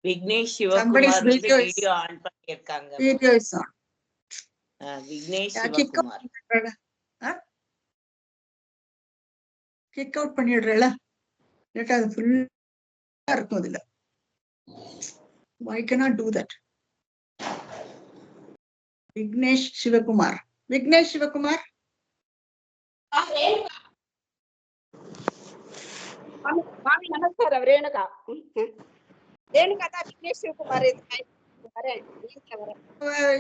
Vignesh Sivakumar video on பண்ணிருக்காங்க. Video is on. Vignesh Sivakumar kick out பண்ணிடுறல, இல்லட்டா அது ஃபுல்லா இருக்கும் அதுல. Why cannot do that? Vignesh Sivakumar, Vignesh Sivakumar நமஸ்காரம். ரேணுகா ரேணுகா தான் விக்னேஷ் சிவகுமார்.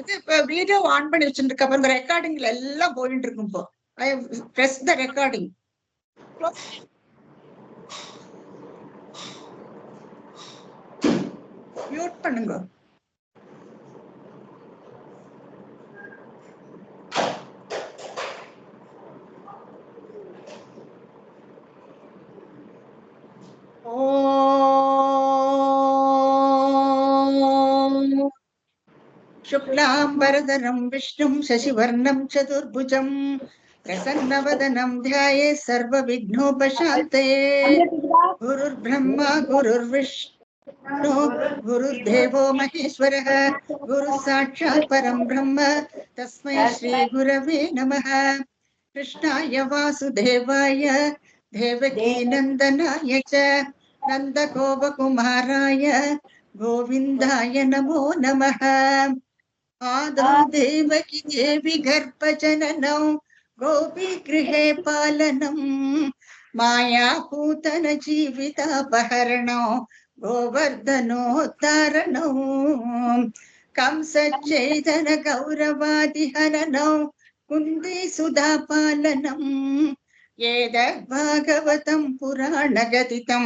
இது வீடியோ ஆன் பண்ணி வச்சுருக்க அப்புறம் ரெக்கார்டிங்ல எல்லாம் போயிட்டு இருக்கும். இப்போ I have pressed the recording. Mute பண்ணுங்க. शुक्लांबरधरं विष्णुं शशिवर्णं चतुर्भुजं प्रसन्नवदनं ध्याये सर्वविघ्नोपशान्तये। गुरुर्ब्रह्मा गुरुर्विष्णु गुरुर्देवो महेश्वरः गुरुः साक्षात् परं ब्रह्म तस्मै श्रीगुरवे नमः। कृष्णाय वासुदेवाय देवकी नन्दनाय च नन्दगोपकुमाराय गोविन्दाय नमो नमः। आदौ देवकी देवी गर्भजननौ गोपीगृहे पालनं मायापूतन जीवितापहरणौ गोवर्धनोद्धारणौ कंसच्छेदन गौरवादिहननौ कुन्दी सुधापालनं एतद्भागवतं पुराणगदितं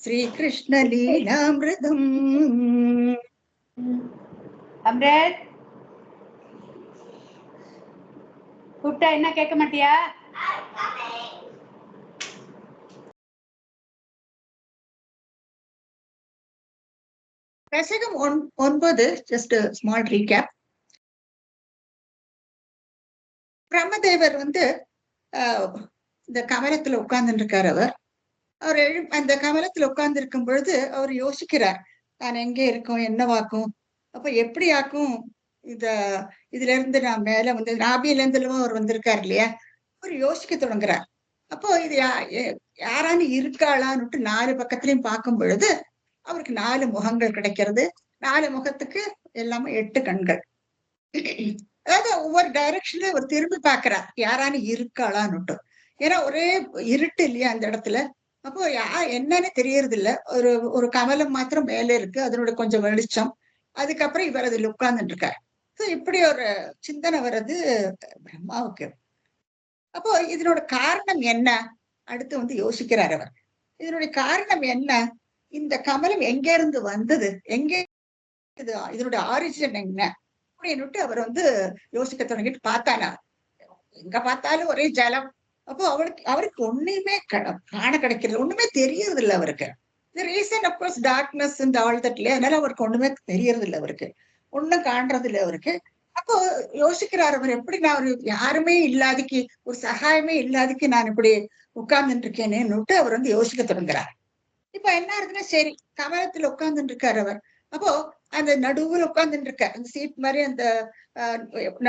श्रीकृष्णलीलामृतम्। அம்ரேத் கூப்பிட்டா என்ன கேட்க மாட்டியா? தசகம் 9, just a small recap. பிரம்மதேவர் இந்த கமலத்துல உட்கார்ந்து இருக்காரு. அவர் அந்த கமலத்துல உட்கார்ந்து இருக்கும் பொழுது அவர் யோசிக்கிறார், நான் எங்க இருக்கோம், என்னவாக்கும், அப்ப எப்படி ஆக்கும், இதுல இருந்து நான் மேல நாபியில இருந்துலவும் அவர் வந்திருக்காரு இல்லையா, அவர் யோசிக்க தொடங்குறார். அப்போ இது யாரானு இருக்காளான்னு 4 பக்கத்திலையும் பார்க்கும் பொழுது அவருக்கு 4 முகங்கள் கிடைக்கிறது. 4 முகத்துக்கு எல்லாமே 8 கண்கள். அதாவது ஒவ்வொரு டைரக்ஷன்ல அவர் திரும்பி பார்க்கிறார், யாரானு இருக்காளான்னு. ஏன்னா ஒரே இருட்டு இல்லையா அந்த இடத்துல. அப்போ என்னன்னு தெரியறது இல்ல. ஒரு கமலம் மாத்திரம் மேல இருக்கு, அதனுடைய கொஞ்சம் வெளிச்சம். அதுக்கப்புறம் இவர் அதுல உட்கார்ந்துட்டு இருக்காரு. இப்படி ஒரு சிந்தனை வர்றது பிரம்மாவுக்கு. அப்போ இதனோட காரணம் என்ன அடுத்து யோசிக்கிறார் அவர். இதனுடைய காரணம் என்ன, இந்த கமலம் எங்க இருந்து வந்தது, இதனுடைய ஆரிஜின் என்ன அப்படின்னு அவர் யோசிக்க தொடங்கிட்டு பார்த்தானா, எங்க பார்த்தாலும் ஒரே ஜலம். அப்போ அவருக்கு ஒண்ணுமே காண கிடைக்கிறது, ஒண்ணுமே தெரியறது இல்லை அவருக்கு. The reason of course darkness and all that இல்லையா, அதனால அவருக்கு ஒண்ணுமே தெரியறது இல்லை, அவருக்கு ஒண்ணும் காண்றது இல்லை அவருக்கு. அப்போ யோசிக்கிறார் அவர், எப்படி நான் யாருமே இல்லாதிக்கு, ஒரு சகாயமே இல்லாதிக்கு நான் இப்படி உட்கார்ந்துட்டு இருக்கேனேன்னுட்டு அவர் யோசிக்க தொடங்குறார். இப்ப என்ன ஆகுதுன்னா, சரி கமலத்துல உட்கார்ந்துட்டு இருக்காரு அவர். அப்போ அந்த நடுவுல உட்கார்ந்துட்டு இருக்காரு, அந்த சீட் மாதிரி அந்த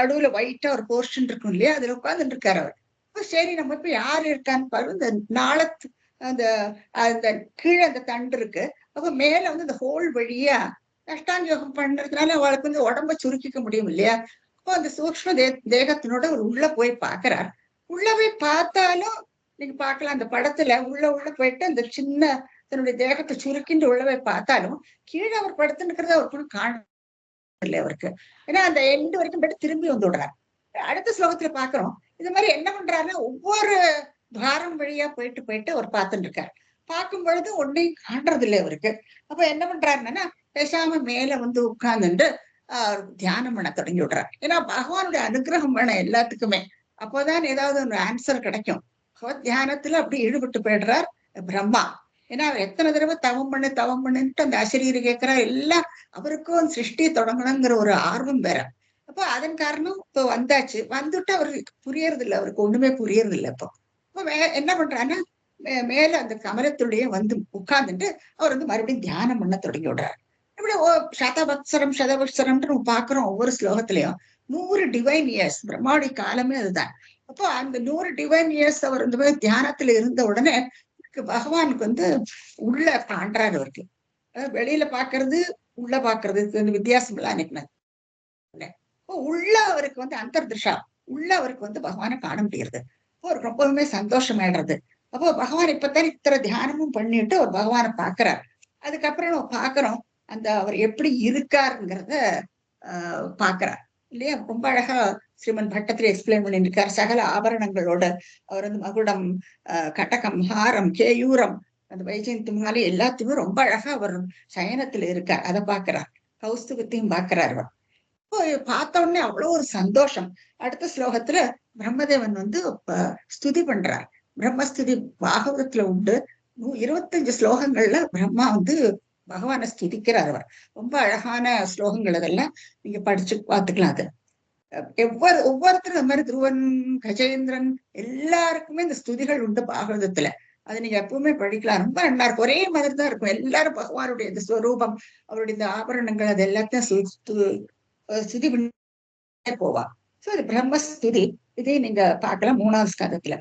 நடுவுல ஒயிட்டா ஒரு போர்ஷன் இருக்கும் இல்லையா, அதுல உட்கார்ந்துட்டு இருக்காரு அவர். அப்ப சரி நம்ம இப்ப யாரு இருக்கான்னு பாரு, இந்த நாளத்து அந்த கீழே அந்த தண்டு இருக்கு. அப்ப மேல இந்த ஹோல் வழியா அஷ்டாங்க யோகம் பண்றதுனால அவளுக்கு உடம்ப சுருக்கிக்க முடியும் இல்லையா. அப்போ அந்த சூக்ஷ்ம தேகத்தினோட ஒரு உள்ள போய் பாக்குறார். உள்ள போய் பார்த்தாலும் நீங்க பார்க்கலாம் அந்த படத்துல, உள்ள போயிட்டு அந்த சின்ன தன்னுடைய தேகத்தை சுருக்கின்ற உள்ள போய் பார்த்தாலும் கீழே அவர் படுத்து இருக்கிறத அவருக்கு காண இல்லை அவருக்கு. ஏன்னா அந்த எண்டு வரைக்கும் போயிட்டு திரும்பி விடுறார். அடுத்த ஸ்லோகத்துல பாக்குறோம், இது மாதிரி என்ன பண்றாருன்னா ஒவ்வொரு துவாரம் வழியா போயிட்டு அவர் பார்த்துட்டு இருக்காரு. பார்க்கும் பொழுது ஒன்னையும் காண்றது இல்லை அவருக்கு. அப்ப என்ன பண்றாருன்னா, பேசாம மேல உட்கார்ந்துட்டு தியானம் பண்ண தொடங்கி விடுறாரு. ஏன்னா பகவானுடைய அனுகிரகம் வேணும் எல்லாத்துக்குமே, அப்போதான் ஏதாவது ஒரு ஆன்சர் கிடைக்கும். தியானத்துல அப்படி ஈடுபட்டு போயிடுறார் பிரம்மா. ஏன்னா அவர் எத்தனை தடவை தவம் பண்ணுன்ட்டு அந்த அசரீரி கேட்கிறார். எல்லாம் அவருக்கும் சிருஷ்டி தொடங்கணுங்கிற ஒரு ஆர்வம் வேற. அப்போ அதன் காரணம் இப்போ வந்தாச்சு. வந்துட்டு அவருக்கு புரியறது இல்லை, அவருக்கு ஒண்ணுமே புரியறது இல்லை. இப்போ என்ன பண்றாருன்னா, மேல அந்த கமலத்துடைய வந்து உட்கார்ந்துட்டு அவர் வந்து மறுபடியும் தியானம் பண்ண தொடங்கி விடுறாரு. இப்படி சதபக்ஷரம்னு நம்ம பாக்குறோம் ஒவ்வொரு ஸ்லோகத்திலையும் 100 டிவைன் இயர்ஸ், பிரம்மாவுடைய காலமே அதுதான். அப்போ அந்த 100 டிவைன் இயர்ஸ் அவர் வந்து தியானத்துல இருந்த உடனே பகவானுக்கு வந்து உள்ள காண்றாரு அவருக்கு. வெளியில பாக்குறது உள்ள பாக்குறது வித்தியாசம் எல்லாம் நினைக்கிறேன். உள்ள அவருக்கு வந்து அந்தர்திஷா, உள்ள அவருக்கு வந்து பகவானை காண முடியுது. அப்போ அவருக்கு ரொம்பவுமே சந்தோஷம் ஆயிடுறது. அப்போ பகவான் இப்பதான் இத்தனை தியானமும் பண்ணிட்டு அவர் பகவானை பாக்குறார். அதுக்கப்புறம் நம்ம பாக்குறோம் அந்த அவர் எப்படி இருக்காருங்கிறத பாக்குறார் இல்லையா. ரொம்ப அழகா ஸ்ரீமன் பட்டத்திரி எக்ஸ்பிளைன் பண்ணிருக்கார். சகல ஆபரணங்களோட அவர் வந்து மகுடம், கட்டகம், ஹாரம், கேயூரம், அந்த வைஜெயந்தி மாலை எல்லாத்தையுமே ரொம்ப அழகா அவர் சயனத்துல இருக்கார். அதை பாக்குறார். கௌஸ்துபத்தையும் பாக்குறார். அவர் இப்போ பார்த்த உடனே அவ்வளவு ஒரு சந்தோஷம். அடுத்த ஸ்லோகத்துல பிரம்மதேவன் வந்து ஸ்துதி பண்றார். பிரம்மஸ்துதி பாகவதத்துல உண்டு. 25 ஸ்லோகங்கள்ல பிரம்மா வந்து பகவானை ஸ்துதிக்கிறார். அவர் ரொம்ப அழகான ஸ்லோகங்கள், அதெல்லாம் நீங்க படிச்சு பார்த்துக்கலாம். அது ஒவ்வொருத்தரும் இந்த மாதிரி துருவன், கஜேந்திரன் எல்லாருக்குமே இந்த ஸ்துதிகள் உண்டு பாகவதத்துல. அது நீங்க எப்பவுமே படிக்கலாம். ரொம்ப நல்லா இருக்கும். ஒரே மாதிரி தான் இருக்கும். எல்லாரும் பகவானுடைய இந்த ஸ்வரூபம், அவருடைய இந்த ஆபரணங்கள், அது எல்லாத்தையும் ஸ்துதி பண்ணி போவா. சோ அது பிரம்மஸ்துதி. இதையும் நீங்க பார்க்கலாம் 3வது ஸ்கந்தத்துல.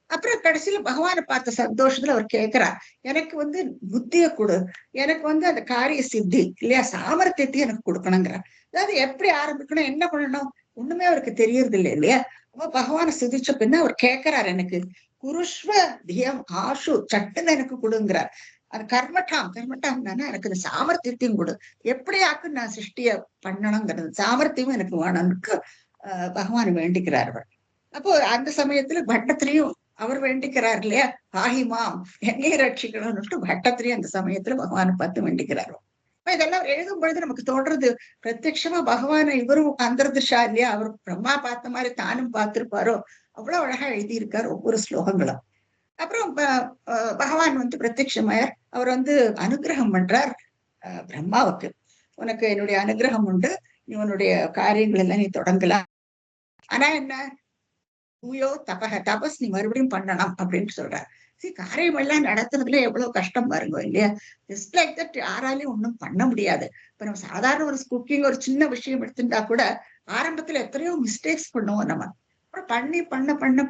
அப்புறம் கடைசியில பகவானை பார்த்த சந்தோஷத்துல அவர் கேட்கிறார், எனக்கு வந்து புத்திய கொடு, எனக்கு வந்து அந்த காரிய சித்தி இல்லையா, சாமர்த்தியத்தையும் எனக்கு கொடுக்கணுங்கிறார். அதாவது எப்படி ஆரம்பிக்கணும், என்ன பண்ணணும், ஒண்ணுமே அவருக்கு தெரியறது இல்லை இல்லையா. அப்ப பகவானை சிதிச்ச பின்ன அவர் கேட்கிறார், எனக்கு குருஷ்வ தியம் ஆஷு, சட்டுன்னு எனக்கு கொடுங்கிறார். அது கர்மட்டாம் தானே, எனக்கு இந்த சாமர்த்தியத்தையும் கொடு, எப்படியாக்கு நான் சிருஷ்டிய பண்ணணுங்கிறது சாமர்த்தியமும் எனக்கு வேணும்னுக்கு பகவான் வேண்டிக்கிறார். அவர் அப்போ அந்த சமயத்துல பட்டத்திலையும் அவர் வேண்டிக்கிறார் இல்லையா, பாகிமாம், என்னைய ரட்சிக்கணும்னுட்டு பட்டத்திலையும் அந்த சமயத்துல பகவானை பார்த்து வேண்டிக்கிறாரோ. இதெல்லாம் எழுதும் பொழுது நமக்கு தோன்றது, பிரத்யட்சமா பகவானை இவரும் அந்தர்திஷா இல்லையா, அவர் பிரம்மா பார்த்த மாதிரி தானும் பார்த்திருப்பாரோ, அவ்வளவு அழகா எழுதியிருக்காரு ஒவ்வொரு ஸ்லோகங்களும். அப்புறம் பகவான் வந்து பிரத்யட்சமாயர் அவர் வந்து அனுகிரகம் பண்றார் பிரம்மாவுக்கு. உனக்கு என்னுடைய அனுகிரகம் உண்டு, நீ உன்னுடைய காரியங்கள் எல்லாம் நீ தொடங்கலாம். ஆனா என்ன, பூயோ தபஸ், நீ மறுபடியும் பண்ணணும் அப்படின்னு சொல்றார். காரியம் எல்லாம் நடத்துறதுல எவ்வளவு கஷ்டம் பாருங்க இல்லையா. ஜஸ்ட் லைக் தட் யாராலையும் ஒண்ணும் பண்ண முடியாது. இப்ப நம்ம சாதாரண ஒரு குக்கிங் ஒரு சின்ன விஷயம் எடுத்துட்டா கூட ஆரம்பத்துல எத்தனையோ மிஸ்டேக்ஸ் பண்ணுவோம் நம்ம. அப்புறம்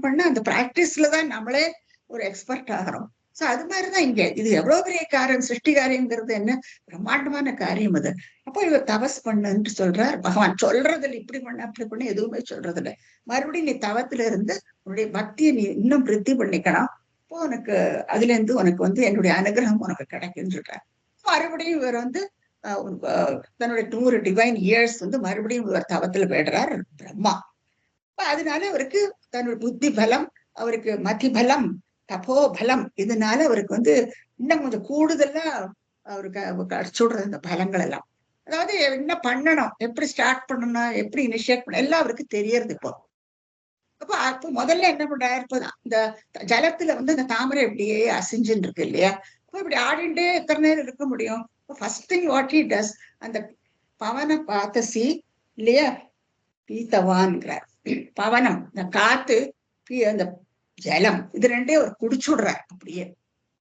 பண்ண அந்த பிராக்டிஸ்ல தான் நம்மளே ஒரு எக்ஸ்பர்ட் ஆகிறோம். சோ அது மாதிரிதான் இங்க இது எவ்வளவு பெரிய காரியம், சிருஷ்டி காரியம்ங்கிறது என்ன பிரம்மாண்டமான காரியம் அது. அப்போ இவர் தபஸ் பண்ணுன்னு சொல்றார் பகவான். சொல்றதுல இப்படி பண்ண அப்படி பண்ண எதுவுமே சொல்றது இல்லை. மறுபடியும் நீ தவத்துல இருந்து உன்னுடைய பக்தியை நீ இன்னும் விருத்தி பண்ணிக்கணும். இப்போ உனக்கு அதுல இருந்து உனக்கு வந்து என்னுடைய அனுகிரகம் உனக்கு கிடைக்குன்னு சொல்றார். மறுபடியும் இவர் வந்து தன்னுடைய 100 டிவைன் இயர்ஸ் வந்து மறுபடியும் இவர் தவத்துல போயிடுறார் பிரம்மா. அதனால அவருக்கு தன்னுடைய புத்தி பலம், அவருக்கு மதி பலம், தபோ பலம், இதனால அவருக்கு வந்து இன்னும் கொஞ்சம் கூடுதலா அவருக்கு அடிச்சுடுறது இந்த பலங்கள் எல்லாம். அதாவது என்ன பண்ணணும், எப்படி ஸ்டார்ட் பண்ணணும், எப்படி இனிஷியேட் பண்ணணும் எல்லாம் அவருக்கு தெரியறது இப்போ. அப்போ முதல்ல என்ன பண்றாரு, இப்போ இந்த ஜலத்துல வந்து அந்த தாமரை இப்படியே அசைஞ்சுன்னு இருக்கு இல்லையா. அப்போ இப்படி ஆடிண்டே எத்தனை நேரம் இருக்க முடியும். First thing what he does, அந்த பவன பாத்தசி இல்லையா, பீத்தவான்ங்கிறார். பவனம் இந்த காத்து, அந்த ஜலம், இது ரெண்டையும் அவர் குடிச்சுடுறார். அப்படியே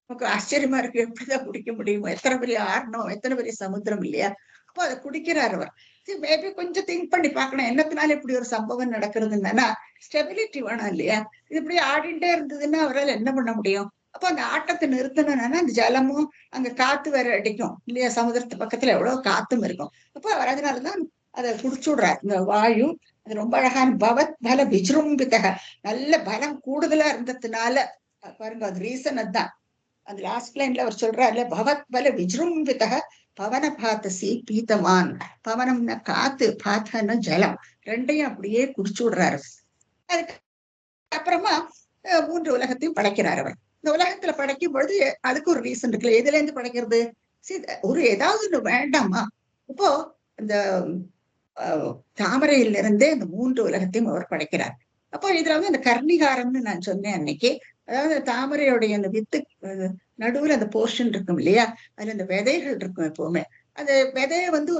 நமக்கு ஆச்சரியமா இருக்கு, எப்படிதான் குடிக்க முடியுமோ, எத்தனை பெரிய ஆரணம், எத்தனை பெரிய சமுத்திரம் இல்லையா. அப்போ அதை குடிக்கிறார் அவர். மேபி கொஞ்சம் திங்க் பண்ணி பார்க்கணும், என்னத்தினால இப்படி ஒரு சம்பவம் நடக்கிறதுன்னா ஸ்டெபிலிட்டி வேணும் இல்லையா. இது இப்படி ஆடிண்டே இருந்ததுன்னா அவரால் என்ன பண்ண முடியும். அப்போ அந்த ஆட்டத்தை நிறுத்தணும்னா அந்த ஜலமும் அங்க காத்து வேற அடிக்கும் இல்லையா, சமுதிரத்து பக்கத்துல எவ்வளவு காத்தும் இருக்கும். அப்போ அவர் அதனாலதான் அதை குடிச்சுடுறார். இந்த வாயு அது ரொம்ப அழகான பவத் பல விஜృంభిதக, நல்ல பலம் கூடுதலா இருந்ததுனால பாருங்க, அது ரீசன் அதுதான். அந்த லாஸ்ட் லைன்ல அவர் சொல்றாருல, பவத் பல விஜృంభిதக பவன பாத்தசி பீத்தவான். பவனம்னா காத்து, பாத்தன்னா ஜலம், ரெண்டையும் அப்படியே குடிச்சு விடுறாரு. அதுக்கு அப்புறமா 3 உலகத்தையும் படைக்கிறார் அவர். இந்த உலகத்துல படைக்கும் பொழுது அதுக்கு ஒரு ரீசன் இருக்குல்ல, எதுல இருந்து படைக்கிறது, ஒரு ஏதாவது ஒண்ணு வேண்டாமா. இப்போ இந்த தாமரையில இருந்தே இந்த 3 உலகத்தையும் அவர் படைக்கிறார். அப்போ இதுல வந்து அந்த கர்ணிகாரம்னு நான் சொன்னேன் அன்னைக்கு, அதாவது தாமரையுடைய அந்த வித்து நடுவுல அந்த போர்ஷன் இருக்கும் இல்லையா, அதுல அந்த விதைகள் இருக்கும் எப்பவுமே. அந்த விதைய வந்து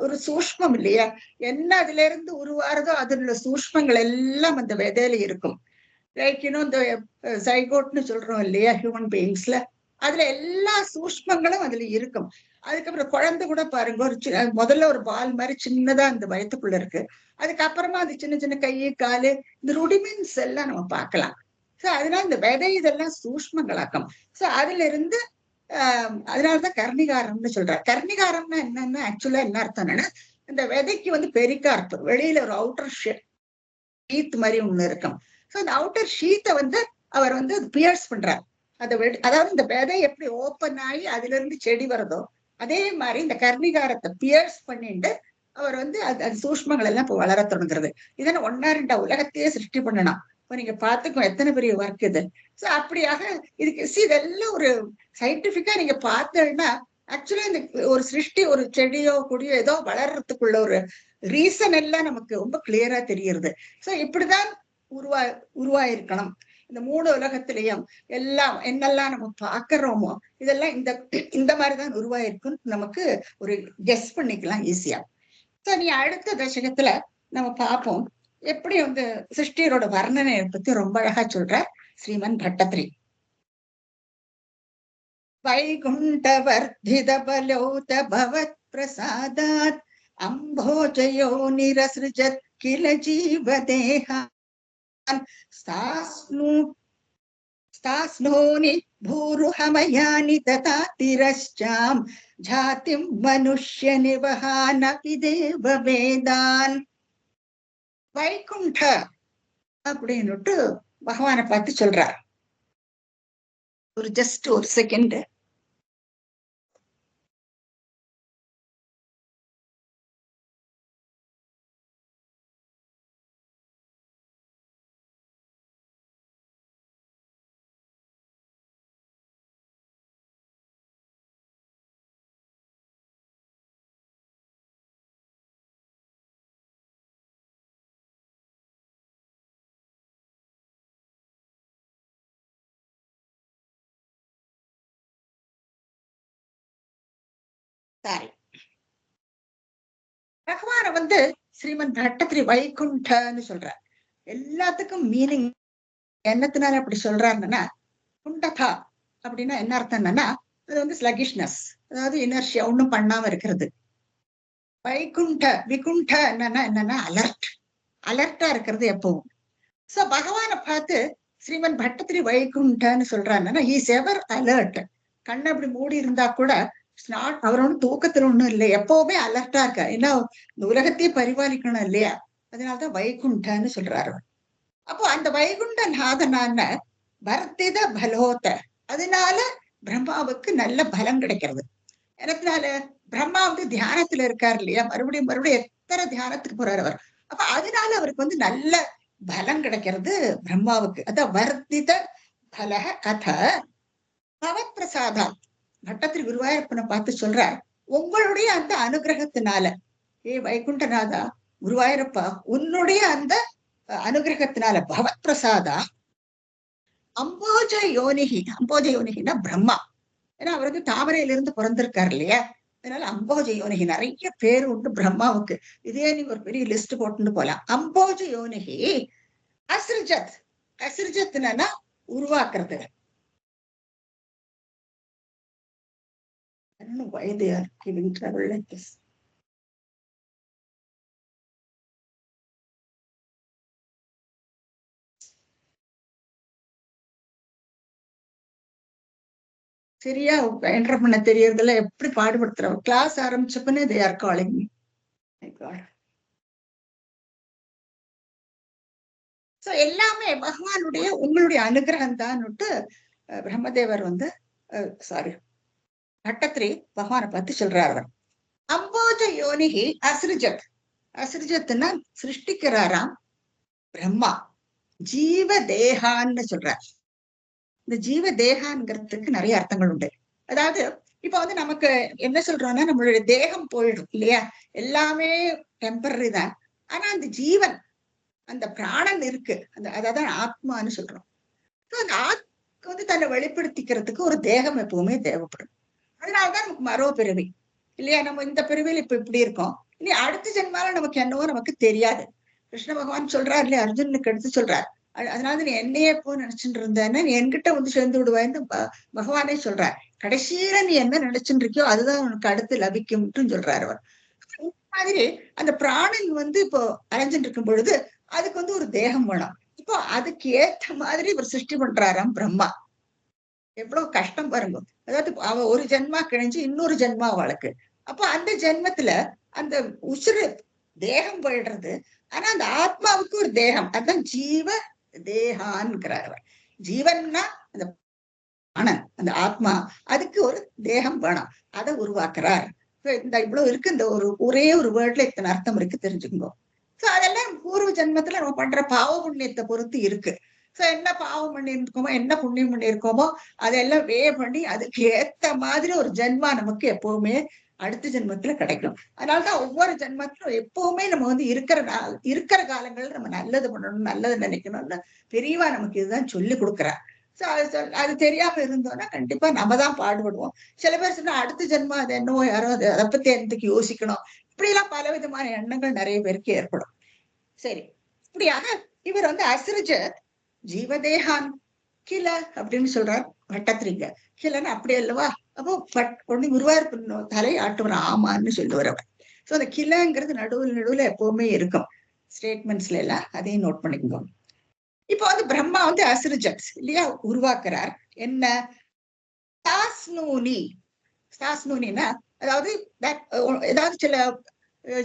ஒரு சூஷ்மம் இல்லையா, என்ன அதுல இருந்து உருவாறதோ அதுல சூஷ்மங்கள் எல்லாம் அந்த விதையில இருக்கும். லைக் இந்த சைகோட்னு சொல்றோம் இல்லையா ஹியூமன் பீயிங்ஸ்ல, அதுல எல்லா சூஷ்மங்களும் அதுல இருக்கும். அதுக்கப்புறம் குழந்தை கூட பாருங்க, ஒரு முதல்ல ஒரு பால் மாதிரி சின்னதா அந்த வயத்துக்குள்ள இருக்கு. அதுக்கப்புறமா அது சின்ன சின்ன கை காலு இந்த ருடிமெண்ட்ஸ் எல்லாம் நம்ம பார்க்கலாம். சோ அதனால இந்த விதை இதெல்லாம் சூஷ்மங்களாக்கம். சோ அதுல இருந்து அதனாலதான் கர்ணிகாரம்னு சொல்றாரு. கர்ணிகாரம்னா என்னன்னா ஆக்சுவலா என்ன அர்த்தம்னா, இந்த விதைக்கு பெரிகார்ப்பு வெளியில ஒரு அவுட்டர் ஷீத் மாதிரி ஒண்ணு இருக்கும். சோ அந்த அவுட்டர் ஷீத்தை அவர் பியர்ஸ் பண்றார். அதாவது இந்த விதை எப்படி ஓப்பன் ஆகி அதுல இருந்து செடி வருதோ அதே மாதிரி இந்த கர்ணிகாரத்தை பியர்ஸ் பண்ணிட்டு அவர் அது சூஷ்மங்கள் எல்லாம் இப்ப வளர தொடங்குறது. இதனால 1-2 உலகத்தையே சிருஷ்டி பண்ணணும். இப்ப நீங்க பாத்துக்கோ எத்தனை பெரிய ஒர்க் இது. சோ அப்படியாக இதுக்கு இதெல்லாம் ஒரு சயின்டிபிக்கா நீங்க பார்த்தீங்கன்னா ஆக்சுவலா இந்த ஒரு சிருஷ்டி, ஒரு செடியோ கொடியோ ஏதோ வளர்றதுக்குள்ள ஒரு ரீசன் எல்லாம் நமக்கு ரொம்ப கிளியரா தெரியுது. சோ இப்படிதான் உருவாயிருக்கணும். இந்த 3 உலகத்திலையும் எல்லாம் என்னெல்லாம் நம்ம பாக்குறோமோ இதெல்லாம் இந்த மாதிரிதான் உருவாயிருக்குன்னு நமக்கு ஒரு கெஸ் பண்ணிக்கலாம் ஈஸியா. சோ நீ அடுத்த தசகத்துல நம்ம பார்ப்போம் எப்படி சிருஷ்டியரோட வர்ணனை பத்தி ரொம்ப அழகா சொல்ற ஸ்ரீமன் பட்டத்ரி. வைகுண்டவர்தித பலோத பவத் பிரசாதாத் அம்போஜயோ நிரஸ்ருஜத் கில ஜீவதேஹான் ஸ்தாஸ்னோனி பூருஹமயானி ததா திரஷ்சாம் ஜாதிம் மனுஷ்ய நிவஹானபி தேவ வேதான். வைகுண்ட அப்படின்னுட்டு பகவானை பார்த்து சொல்றார். ஜஸ்ட் ஒரு செகண்ட். சாரி, பகவான ஸ்ரீமன் பட்டத்ரி வைகுண்டன்னு சொல்றார். எல்லாத்துக்கும் மீனிங் என்னத்தினால அப்படி சொல்றாருன்னா, குண்டகா அப்படின்னா என்ன அர்த்தம் என்னன்னா அது ஸ்லகிஷ்னஸ், அதாவது இனர்ஷியா, ஒண்ணும் பண்ணாம இருக்கிறது. வைகுண்ட விகுண்ட என்னன்னா அலர்ட்டா இருக்கிறது எப்பவும். சோ பகவானை பார்த்து ஸ்ரீமன் பட்டத்ரி வைகுண்டன்னு சொல்றாருன்னா ஹீஸ் எவர் அலர்ட். கண்ணை அப்படி மூடி இருந்தா கூட அவர் தூக்கத்துல ஒண்ணும் இல்லை, எப்பவுமே அலர்ட்டா இருக்காரு. ஏன்னா இந்த உலகத்தையே பரிபாலிக்கணும் இல்லையா, அதனாலதான் வைகுண்டன்னு சொல்றாரு. அப்போ அந்த வைகுண்ட நாதனான வர்த்தித பலோத, அதனால பிரம்மாவுக்கு நல்ல பலம் கிடைக்கிறது. எனக்குனால பிரம்மா தியானத்துல இருக்காரு இல்லையா, மறுபடியும் எத்தனை தியானத்துக்கு போறாரு அவர். அப்ப அதனால அவருக்கு நல்ல பலம் கிடைக்கிறது பிரம்மாவுக்கு. அதான் வர்த்தித பலக கத பவத் பிரசாதம். பட்டத்ரி குருவாயூரப்பனை பார்த்து சொல்றார், உங்களுடைய அந்த அனுகிரகத்தினால, வைகுண்டநாதா குருவாயூரப்பா, உன்னுடைய அந்த அனுகிரகத்தினால பவத் பிரசாதா அம்போஜ யோனிகி. அம்போஜ யோனிகின்னா பிரம்மா. ஏன்னா அவர் தாமரையிலிருந்து பிறந்திருக்காரு இல்லையா, அதனால அம்போஜ யோனிகி. நிறைய பேர் உண்டு பிரம்மாவுக்கு. இதே நீங்க ஒரு பெரிய லிஸ்ட் போட்டுட்டு போலாம். அம்போஜ யோனிகி அசிர்ஜத். அசிர்ஜத்னா உருவாக்குறது. I don't know why they are giving trouble like this. சரியா என்டர் பண்ண தெரியறதுல எப்படி பாடுபடுத்துறோம். கிளாஸ் ஆரம்பிச்சப்பனே they are calling me. My God. So எல்லாமே பகவானுடைய உங்களுடைய அனுகிரகம் தான்னுட்டு பிரம்மதேவர் சாரி பட்டத்ரி பகவானை பார்த்து சொல்றாரு. அம்போஜ யோனிகி அசிருஜத். அசிருஜத்னா சிருஷ்டிக்கிறாராம் பிரம்மா. ஜீவ தேகான்னு சொல்றார். இந்த ஜீவ தேகான்ங்கிறதுக்கு நிறைய அர்த்தங்கள் உண்டு. அதாவது இப்ப நமக்கு என்ன சொல்றோம்னா, நம்மளுடைய தேகம் போயிடும் இல்லையா, எல்லாமே டெம்பரரி தான். ஆனா அந்த ஜீவன், அந்த பிராணன் இருக்கு, அதான் ஆத்மான்னு சொல்றோம். அந்த ஆத்மா தன்னை வெளிப்படுத்திக்கிறதுக்கு ஒரு தேகம் எப்பவுமே தேவைப்படும். அதனாலதான் நமக்கு மரோ பிறவி இல்லையா. நம்ம இந்த பிறவியில் இப்ப இப்படி இருக்கோம் இல்லையா, அடுத்த ஜென்மால நமக்கு என்னவோ நமக்கு தெரியாது. கிருஷ்ண பகவான் சொல்றாரு இல்லையா, அர்ஜுனுக்கு எடுத்து சொல்றார், அதனால நீ என்னையே போ நினைச்சுட்டு இருந்தேன்னா நீ என்கிட்ட வந்து சேர்ந்து விடுவான்னு பகவானே சொல்றார். கடைசியில நீ என்ன நினைச்சுட்டு இருக்கியோ அதுதான் உனக்கு அடுத்து லபிக்கும்னு சொல்றாரு அவர். இந்த மாதிரி அந்த பிராணன் வந்து இப்போ அலைஞ்சிட்டு இருக்கும் பொழுது அதுக்கு வந்து ஒரு தேகம் வேணும். இப்போ அதுக்கு ஏற்ற மாதிரி இவர் சிருஷ்டி பண்றாராம் பிரம்மா. எவ்வளவு கஷ்டம் பாருங்க. அதாவது அவ ஒரு ஜென்மா கழிஞ்சு இன்னொரு ஜென்மா அவளுக்கு. அப்ப அந்த ஜென்மத்துல அந்த உசுறு தேகம் போயிடுறது. ஆனா அந்த ஆத்மாவுக்கு ஒரு தேகம், அதான் ஜீவ தேகான்ங்கிறார் அவர். ஜீவன்னா அந்த ஆனன், அந்த ஆத்மா, அதுக்கு ஒரு தேகம் வேணும், அதை உருவாக்குறார். இந்த இவ்வளவு இருக்கு, இந்த ஒரே ஒரு வேர்ட்ல இத்தனை அர்த்தம் இருக்கு, தெரிஞ்சுக்கோ. சோ அதெல்லாம் பூர்வ ஜென்மத்துல நம்ம பண்ற பாவ புண்ணியத்தை பொறுத்து இருக்கு. சோ என்ன பாவம் பண்ணி இருக்கோமோ, என்ன புண்ணியம் பண்ணி இருக்கோமோ அதெல்லாம் பண்ணி அதுக்கு ஏத்த மாதிரி ஒரு ஜென்மா நமக்கு எப்பவுமே அடுத்த ஜென்மத்துல கிடைக்கும். அதனாலதான் ஒவ்வொரு ஜென்மத்திலும் எப்பவுமே நம்ம வந்து இருக்கிற காலங்கள்ல நம்ம நல்லது பண்ணணும், நல்லது நினைக்கணும்னு பெரியவா நமக்கு இதுதான் சொல்லி கொடுக்குறா. சோ அது தெரியாம இருந்தோம்னா கண்டிப்பா நம்ம தான் பாடுபடுவோம். சில பேர் சொன்னா அடுத்த ஜென்மம் அது என்னவோ யாரோ அதை பத்தி எனக்கு யோசிக்கணும், இப்படி எல்லாம் பல விதமான எண்ணங்கள் நிறைய பேருக்கு ஏற்படும். சரி, இப்படியாக இவர் வந்து அசிருஜ ஜீவதேகான் கில அப்படின்னு சொல்றார் பட்டத்திரிங்க. கிலன்னு அப்படி அல்லவா? அப்போ ஒண்ணு குருவார் தலை ஆட்டுவர் ஆமான்னு சொல்லுவார் அவர். சோ அந்த கிலங்கிறது நடுவுல எப்பவுமே இருக்கும் ஸ்டேட்மெண்ட்ஸ்ல எல்லாம், அதையும் நோட் பண்ணிக்கோங்க. இப்போ வந்து பிரம்மா வந்து அசிருஜன்ஸ் இல்லையா உருவாக்குறார். என்ன சாஸ்னூனினா அதாவது ஏதாவது சில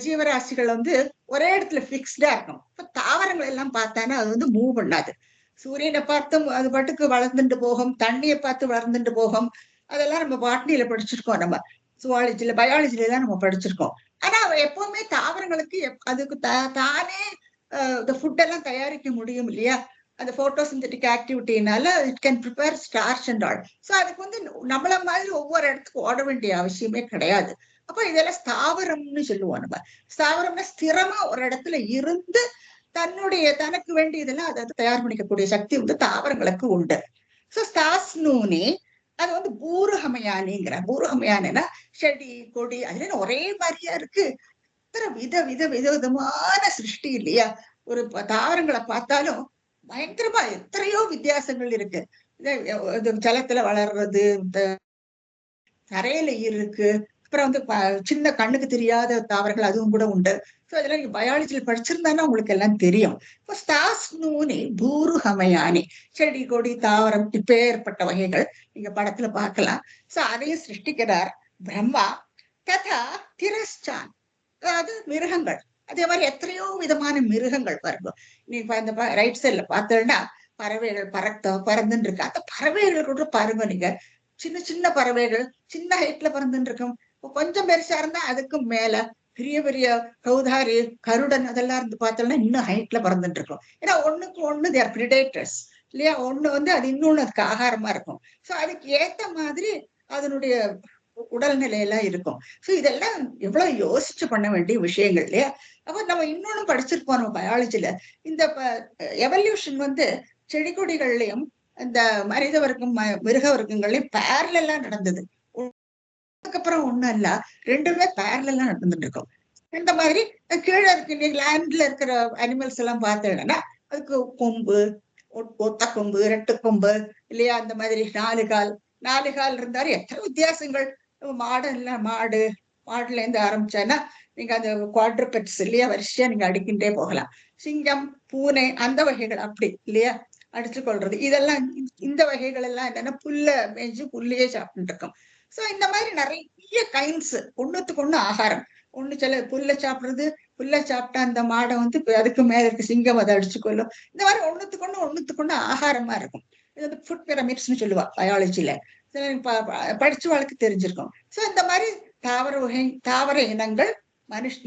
ஜீவராசிகள் வந்து ஒரே இடத்துல பிக்ஸ்டா இருக்கும். இப்ப தாவரங்கள் எல்லாம் பார்த்தானா அது வந்து மூவ் பண்ணாது. சூரியனை பார்த்தும் அது பாட்டுக்கு வளர்ந்துட்டு போகும், தண்ணியை பார்த்து வளர்ந்துட்டு போகும். அதெல்லாம் நம்ம பாட்னியில படிச்சிருக்கோம், நம்ம சுவாலஜில பயாலஜில எல்லாம் நம்ம படிச்சிருக்கோம். ஆனா எப்பவுமே தாவரங்களுக்கு அதுக்கு தானே ஃபுட் எல்லாம் தயாரிக்க முடியும் இல்லையா? அந்த போட்டோசிந்தட்டிக் ஆக்டிவிட்டினால it can prepare starch and all. So அதுக்கு வந்து நம்மள மாதிரி ஒவ்வொரு இடத்துக்கு ஓட வேண்டிய அவசியமே கிடையாது. அப்போ இதெல்லாம் ஸ்தாவரம்னு சொல்லுவோம். நம்ம ஸ்தாவரம்னா ஸ்திரமா ஒரு இடத்துல இருந்து தனக்கு வேண்டியதெல்லாம் அதை தயார் பண்ணிக்கக்கூடிய சக்தி வந்து தாவரங்களுக்கு உண்டு. ஸோ ஸ்தாஸ்னூனி அது வந்து பூருஹமயானிங்கிற. பூருஹமயானா செடி கொடி அதுல ஒரே மாதிரியா இருக்கு. விதவிதமான சிருஷ்டி இல்லையா? ஒரு தாவரங்களை பார்த்தாலும் பயங்கரமா எத்தனையோ வித்தியாசங்கள் இருக்கு. ஜலத்துல வளர்றது, தரையில இருக்கு, அப்புறம் வந்து சின்ன கண்ணுக்கு தெரியாத தாவரங்கள் அதுவும் கூட உண்டு. ஸோ இதெல்லாம் நீங்க பயாலஜியில் படிச்சிருந்தானா உங்களுக்கு எல்லாம் தெரியும். இப்போ ஸ்தாஸ்னூனி பூருஹமயானி செடி கொடி தாவரம் இப்பேற்பட்ட வகைகள் நீங்க படத்துல பார்க்கலாம். ஸோ அதையும் சிருஷ்டிக்கிறார் பிரம்மா. ததா திரஸ்சான் அதாவது மிருகங்கள், அதே மாதிரி எத்தனையோ விதமான மிருகங்கள் பாருங்க. நீ இந்த ரைட் சைட்ல பார்த்தோம்னா பறவைகள் பறந்துன்னு இருக்கு. அந்த பறவைகள் கூட பாருங்க நீங்க, சின்ன சின்ன பறவைகள் சின்ன ஹைட்ல பறந்துட்டு இருக்கும். கொஞ்சம் பெருசா இருந்தா அதுக்கும் மேல பெரிய பெரிய கௌதாரி கருடன் அதெல்லாம் இருந்து பார்த்தோம்னா இன்னும் ஹைட்ல பறந்துட்டு இருக்கும். ஏன்னா ஒண்ணுக்கு ஒண்ணு தேர் பிரிடேட்டர்ஸ் இல்லையா? ஒண்ணு வந்து அது இன்னொன்னு அதுக்கு ஆகாரமா இருக்கும். சோ அதுக்கு ஏத்த மாதிரி அதனுடைய உடல்நிலையெல்லாம் இருக்கும். சோ இதெல்லாம் எவ்வளவு யோசிச்சு பண்ண வேண்டிய விஷயங்கள் இல்லையா? அப்ப நம்ம இன்னொன்னு படிச்சிருப்போம் நம்ம பயாலஜில. இந்த எவல்யூஷன் வந்து செடி கொடிகள்லயும் இந்த மனித வர்க்கம் மிருக வர்க்கங்கள்லயும் பேரலா நடந்தது. அதுக்கப்புறம் ஒண்ணும் இல்ல, ரெண்டுமே பேரலா நடந்துட்டு இருக்கும். இந்த மாதிரி கீழே இருக்கு லேண்ட்ல இருக்கிற அனிமல்ஸ் எல்லாம் பார்த்தேன்னா அதுக்கு கொம்பு, ஒத்த கொம்பு, ரெட்டு கொம்பு இல்லையா? அந்த மாதிரி நாலு கால் இருந்தாரு. எத்தனை வித்தியாசங்கள். மாடுல இருந்து ஆரம்பிச்சானா நீங்க அந்த குவாட்ரூபெட்ஸ் இல்லையா, வரிசையா நீங்க அடிக்கின்றே போகலாம். சிங்கம், பூனை அந்த வகைகள் அப்படி இல்லையா அடிச்சு கொள்றது. இதெல்லாம் இந்த வகைகள் எல்லாம் என்னன்னா புல்ல மேய்ஞ்சு புல்லையே சாப்பிட்டு இருக்கோம். சோ இந்த மாதிரி நிறைய கைண்ட்ஸ், ஒண்ணுத்துக்கு ஒண்ணு ஆகாரம். ஒண்ணு சில புல்ல சாப்பிட்டா அந்த மாடை வந்து அதுக்கு மேல இருக்க சிங்கம் அதை அடிச்சு கொள்ளும். இந்த மாதிரி ஒண்ணுத்துக்கு ஒண்ணு ஆகாரமா இருக்கும். இது வந்து ஃபுட் பிரமிட்ஸ்னு சொல்லுவா பயாலஜில. படிச்சு வாழ்க்கை தெரிஞ்சிருக்கும். சோ இந்த மாதிரி தாவர இனங்கள்,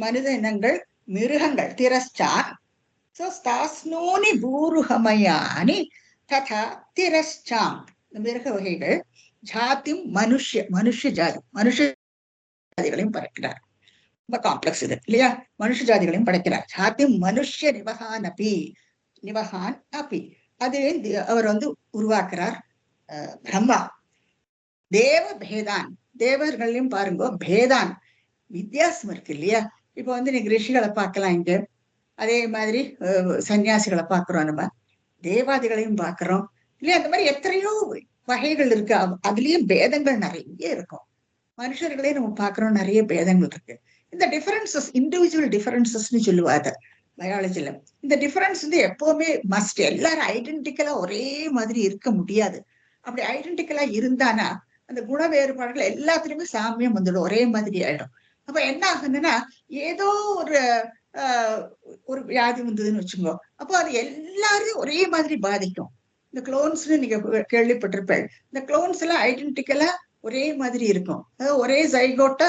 மனித இனங்கள், மிருகங்கள் திரஸ்சான். சோ ஸ்தாஸ்னூனி பூருஹமயானி ததா திரஸ்சான் மிருக வகைகள். ஜாத்தியும் மனுஷ ஜாதிகளையும் படைக்கிறார். ரொம்ப காம்ப்ளெக்ஸ் இது இல்லையா? மனுஷ ஜாதிகளையும் படைக்கிறார். ஜாத்தியும் மனுஷ நிவகான் அப்பி அது அவர் வந்து உருவாக்குறார் பிரம்மா. தேவ பேதான், தேவர்களையும் பாருங்க பேதான் வித்தியாசம் இருக்கு இல்லையா? இப்ப வந்து நீங்க ரிஷிகளை பார்க்கலாம் இங்க, அதே மாதிரி சன்னியாசிகளை பார்க்கிறோம் நம்ம. தேவாதிகளையும் பாக்குறோம் இல்லையா? அந்த மாதிரி எத்தனையோ வகைகள் இருக்கு. அதுலயும் பேதங்கள் நிறைய இருக்கும். மனுஷர்களே நம்ம பாக்குறோம், நிறைய பேதங்கள் இருக்கு. இந்த டிஃபரன்சஸ், இண்டிவிஜுவல் டிஃபரன்சஸ்ன்னு சொல்லுவாங்க பயாலஜில. இந்த டிஃபரன்ஸ் வந்து எப்பவுமே மஸ்ட். எல்லாரும் ஐடென்டிக்கலா ஒரே மாதிரி இருக்க முடியாது. அப்படி ஐடென்டிக்கலா இருந்தானா அந்த குண வேறுபாடுகள் எல்லாத்துலயுமே சாமியம் வந்துடும், ஒரே மாதிரி ஆயிடும். அப்ப என்ன ஆகுதுன்னா, ஏதோ ஒரு ஒரு வியாதி வந்ததுன்னு வச்சுக்கோ, அப்போ அது எல்லாரையும் ஒரே மாதிரி பாதிக்கும். இந்த குளோன்ஸ்னு நீங்க கேள்விப்பட்டிருப்பேன். இந்த குளோன்ஸ் எல்லாம் ஐடென்டிக்கலா ஒரே மாதிரி இருக்கும். அதாவது ஒரே ஜைகோட்டா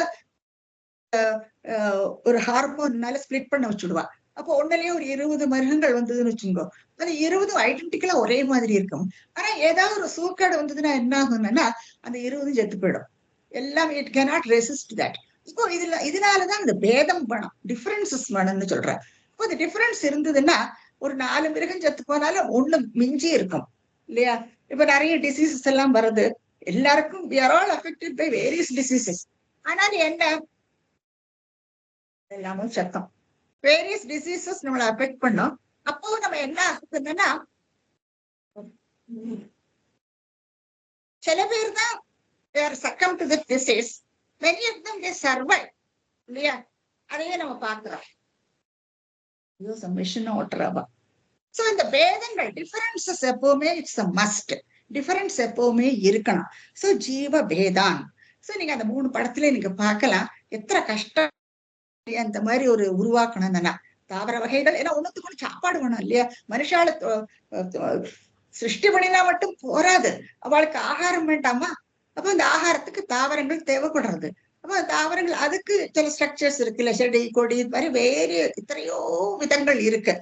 ஒரு ஹார்மோன்னால ஸ்பிளிட் பண்ண வச்சுடுவா. அப்போ ஒன்னுலயே ஒரு 20 மிருகங்கள் வந்ததுன்னு வச்சுக்கோ, அது 20 ஐடென்டிக்கலா ஒரே மாதிரி இருக்கும். ஆனா ஏதாவது ஒரு சூக்கேடு வந்ததுன்னா என்ன ஆகும்னா, அந்த 20 செத்து போயிடும். எல்லாம் இட் கேனாட் ரெசிஸ்ட் தட். இப்போ இதனாலதான் இந்த பேதம் பணம், டிஃபரன்சஸ் வேணும்னு சொல்றேன். இப்போ இந்த டிஃபரன்ஸ் இருந்ததுன்னா ஒரு 4 மிருகம் செத்து போனாலும் ஒண்ணு மிஞ்சி இருக்கும் இல்லையா? இப்ப நிறைய டிசீசஸ் எல்லாம் வருது. எல்லாருக்கும் we are all affected by various diseases. ஆனால் என்ன, எல்லாமும் சத்தம். வேரியஸ் டிசீசஸ் நம்மளை அஃபெக்ட் பண்ணோம். அப்போ நம்ம என்ன ஆகுதுன்னா, சில பேர் தான் they are succumb to the disease. Many of them they survive. இல்லையா? அதையே நம்ம பார்க்கிறோம். மிஷின் ஓட்டுறவா. சோ இந்த பேதங்கள், டிஃபரன்சஸ் எப்பவுமே இட்ஸ் அ மஸ்ட். டிஃபரன்ஸ் எப்பவுமே இருக்கணும். சோ ஜீவ பேதான். சோ நீங்க அந்த 3 படத்துல நீங்க பார்க்கலாம், எத்தனை கஷ்டம் அந்த மாதிரி ஒரு உருவாக்கணும். தாவர வகைகள், ஏன்னா ஒண்ணுத்துக்கு ஒண்ணு சாப்பாடு வேணும் இல்லையா? மனுஷால சிருஷ்டி பண்ணினா மட்டும் போராது, அவளுக்கு ஆகாரம் வேண்டாமா? அப்ப அந்த ஆகாரத்துக்கு தாவரங்கள் தேவைப்படுறது. அப்ப தாவரங்கள் அதுக்கு சில ஸ்ட்ரக்சர்ஸ் இருக்குல்ல, செடி கொடி இது மாதிரி வேறு எத்தனையோ விதங்கள் இருக்கு.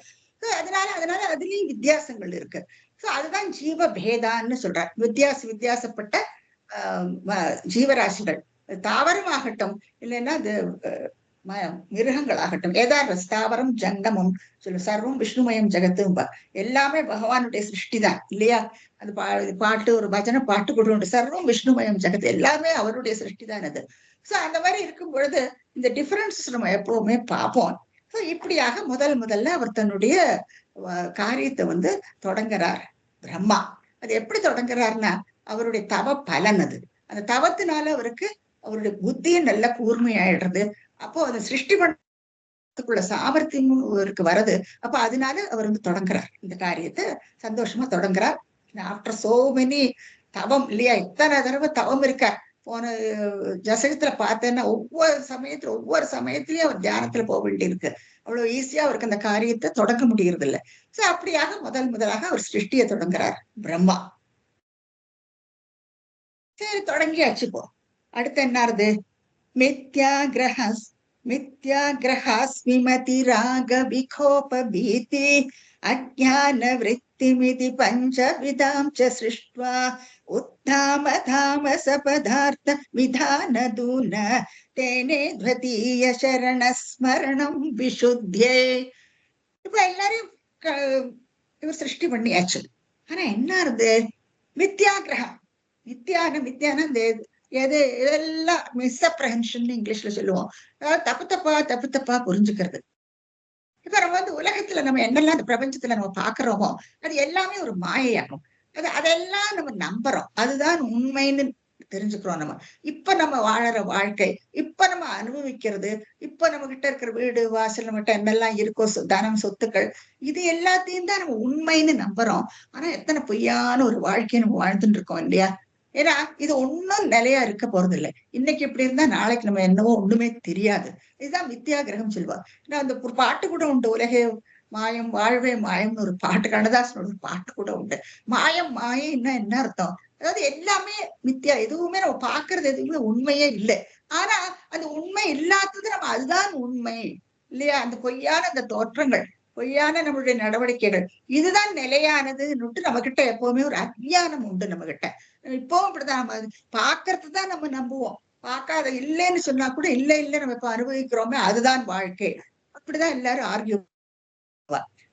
அதனால அதுலயும் வித்தியாசங்கள் இருக்கு. சோ அதுதான் ஜீவ பேதான்னு சொல்றார். வித்தியாசப்பட்ட ஜீவராசிகள், தாவரமாகட்டும் இல்லைன்னா அது மிருகங்களாகட்டும், ஏதாவது ஸ்தாவரம் ஜங்கமம் சொல்லு, சர்வம் விஷ்ணுமயம் ஜெகத்தும்பா. எல்லாமே பகவானுடைய சிருஷ்டி தான் இல்லையா? அந்த பாட்டு, ஒரு பஜனை பாட்டு கூட உண்டு, சர்வம் விஷ்ணுமயம் ஜெகத், எல்லாமே அவருடைய சிருஷ்டி தான் அது. சோ அந்த மாதிரி இருக்கும் பொழுது இந்த டிஃபரன்சஸ் நம்ம எப்பவுமே பார்ப்போம். சோ இப்படியாக முதல்ல அவர் தன்னுடைய காரியத்தை வந்து தொடங்குறார் பிரம்மா. அது எப்படி தொடங்குறாருன்னா, அவருடைய தவ பலன் அது. அந்த தவத்தினால அவருக்கு அவருடைய புத்தியும் நல்ல கூர்மையாயிடுறது. அப்போ அதை சிருஷ்டி பண்ணக்குள்ள சாமர்த்தியமும் அவருக்கு வருது. அப்ப அதனால அவர் வந்து தொடங்குறார் இந்த காரியத்தை, சந்தோஷமா தொடங்குறார். ஆஃப்டர் சோ மெனி தவம் இல்லையா, இத்தனை தடவை தவம் இருக்கார். போன ஜசகத்துல பார்த்தேன்னா ஒவ்வொரு சமயத்திலயும் அவர் தியானத்துல போக வேண்டியிருக்கு. அவ்வளவு ஈஸியா அவருக்கு அந்த காரியத்தை தொடங்க முடியறது இல்லை. சோ அப்படியாக முதலாக அவர் சிருஷ்டியை தொடங்குறார் பிரம்மா. சரி, தொடங்கியாச்சு. போ அடுத்து என்னாருது? மித்யாகிரஹஸ்மிமதி ராக விகோப பீதி அஜ்ஞான விருத்திமிதி பஞ்சவிதாம் ச சிருஷ்ட்வா உத்தாம தாமச பதார்த்த விதானதூன தேனே த்வதீய சரண ஸ்மரணம் விசுத்யே. இப்ப எல்லாரையும் இவர் சிருஷ்டி பண்ணியாச்சு. ஆனா என்ன இருது? மித்யாகிரகம். மித்தியான இந்த இதெல்லாம் மிஸ்அப்ரஹென்ஷன் இங்கிலீஷ்ல சொல்லுவோம். அதாவது தப்பு தப்பா புரிஞ்சுக்கிறது. இப்ப நம்ம வந்து உலகத்துல நம்ம என்னெல்லாம் இந்த பிரபஞ்சத்துல நம்ம பாக்குறோமோ அது எல்லாமே ஒரு மாயையாகும். அதெல்லாம் நம்ம நம்புறோம், அதுதான் உண்மைன்னு தெரிஞ்சுக்கிறோம். இப்ப நம்ம வாழற வாழ்க்கை, இப்ப நம்ம அனுபவிக்கிறது, இப்ப நம்ம கிட்ட இருக்கிற வீடு வாசல், நம்மகிட்ட என்னெல்லாம் இருக்கோ, தனம் சொத்துக்கள், இது எல்லாத்தையும் தான் நம்ம உண்மைன்னு நம்புறோம். ஆனா எத்தனை பொய்யான ஒரு வாழ்க்கையை நம்ம வாழ்ந்துட்டு இருக்கோம் இல்லையா? ஏன்னா இது ஒன்னும் நிலையா இருக்க போறது இல்லை. இன்னைக்கு இப்படி இருந்தா நாளைக்கு நம்ம என்னவோ ஒண்ணுமே தெரியாது. இதுதான் மித்தியாகிரகம் சொல்லுவா. ஏன்னா அந்த ஒரு பாட்டு கூட உண்டு, உலகே மாயம் வாழ்வே மாயம்னு ஒரு பாட்டு, கண்ணதாசனோட ஒரு பாட்டு கூட உண்டு. மாயம் மாயம்னா என்ன அர்த்தம்? அதாவது எல்லாமே மித்தியா, எதுவுமே நம்ம பாக்குறது எதுவுமே உண்மையே இல்லை. ஆனா அந்த உண்மை இல்லாதது நம்ம அதுதான் உண்மை இல்லையா? அந்த பொய்யான அந்த தோற்றங்கள், பொய்யான நம்மளுடைய நடவடிக்கைகள், இதுதான் நிலையானதுன்னுட்டு நம்ம கிட்ட எப்பவுமே ஒரு அஞ்ஞானம் உண்டு. நம்ம கிட்ட இப்பவும் அப்படிதான். நம்ம பாக்குறதுதான் நம்ம நம்புவோம். பார்க்காத இல்லைன்னு சொன்னா கூட இல்ல நம்ம இப்ப அனுபவிக்கிறோமே அதுதான் வாழ்க்கை, அப்படிதான் எல்லாரும் ஆர்கியூ.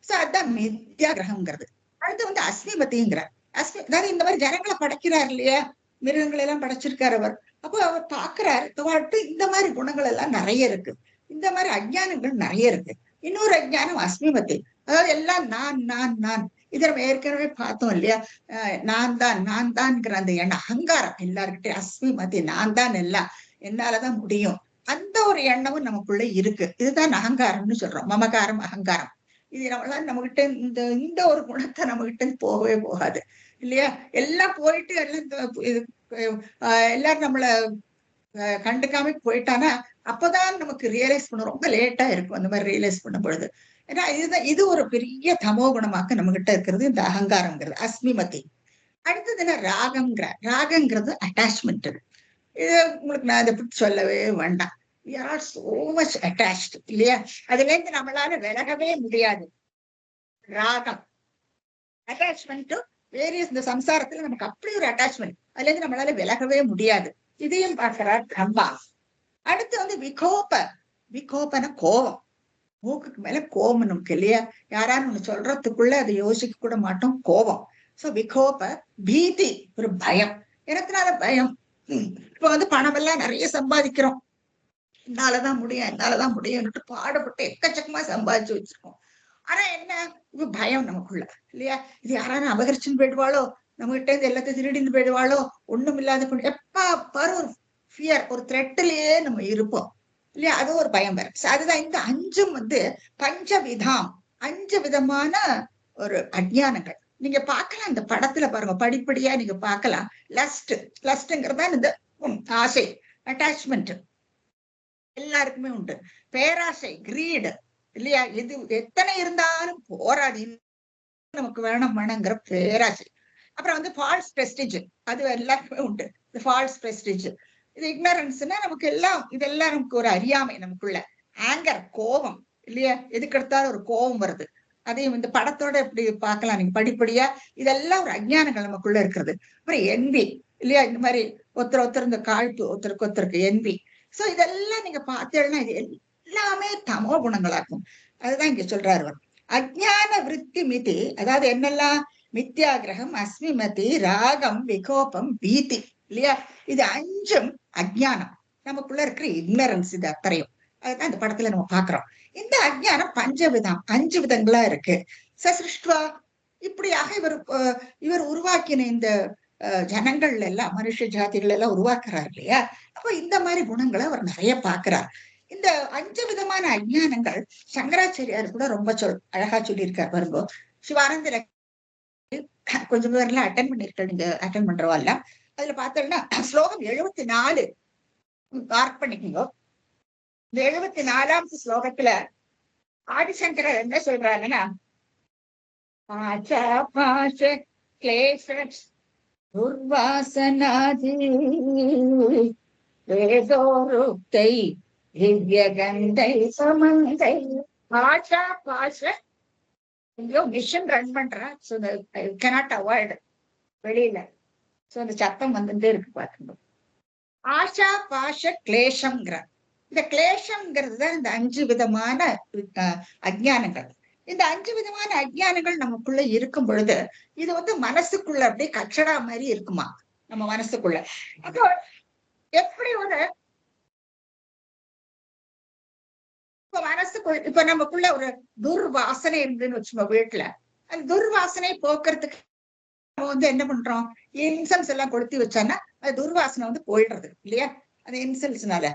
சோ அதுதான் மித்யாகிரகம்ங்கிறது. அடுத்து வந்து அஸ்மிமதிங்கிற அதாவது இந்த மாதிரி ஜனங்களை படைக்கிறார் இல்லையா? மிருகங்களை எல்லாம் படைச்சிருக்காரு அவர். அப்போ அவர் பாக்குறாரு இந்த மாதிரி குணங்கள் எல்லாம் நிறைய இருக்கு, இந்த மாதிரி அஜ்ஞானங்கள் நிறைய இருக்கு. இன்னொரு அஜ்ஞானம் அஸ்மிமதி, அதாவது எல்லாம் நான் நான் நான் இதை நம்ம ஏற்கனவே பார்த்தோம் இல்லையா? நான் தான்ங்கிற அந்த எண்ணம், அகங்காரம் எல்லாருக்கிட்டையும், அஸ்மி மதி, நான் தான் எல்லாம், என்னாலதான் முடியும், அந்த ஒரு எண்ணமும் நமக்குள்ள இருக்கு. இதுதான் அகங்காரம்னு சொல்றோம். மமகாரம், அகங்காரம். இது நம்மகிட்ட இந்த இந்த ஒரு குணத்தை நம்மகிட்ட போகவே போகாது இல்லையா? எல்லாம் போயிட்டு எல்லாம் எல்லாரும் நம்மள கண்டுக்காம போயிட்டானா அப்பதான் நமக்கு ரியலைஸ் பண்ண ரொம்ப லேட்டா இருக்கும். அந்த மாதிரி ரியலைஸ் பண்ணும் பொழுது, ஏன்னா இது ஒரு பெரிய தமோ குணமாக நம்ம கிட்ட இருக்கிறது இந்த அகங்காரம்ங்கிறது, அஸ்மிமதி. அடுத்தது என்ன? ராகங்கிறது அட்டாச்மெண்ட். இது உங்களுக்கு நான் இதை பத்தி சொல்லவே வேண்டாம். we are so much attached இல்லையா? அதுல இருந்து நம்மளால விலகவே முடியாது. ராகம் அட்டாச்மெண்ட் வேரியஸ், இந்த சம்சாரத்துல நமக்கு அப்படி ஒரு அட்டாச்மெண்ட், அதுல இருந்து நம்மளால விலகவே முடியாது. இதையும் பார்க்கிறார் பிரம்மா. அடுத்து வந்து விகோபன கோபம். மூக்குக்கு மேல கோபம் நமக்கு இல்லையா? யாரான்னு ஒண்ணு சொல்றதுக்குள்ள அதை யோசிக்க கூட மாட்டோம், கோபம். சோ விகோப. பீதி, ஒரு பயம். எனக்குனால பயம். இப்ப வந்து பணம் எல்லாம் நிறைய சம்பாதிக்கிறோம், என்னாலதான் முடியும்னுட்டு பாடுபட்டு எக்கச்சக்கமா சம்பாதிச்சு வச்சிருக்கோம். ஆனா என்ன, இது பயம் நமக்குள்ள இல்லையா? இது யாரான அபகரிச்சுன்னு போயிடுவாளோ, நம்ம கிட்ட இருந்து எல்லாத்தையும் திருடின்னு போயிடுவாளோ, ஒண்ணும் இல்லாத எப்ப பாரு ஒரு ஃபியர், ஒரு த்ரெட்டிலேயே நம்ம இருப்போம் இல்லையா? அது ஒரு பயம் வேற. அதுதான் இந்த அஞ்சும் வந்து பஞ்சவிதம், 5 விதமான ஒரு அஜ்ஞானங்கள். நீங்க பார்க்கலாம் இந்த படத்துல பாருங்க, படிப்படியா நீங்க பார்க்கலாம். லஸ்ட்ங்கிறதா இந்த ஆசை, அட்டாச்மெண்ட் எல்லாருக்குமே உண்டு. பேராசை, கிரீடு இல்லையா? இது எத்தனை இருந்தாலும் போராடி நமக்கு வேணுங்கிற பேராசை. அப்புறம் வந்து ஃபால்ஸ் பிரஸ்டிஜ், அது எல்லாருக்குமே உண்டு. இந்த ஃபால்ஸ் பிரஸ்டிஜ், இது இக்னரன்ஸ்னா நமக்கு எல்லாம், இதெல்லாம் நமக்கு ஒரு அறியாமை நமக்குள்ள. ஆங்கர், கோபம் இல்லையா? எதுக்கெடுத்தாலும் ஒரு கோபம் வருது. அதையும் இந்த படத்தோட எப்படி பார்க்கலாம் நீங்க படிப்படியா. இதெல்லாம் ஒரு அஜ்ஞானங்கள் நமக்குள்ள இருக்கிறது. அப்புறம் என்பி இல்லையா? இந்த மாதிரி ஒருத்தர் இந்த காழ்ப்பு, ஒருத்தருக்கு என்பி. சோ இதெல்லாம் நீங்க பார்த்தீங்கன்னா இது எல்லாமே தமோ குணங்களாகும். அதுதான் இங்க சொல்றாரு. அஜ்ஞான விருத்தி மிதி, அதாவது என்னெல்லாம்? மித்யாகிரகம், அஸ்மிமதி, ராகம், விகோபம், பீதி இல்லையா? இது 5ம் அஜ்ஞானம், நமக்குள்ள இருக்கிற இக்னரன்ஸ். இது அத்தனையும் அதுதான் இந்த படத்துல நம்ம பாக்குறோம். இந்த அஜ்ஞானம் 5 விதங்களா இருக்கு. சசிருஷ்டுவா, இப்படியாக இவர் உருவாக்கின இந்த ஜனங்கள்ல எல்லாம், மனுஷ ஜாதிகள் எல்லாம் உருவாக்குறாரு இல்லையா? அப்போ இந்த மாதிரி குணங்களை அவர் நிறைய பாக்குறார். இந்த 5 விதமான அஜ்ஞானங்கள் சங்கராச்சாரியார் கூட ரொம்ப அழகா சொல்லியிருக்காரு பாருங்க. சிவானந்தர் கொஞ்சம் பேர்லாம் அட்டன் பண்ணிருக்கேன், நீங்க அட்டன் பண்றவாள்ல. அதுல பார்த்தோம்னா ஸ்லோகம் 74 மார்க் பண்ணிக்கோங்க. இந்த 74வது ஸ்லோகத்துல ஆதிசங்கரர் என்ன சொல்றாருன்னா, துர்வாசனாதி வேதோருக்தை திவ்யகந்தை சமந்தை. ஆஷா பாஷ, எங்கேயோ மிஷன் ரன் பண்றேன், cannot avoid வெளியில. சோ அந்த சத்தம் வந்துட்டே இருக்கு பாருங்க. ஆஷா பாஷ கிளேஷம்ங்கிற இந்த கிளேஷம்ங்கிறது தான் இந்த 5 விதமான அஜ்ஞானங்கள். இந்த 5 விதமான அஜ்ஞானங்கள் நமக்குள்ள இருக்கும் பொழுது இது வந்து மனசுக்குள்ள அப்படியே கச்சடா மாதிரி இருக்குமா நம்ம மனசுக்குள்ள. அப்போ எப்படி ஒரு மனசுக்குள்ள இப்ப நமக்குள்ள ஒரு துர்வாசனை இருந்துன்னு வச்சுக்கோ வீட்டுல, அந்த துர்வாசனை போக்குறதுக்கு நம்ம வந்து என்ன பண்றோம்? இன்சென்ஸ் எல்லாம் கொளுத்தி வச்சோன்னா அது துர்வாசனை வந்து போயிடுறது இல்லையா? அந்த இன்சென்ஸ்னால.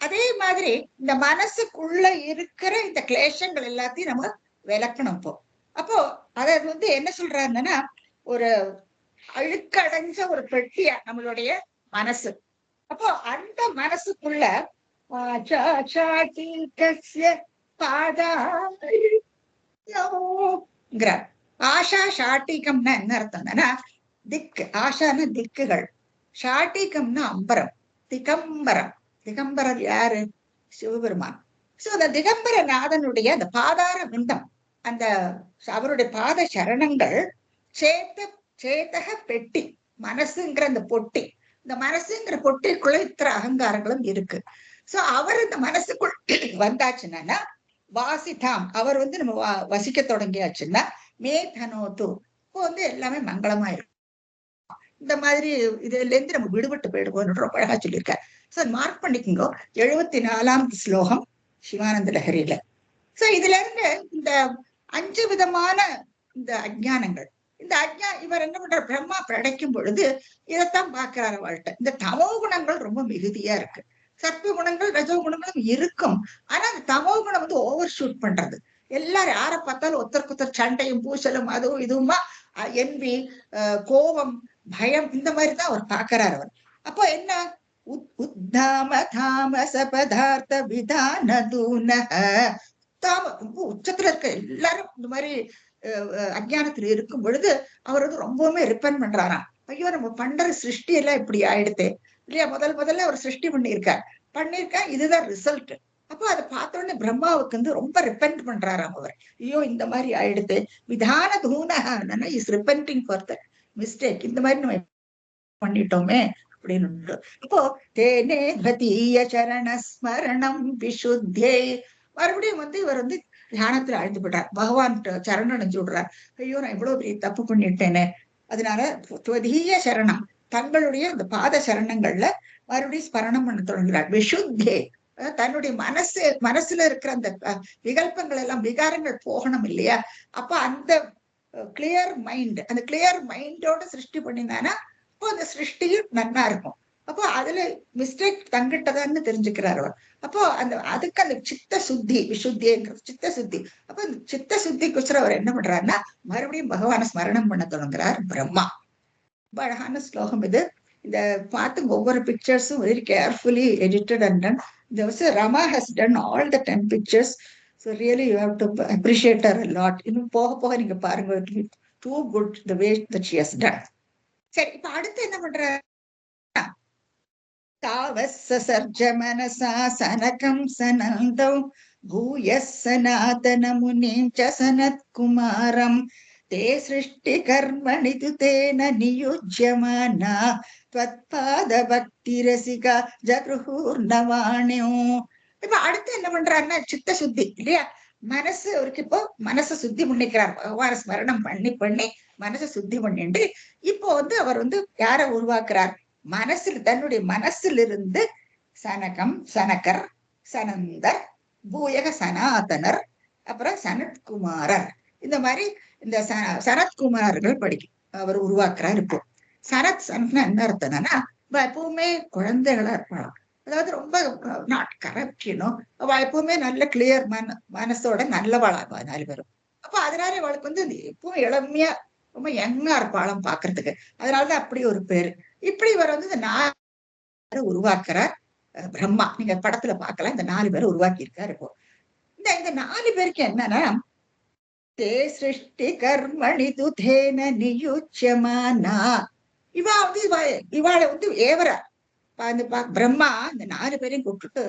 அதே மாதிரி இந்த மனசுக்குள்ள இருக்கிற இந்த கிளேஷங்கள் எல்லாத்தையும் நம்ம விளக்கணும். அப்போ அதை வந்து என்ன சொல்றாருன்னா, ஒரு அழுக்கடைஞ்ச ஒரு பெட்டியா நம்மளுடைய மனசு. அப்போ அந்த மனசுக்குள்ள ஆஷா ஷாட்டிகம்னா என்ன அர்த்தம்னா திக்கு. ஆஷான திக்குகள், ஷாட்டிகம்னா அம்பரம், திகம்பரம். திகம்பரர் யாரு? சிவபெருமான். சோ அந்த திகம்பர நாதனுடைய அந்த பாதார விந்தம், அந்த அவருடைய பாத சரணங்கள் சேத்தக பெட்டி, மனசுங்கிற அந்த பொட்டி. இந்த மனசுங்கிற பொட்டிக்குள்ள இத்தனை அகங்காரங்களும் இருக்கு. சோ அவர் இந்த மனசுக்குள் வந்தாச்சுன்னா வாசிதாம், அவர் வந்து நம்ம வசிக்க தொடங்கியாச்சுன்னா மே தனோத்து, இப்போ வந்து எல்லாமே மங்களமா இருக்கும். இந்த மாதிரி இதுல இருந்து நம்ம விடுபட்டு போயிடுவோம் ரொம்ப அழகா சொல்லியிருக்காரு. சோ மார்க் பண்ணிக்கோங்க. 74வது ஸ்லோகம் சிவானந்த லஹரியில. சோ இதுல இருந்து இந்த 5 விதமான இந்த அஜ்ஞானங்கள். இந்த இவர் என்ன பண்றார், பிரம்மா படைக்கும் பொழுது இதைத்தான் பாக்குறாரு அவள்கிட்ட. இந்த தமோ குணங்கள் ரொம்ப மிகுதியா இருக்கு. சத்வ குணங்கள் ரஜோ குணங்களும் இருக்கும். ஆனா அந்த தமோ குணம் வந்து ஓவர் ஷூட் பண்றது. எல்லாரும் யார பார்த்தாலும் ஒருத்தருக்கு ஒருத்தர் சண்டையும் பூசலும் அதுவும் இதுவுமா, என்பி, கோபம், பயம், இந்த மாதிரிதான் அவர் பாக்குறாரு அவர். அப்போ என்ன, உத்தாம தாமச பதார்த்த விதான தூனஹ. ரொம்ப உச்சத்துல இருக்க எல்லாரும் இந்த மாதிரி அஜ்ஞானத்துல இருக்கும் பொழுது அவர் வந்து ரொம்பவுமே ரிப்பன் பண்றாராம். ஐயோ நம்ம பண்ற சிருஷ்டி எல்லாம் இப்படி ஆயிடுது இல்லையா, முதல்ல அவர் சிருஷ்டி பண்ணிருக்கா, இதுதான் ரிசல்ட். அப்போ அதை பார்த்த உடனே பிரம்மாவுக்கு வந்து ரொம்ப ரிப்பெண்ட் பண்றாராம் அவர். ஐயோ இந்த மாதிரி ஆயிடுது, விதான தூனஹ, இஸ் ரிப்பெண்டிங் ஃபார் த மிஸ்டேக், இந்த மாதிரி நம்ம பண்ணிட்டோமே அப்படின்னு. இப்போ தேனே தீய சரண ஸ்மரணம் விசுத்தே, மறுபடியும் வந்து இவர் வந்து தியானத்துல அழைத்து போட்டார், பகவான் சரணம் அடைஞ்சு விடுறார். ஐயோ நான் இவ்வளவு பெரிய தப்பு பண்ணிட்டேனே, அதனால துவதீய சரணம், தங்களுடைய அந்த பாத சரணங்கள்ல மறுபடியும் ஸ்மரணம் பண்ண தொடங்குகிறார். விசுத்தே, தன்னுடைய மனசுல இருக்கிற அந்த விகல்பங்கள் எல்லாம், விகாரங்கள் போகணும் இல்லையா. அப்ப அந்த கிளியர் மைண்ட், அந்த கிளியர் மைண்டோட சிருஷ்டி பண்ணினானா அப்போ அந்த சிருஷ்டியும் நன்னா இருக்கும். அப்போ அதுல மிஸ்டேக் தங்கிட்டதான்னு தெரிஞ்சுக்கிறார் அவர். அப்போ அதுக்கு அந்த சித்த சுத்தி, விசுத்திங்கிறது சித்த சுத்தி. அப்போ அந்த சித்த சுத்திக்குசரம் அவர் என்ன பண்றாருன்னா மறுபடியும் பகவான ஸ்மரணம் பண்ண தொடங்குறார் பிரம்மா. ரொம்ப அழகான ஸ்லோகம் இது. இந்த பார்த்து ஒவ்வொரு பிக்சர்ஸும் very carefully edited and done. Rama has done all the 10 pictures. So really you have to appreciate her a lot. இன்னும் போக போக நீங்க பாருங்க, it will be too good the way that she has done. சரி, இப்ப அடுத்து என்ன பண்ற, தாவசர்ஜ மனசா சனகம் சனந்தம் பூய சனாதன முனிம் ச சனத் குமாரம் தே சிருஷ்டி கர்மணி தேன நியுஜ்யமானா த்வத்பாத பக்தி ரசிகா ஜக்ருஹூர்ணவாணியோ. இப்ப அடுத்து என்ன பண்றாருன்னா சித்த சுத்தி இல்லையா, மனசு அவருக்கு இப்போ மனசை சுத்தி பண்ணிக்கிறார். பகவான ஸ்மரணம் பண்ணி மனசை சுத்தி பண்ணிட்டு இப்போ வந்து அவர் வந்து யார உருவாக்குறார், தன்னுடைய மனசிலிருந்து சனகம், சனகர், சனந்தர், பூயக சனாதனர், அப்புறம் சனத்குமாரர், இந்த மாதிரி இந்த சனத்குமாரர்கள் அவர் உருவாக்குறார். இப்போ சனத் என்ன அர்த்தம்னா எப்பவுமே குழந்தைகளா இருப்பாளாம். அதாவது ரொம்ப நாட் கரெக்டினும் அவ எப்பவுமே நல்ல கிளியர் மனசோட நல்லவாளா 4 பேரும். அப்ப அதனால அவளுக்கு வந்து எப்பவும் இளமையா ரொம்ப யங்கா இருப்பாளாம் பாக்குறதுக்கு. அதனாலதான் அப்படி ஒரு பேரு. இப்படி இவர் வந்து இந்த 4 உருவாக்குறார் பிரம்மா. நீங்க படத்துல பாக்கலாம், இந்த 4 பேரை உருவாக்கி இருக்காரு. இப்போ இந்த 4 பேருக்கு என்னன்னா, தே சிருஷ்டி கர்மணி துதேன நியுஜ்யமானா, இவாளை வந்து ஏவரா பிரம்மா இந்த 4 பேரையும் கூப்பிட்டுட்டு,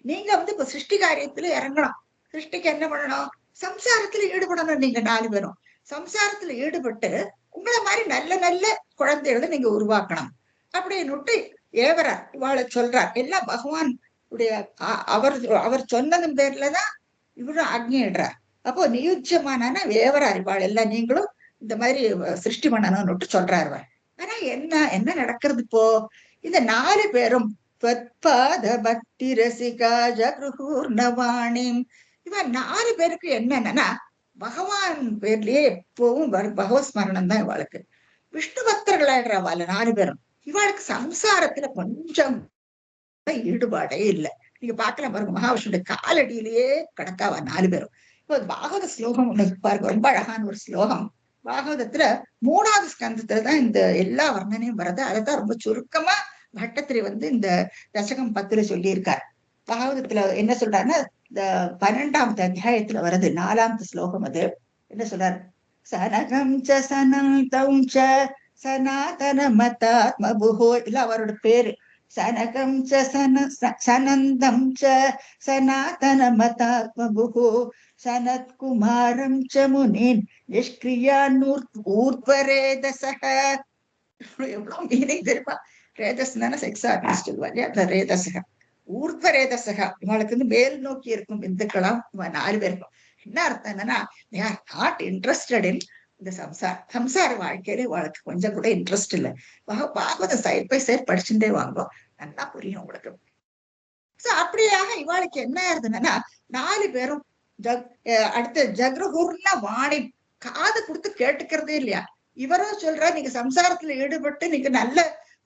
நீங்க வந்து இப்ப சிருஷ்டி காரியத்துல இறங்கணும். சிருஷ்டிக்கு என்ன பண்ணணும், சம்சாரத்துல ஈடுபடணும். நீங்க 4 பேரும் சம்சாரத்துல ஈடுபட்டு உங்களை மாதிரி நல்ல நல்ல குழந்தைகளை நீங்க உருவாக்கணும் அப்படின்னு ஏவரார். இவாளை சொல்றார். எல்லாம் பகவான் உடைய அவர் சொன்னதன் பேர்லதான் இவரும் ஆக்ஞையிடுறார். அப்போ நியுஜ்யமானா ஏவரார். இவாள் எல்லாம் நீங்களும் இந்த மாதிரி சிருஷ்டி பண்ணணும்னு சொல்றாரு. ஆனா என்ன நடக்கிறது இப்போ, இந்த 4 பேரும் பக்தி ரசிகா ஜக்ருஹூர்ணவாணி, இவன் 4 பேருக்கு என்னன்னா பகவான் பேர்லயே எப்பவும் பகவத் ஸ்மரணம் தான் இவாளுக்கு. விஷ்ணு பக்தர்களாயிடுற அவள் 4 பேரும். இவாளுக்கு சம்சாரத்துல கொஞ்சம் ஈடுபாடே இல்லை. நீங்க பாக்கலாம் பாருங்க, மகாவிஷ்ணுடைய காலடியிலேயே கிடக்காவா 4 பேரும். இப்போ பாகவத ஸ்லோகம் ஒண்ணு பாருங்க, ரொம்ப அழகான ஒரு ஸ்லோகம். பாகவதத்துல 3வது ஸ்கந்தத்துலதான் இந்த எல்லா வர்ணனையும் வருது. அதைத்தான் ரொம்ப சுருக்கமா பட்டத்திரி வந்து இந்த தசகம் 10ல சொல்லி இருக்கார். பாகவதத்துல என்ன சொல்றாருன்னா, இந்த 12வது அத்தியாயத்துல வருது 4வது ஸ்லோகம். அது என்ன சொல்றாரு, சனகம் ச சனந்தம் ச சனாதன மதாத்மபுஹோ, இல்ல அவரோட பேரு சனகம் ச சனந்தம் ச சனாதன மதாத்மபுஹோ சனத்குமாரம் ச முனின் நிஷ்கிரியானூர் ஊர்த்வரேதசஹ. எவ்வளவு மீனிங் தெரியுமா, ரேதஸ்னா செக்ஸ் ஆர்டிஸ்ட் இல்லையா, அந்த ரேதசக ஊர்த்வரேதசக, இவளுக்கு வந்து மேல் நோக்கி இருக்கும் விந்துக்களாம் 4 பேருக்கும். என்ன அர்த்தம் என்னன்னா, they are not interested in இந்த சம்சார வாழ்க்கையில இவளுக்கு கொஞ்சம் கூட இன்ட்ரெஸ்ட் இல்லை. பாகவத சைட் பை சைட் படிச்சுட்டே வாங்கும், நல்லா புரியும் உங்களுக்கு. சோ அப்படியாக இவாளுக்கு என்ன ஆயிருதுன்னா 4 பேரும் அடுத்த ஜக்ருஹூர்ண வாணி, காது கொடுத்து கேட்டுக்கிறதே இல்லையா. இவரும் சொல்றா நீங்க சம்சாரத்துல ஈடுபட்டு நீங்க நல்ல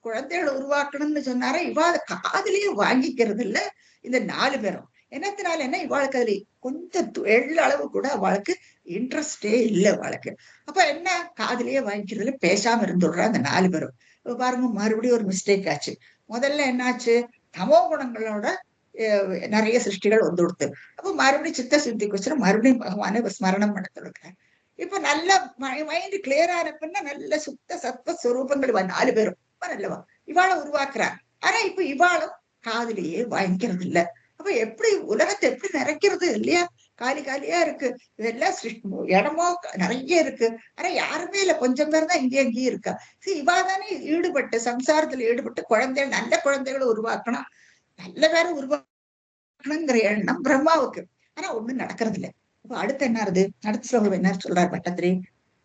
குழந்தைகளை உருவாக்கணும்னு சொன்னாரா, இவா அதை காதுலயே வாங்கிக்கிறது இல்ல இந்த 4 பேரும். என்னத்தினால என்ன, இவாளுக்கு அதுல கொஞ்சம் அளவு கூட அவளுக்கு இன்ட்ரெஸ்டே இல்லை அவளுக்கு. அப்ப என்ன, காதுலயே வாங்கிக்கிறதுல பேசாம இருந்துடுறா அந்த 4 பேரும். பாருங்க, மறுபடியும் ஒரு மிஸ்டேக் ஆச்சு. முதல்ல என்னாச்சு, தமோ குணங்களோட நிறைய சிருஷ்டிகள் வந்து கொடுத்து, அப்ப மறுபடியும் சித்த சுத்திக்கு வச்சு மறுபடியும் பகவானை ஸ்மரணம் பண்ண சொல்லுங்க. இப்ப நல்ல மைண்ட் கிளியரா இருக்குன்னா நல்ல சுத்த சத்வ ஸ்வரூபங்கள் 4 பேரும் நல்லவா இவாளை உருவாக்குறார். ஆனா இப்ப இவாளும் காதுலயே வாங்கிக்கிறது இல்ல. அப்ப எப்படி உலகத்தை எப்படி நிறைக்கிறது இல்லையா, காலி காலியா இருக்கு. இதெல்லாம் இடமோ நிறைய இருக்கு, ஆனா யாருமே இல்ல, கொஞ்சம் பேர் தான் இங்கே அங்கேயும் இருக்கா. இவா தானே ஈடுபட்டு சம்சாரத்துல ஈடுபட்டு குழந்தைகள் நல்ல குழந்தைகளை உருவாக்கணும், நல்ல பேர உருவாக்கணுங்கிற எண்ணம் பிரம்மாவுக்கு. ஆனா ஒண்ணும் நடக்கிறது இல்லை. அப்ப அடுத்து என்ன ஆகுது, அடுத்த ஸ்லோகம் என்ன சொல்றார் பட்டத்திரி,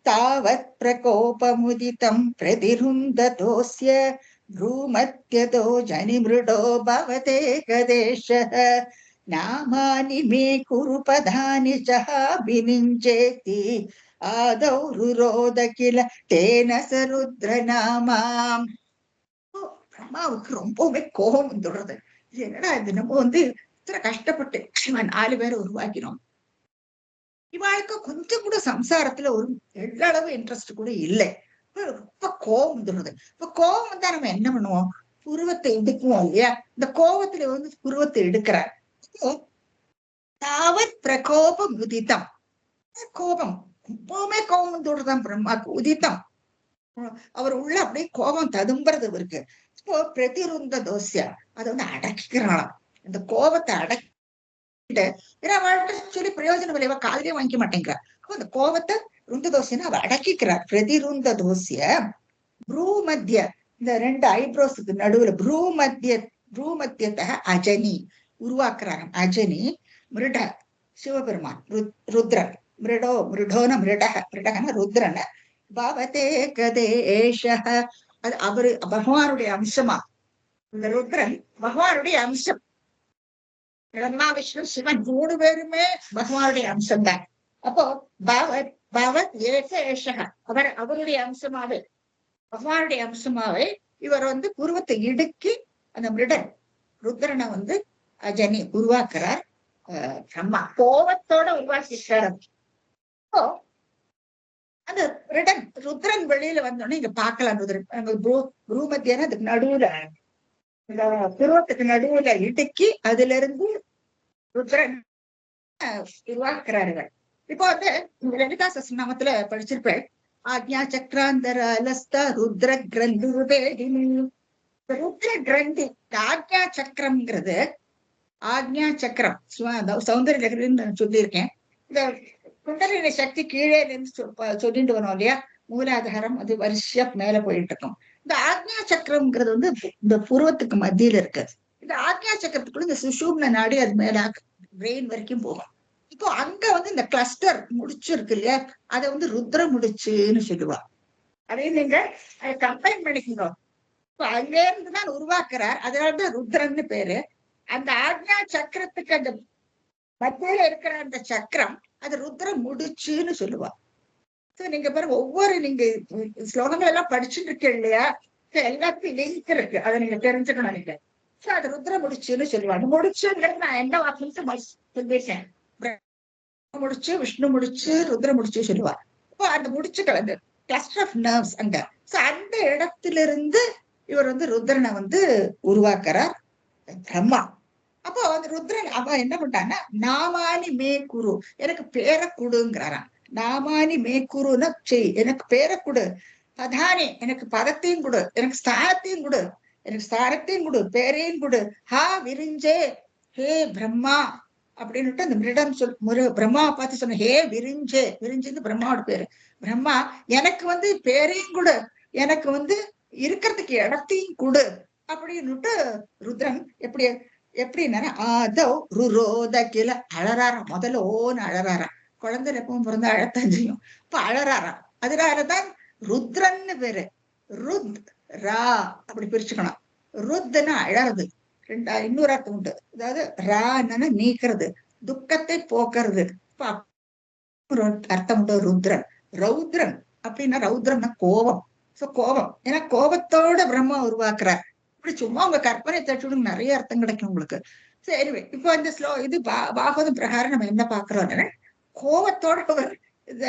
தாவத் பிரகோபமுதிதம் பிரதிருந்ததோஸ்ய भ्रूमत्यतो जनिमृडो भवते गदेशः नामानि मे कुरु पदानि च विनिञ्चेति आदौ रुरोद किल तेन सरुद्रनामाम्. பிரம்மாவுக்கு ரொம்பவே கோபம் வந்துடுறது. என்னடா இது, நம்ம இத்தனை கஷ்டப்பட்டு 4 பேரை உருவாக்கினோம், இவாளுக்கு கொஞ்சம் கூட சம்சாரத்துல ஒரு எள்ளளவு இன்ட்ரெஸ்ட் கூட இல்லை. ரொம்ப கோபம் வந்துடுறது. இப்ப கோபம் வந்தா நம்ம என்ன பண்ணுவோம், புருவத்தை எடுக்குவோம் இல்லையா. இந்த கோபத்துல புருவத்தை எடுக்கிறார். தாவத் பிரகோபம் உதித்தம், கோபம் எப்பவுமே கோபம் வந்துடுறதான் பிரம்மாக்கு உதித்தம். அவர் உள்ள அப்படியே கோபம் ததும்புறது இருக்கு. இப்போ பிரதிருந்த தோசியா அதை அடக்கிக்கிறாளாம். இந்த கோபத்தை அடக்கிட்டு சொல்லி பிரயோஜனம் இல்லை, காதலே வாங்கிக்க மாட்டேங்கிறா. அந்த கோபத்தை ருந்த தோசியன்னு அவர் அடக்கிக்கிறார். பிரதிருந்த தோசிய ப்ரூமத்திய, இந்த 2 ஐப்ரோஸுக்கு நடுவுல ப்ரூமத்தியத்தக அஜனி உருவாக்குறாரு. அஜனி மிருட சிவபெருமான், ருத்ரன், மிருடோன மிருடகன ருத்ரன பவதே கதேஷ, அது அவரு பகவானுடைய அம்சமா. இந்த ருத்ரன் பகவானுடைய அம்சம். பிரம்மா விஷ்ணு சிவன் 3 பேருமே பகவானுடைய அம்சம் தான். அப்போ பவத் ஏஷக அவர் அவருடைய அம்சமாவே, பகவானுடைய அம்சமாவே இவர் புருவத்தை இடுக்கி அந்த மிருடன் ருத்ரனை அஜனி உருவாக்குறார். பிரம்மா கோபத்தோட உருவாக்கிட்டார். அப்போ அந்த ருத்ரன் வெளியில வந்தோடனே இங்க பாக்கலாம். பூமத்தியான அதுக்கு நடுவுல, இந்த புருவத்துக்கு நடுவுல இடுக்கி அதுல இருந்து ருத்ரன் உருவாக்குறார்கள். இப்போ லலிதா சஸ்நாமத்துல படிச்சிருப்பேன், ஆக்ஞா சக்கராந்தர அலஸ்தா ருத்ர கிரந்தி வேதினி. ருத்ர கிரந்தி, ஆக்ஞா சக்கரம்ங்கிறது, ஆக்ஞா சக்கரம் சௌந்தரிய லகரின்னு சொல்லியிருக்கேன். இந்த குண்டலினி சக்தி கீழே இருந்து சொல்லிட்டு வரும் இல்லையா, மூலாதாரம் அது வரிசையா மேல போயிட்டு இருக்கும். இந்த ஆக்ஞா சக்கரம்ங்கிறது இந்த புருவத்துக்கு மத்தியில இருக்கு. இந்த ஆக்ஞா சக்கரத்துக்குள்ள இந்த சுஷூம்ன நாடி அது மேல பிரெயின் வரைக்கும் போகும். இப்போ அங்க இந்த கிளஸ்டர் முடிச்சு இருக்கு இல்லையா, அதை ருத்ர முடிச்சுன்னு சொல்லுவா. அதையும் நீங்க கம்பைன் பண்ணிக்கணும். இப்போ அங்கே இருந்துதான் உருவாக்குறார், அதனாலதான் ருத்ரன்னு பேரு. அந்த ஆக்ஞா சக்கரத்துக்கு அந்த மத்தியில இருக்கிற அந்த சக்கரம் அது ருத்ர முடிச்சுன்னு சொல்லுவா. நீங்க பாருங்க, ஒவ்வொரு நீங்க ஸ்லோகங்கள் எல்லாம் படிச்சுட்டு இருக்கீங்க இல்லையா, எல்லாத்தையும் லிங்க் இருக்கு, அதை நீங்க தெரிஞ்சுக்கணும். நீங்க அது ருத்ர முடிச்சுன்னு சொல்லுவாங்க. முடிச்சுங்கிறது நான் என்ன வார்த்தை சொல்லிட்டேன், முடிச்சு விஷ்ணு முடிச்சு ருத்ர முடிச்சு சொல்லுவார். இப்போ அந்த முடிச்சுக்கள் அந்த கிளஸ்டர் ஆஃப் நர்வ்ஸ் அங்க, அந்த இடத்துல இருந்து இவர் ருத்ரனை உருவாக்குறார் பிரம்மா. அப்போ அந்த ருத்ரன் அவன் என்ன பண்றான்னா, நாமானி மே குரு, எனக்கு பேரை கொடுங்கிறாராம். நாமானி மே குருன்னா செய், எனக்கு பேரை கொடு, பதானி எனக்கு பதத்தையும் கொடு, எனக்கு ஸ்தானத்தையும் கொடு, எனக்கு ஸ்தானத்தையும் கொடு, பேரையும் கொடு, ஹா விரிஞ்சே ஹே பிரம்மா அப்படின்னுட்டு அந்த மிருடம் பிரம்மாவை பார்த்து சொன்ன, ஹே விரிஞ்சே, விரிஞ்சுன்னு பிரம்மாவோட பேரு. பிரம்மா எனக்கு பேரையும் கொடு, எனக்கு இருக்கிறதுக்கு இடத்தையும் கொடு அப்படின்னுட்டு ருத்ரன் எப்படின்னா ஆதோ ருரோத கீழ அழறாராம். முதல்ல ஓன்னு அழறாராம். குழந்தை எப்பவும் பிறந்தா அழத்தான் செய்யும். இப்ப அழறாராம். அதனாலதான் ருத்ரன்னு பேரு. ருத் ரா அப்படி பிரிச்சுக்கணும். ருத்னா அழறது, இன்னொரு அர்த்தம் உண்டு. அதாவது ரான்னு நீக்கிறது, துக்கத்தை போக்குறது. அர்த்தம் உண்டு ருத்ரன். ரௌத்ரன் அப்படின்னா ரௌத்ரன்னா கோபம். சோ கோபம், ஏன்னா கோபத்தோட பிரம்மா உருவாக்குறார். இப்படி சும்மா உங்க கற்பனை தட்டுடுங்க, நிறைய அர்த்தம் கிடைக்கும் உங்களுக்கு. சரி, இப்போ இந்த இது பாகவதம் பிரகாரம் நம்ம என்ன பாக்குறோம்னா, கோபத்தோட அவர் இந்த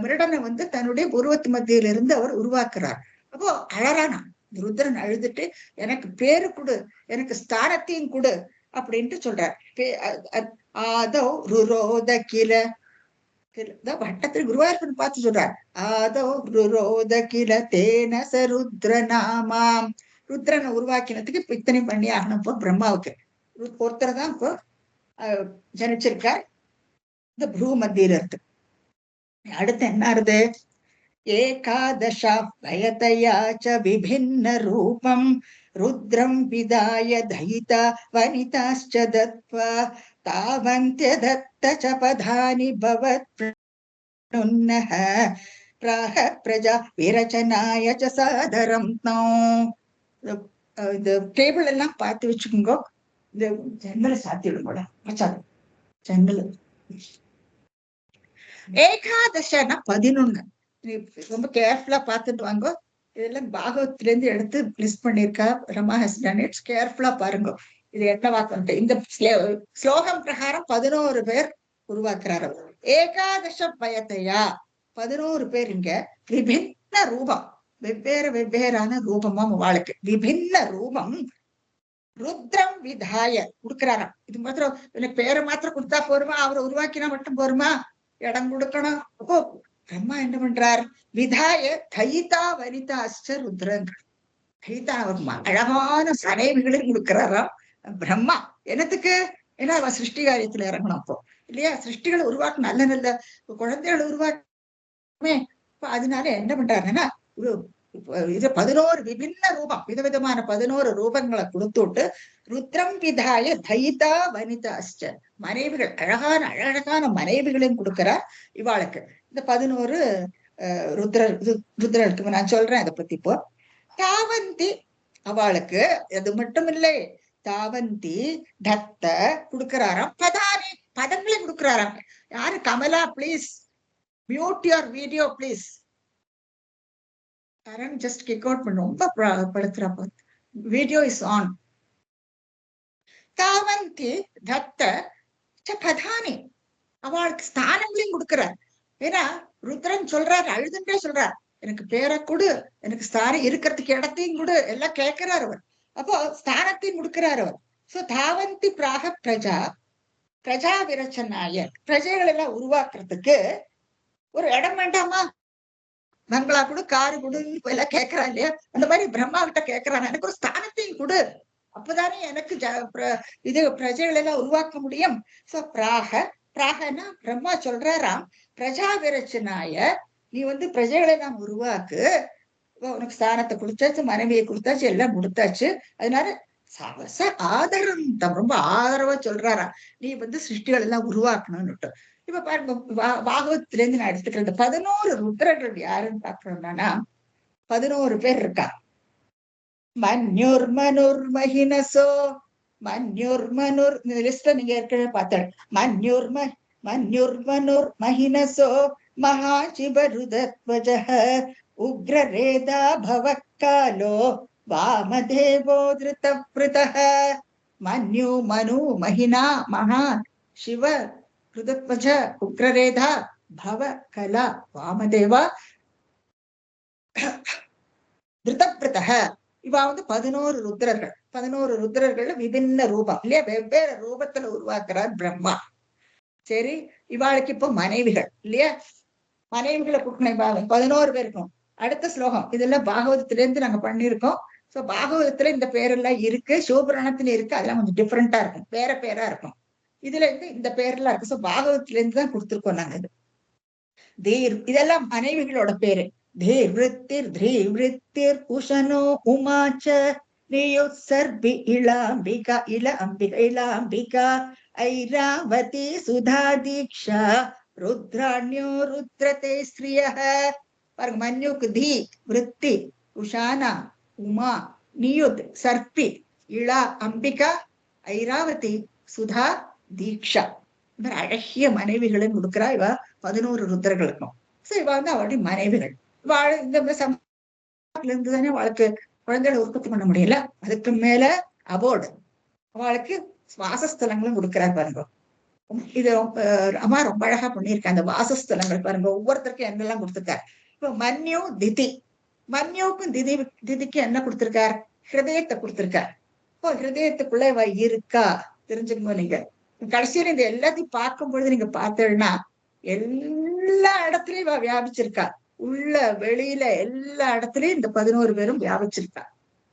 மிருடனை வந்து தன்னுடைய உருவத்து மத்தியில இருந்து அவர் உருவாக்குறார். அப்போ அழறானா ருத்ரன், அழுதுட்டு எனக்கு பேரு கொடு, எனக்கு ஸ்தானத்தையும் கொடு அப்படின்ட்டு சொல்றார். ஆதோ ருரோத கில, வட்டத்தில் குருவாயூரப்பன் பார்த்து சொல்றார். ஆதோ ருரோத கில தேன சருத்ர நாமாம். ருத்ரனை உருவாக்கினதுக்கு இப்ப இத்தனை பண்ணி ஆகணும். இப்போ பிரம்மாவுக்கு ஒருத்தர் தான் இப்போ ஜனிச்சிருக்கார் இந்த ப்ரூ மத்தியில இருக்கு. அடுத்து என்ன ஆறுது? ஏகாதசா வயதயாச்ச விபின்ன ரூபம் ருத்ரம் விதாய தயிதா வனிதாச்ச தத்வா தாவந்த்ய தத்த ச பதானி பவத் பிரணுன்னஹ பிராஹ பிரஜா விரச்சனாய ச சாதரம் நோ. இந்த டேபிள் எல்லாம் பார்த்து வச்சுக்கோங்க. இந்த ஜன்னலை சாத்தி விடுங்க, ஜன்னல். ஏகாதசனா 11. ரொம்ப கேர்ஃபுல்லா பார்த்துட்டு வாங்க. இதெல்லாம் பாகவத்துல இருந்து எடுத்து லிஸ்ட் பண்ணிருக்கா ரமா ஹஸ் டன் இட். கேர்ஃபுல்லா பாருங்க இது என்ன வாக்கு. இந்த ஸ்லோகம் பிரகாரம் 11 பேர் உருவாக்குறாரு. ஏகாதச பயத்தையா 11 பேர். இங்க விபின்ன ரூபம், வெவ்வேறான ரூபமா வாழ்க்கை. விபின்ன ரூபம் ருத்ரம் விதாய கொடுக்கிறாராம். இது மாத்திரம் எனக்கு பேரை மாத்திரம் கொடுத்தா போருமா? அவரை உருவாக்கினா மட்டும் போருமா? இடம் கொடுக்கணும். அப்போ பிரம்மா என்ன பண்றார்? விதாய தைதா வனிதாச்ச ருத்ரன். தைதா அழகான மனைவிகளையும் கொடுக்கிறாராம் பிரம்மா. என்னத்துக்கு? ஏன்னா அவன் சிருஷ்டி காரியத்துல இறங்கணும். அப்போ இல்லையா, சிருஷ்டிகளை உருவாக்க நல்ல நல்ல குழந்தைகளை உருவாக்குமே. அதனால என்ன பண்றாருன்னா, இது 11 விபின்ன ரூபம், விதவிதமான 11 ரூபங்களை கொடுத்துட்டு ருத்ரம் விதாய தைதா வனிதாச்ச, மனைவிகள் அழகான அழகான மனைவிகளையும் கொடுக்கிறார் இவாளுக்கு. இந்த 11 ருத்ரருக்கு நான் சொல்றேன் அதை பத்தி. இப்போ தாவந்தி அவளுக்கு அது மட்டும் இல்லை, தாவந்தி தத்த கொடுக்கிறாராம். பதானி பதங்களை கொடுக்கிறாராம். யாரு? Kamala, please mute your video please. Karan just kick out பண்ண ரொம்ப படுத்துறா. Video is on. தாவந்தி தத்த பதானி, அவளுக்கு ஸ்தானங்களையும் கொடுக்கிறார். ஏன்னா ருத்ரன் சொல்றாரு, அழுதுன்றே சொல்றார், எனக்கு பேரை கொடு, எனக்கு ஸ்தானம் இருக்கிறதுக்கு இடத்தையும் கொடு, எல்லாம் கேட்கிறார் அவர். அப்போ ஸ்தானத்தையும் கொடுக்கிறார் அவர். சோ தாவந்தி பிராக பிரஜா, பிரஜா விரச்சனாய, பிரஜைகள் எல்லாம் உருவாக்குறதுக்கு ஒரு இடம் வேண்டாமா? பங்களா கொடு, காரு கொடு எல்லாம் கேட்கிறா இல்லையா? அந்த மாதிரி பிரம்மா கிட்ட கேட்கிறான், எனக்கு ஒரு ஸ்தானத்தையும் கொடு, அப்பதானே எனக்கு இது பிரஜைகள் எல்லாம் உருவாக்க முடியும். சோ பிராகனா பிரம்மா சொல்றாராம், பிரஜா விரச்சனாய, நீ வந்து பிரஜைகளை நாம் உருவாக்கு, உனக்கு ஸ்தானத்தை கொடுத்தாச்சு, மனைவியை கொடுத்தாச்சு, எல்லாம் கொடுத்தாச்சு. அதனால சவச ஆதரம் தம், ரொம்ப ஆதரவா சொல்றாராம், நீ வந்து சிருஷ்டிகள் எல்லாம் உருவாக்கணும்னுட்டு. இப்ப பாருங்க, பாகவத்துல இருந்து நான் எடுத்துக்கிறேன். 11 ருத்ரர்கள் யாருன்னு பாக்குறோம்னா 11 பேர் இருக்கா. மன்யுர் மனுர் மஹினசோ, மன்யுர் மனுர், இந்த லிஸ்ட நீங்க ஏற்கனவே பார்த்தாரு. மன்யுர் மனுர் மஹினசோ மகாசிவருதத்வஜஹ உக்ரரேதா பவக்காலோ வாமதேவோ திருதப்ருதஹ. மன்யு மனு மஹினா மகா சிவ ருதத்வஜ உக்ரரேதா பவ கலா வாமதேவா திருதப்ருதஹ. இவா வந்து 11 ருத்ரர்கள். 11 ருத்ரர்கள் விபின்ன ரூபம் இல்லையா, வெவ்வேறு ரூபத்துல உருவாக்குறார் பிரம்மா. சரி, இவாளுக்கு இப்போ மனைவிகள் இல்லையா, மனைவிகளை கூட்டணும் 11 பேர் இருக்கும். அடுத்த ஸ்லோகம் இதெல்லாம் பாகவதத்துல இருந்து நாங்க பண்ணிருக்கோம். சோ பாகவதத்துல இந்த பேரெல்லாம் இருக்கு, சிவபுராணத்துல இருக்கு, அதெல்லாம் கொஞ்சம் டிஃப்ரெண்டா இருக்கும், வேற பேரா இருக்கும். இதுல இருந்து இந்த பேர்லாம் இருக்கு. சோ பாகவதத்துல இருந்து தான் கொடுத்துருக்கோம் நாங்க. இது தீர், இதெல்லாம் மனைவிகளோட பேரு. தீர் விருத்திர் த்ரீ விருத்திர் புஷனோ உமாச்ச நியுத்சர்பி இளாம்பிகா, இளாம்பிகா ஐராவதி சுதா தீக்ஷா ருத்ராண்யோ ருத்ரதே ஸ்ரீயஹ. பாருங்க, மன்யுக்கு தி விருத்தி, உஷானா உமா, நியுத் சர்பி, இளா அம்பிகா, ஐராவதி சுதா தீக்ஷா. அழகிய மனைவிகளை கொடுக்கிறா இவ 11 ருத்ரர்களுக்கும். சோ இவ வந்து அவளுடைய மனைவிகள். இந்த இருந்து தானே அவளுக்கு குழந்தைகளை உற்பத்தி பண்ண முடியல. அதுக்கு மேல அபோர்டு அவளுக்கு வாசஸ்தலங்களும் கொடுக்கிறார் பாருங்க. இது அம்மா ரொம்ப அழகா பண்ணியிருக்கேன். அந்த வாசஸ்தலங்கள் பாருங்க, ஒவ்வொருத்தருக்கும் என்னெல்லாம் கொடுத்துருக்காரு. இப்போ மன்யு திதி, மன்யுக்கும் திதிக்கும் என்ன கொடுத்திருக்கார்? ஹிருதயத்தை கொடுத்திருக்கார். இப்போ ஹிருதயத்துக்குள்ள இவ இருக்கா தெரிஞ்சுக்கணும். நீங்க கடைசியில இந்த எல்லாத்தையும் பார்க்கும் பொழுது நீங்க பார்த்தேன்னா எல்லா இடத்துலயும் இவ வியாபிச்சிருக்கா. உள்ள வெளியில எல்லா இடத்துலயும் இந்த 11 பேரும் வியாபிச்சிருக்கா.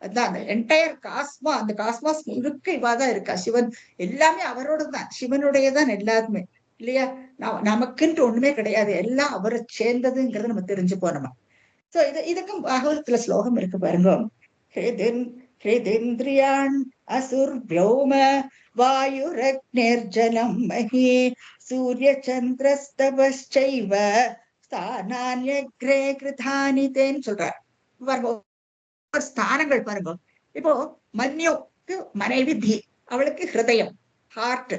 அதுதான் அந்த என்டையர் காஸ்மா, அந்த காஸ்மாஸ் முழுக்க இவாதான் இருக்கா. சிவன் எல்லாமே அவரோட தான், சிவனுடையதான் எல்லாருமே இல்லையா. நமக்குன்ட்டு ஒண்ணுமே கிடையாது, எல்லாம் அவரை சேர்ந்ததுங்கிறத நம்ம தெரிஞ்சுப்போம் நம்ம. சோ இதுக்கும் பாகவதத்துல ஸ்லோகம் இருக்கு பாருங்க. ஹிருதேந்திரியான் அசுர் வியோம வாயுரக்னிர்ஜலம் மஹி சூரிய சந்திரஸ்தபஸ்சைவ ஸ்தானான்யக்ரே கிருதானிதேன்னு சொல்றார் பாருங்க. ஸ்தானங்கள் பாருங்க. இப்போ மன்யுக்கு மனைவி தி, அவளுக்கு ஹிருதயம் ஹார்ட்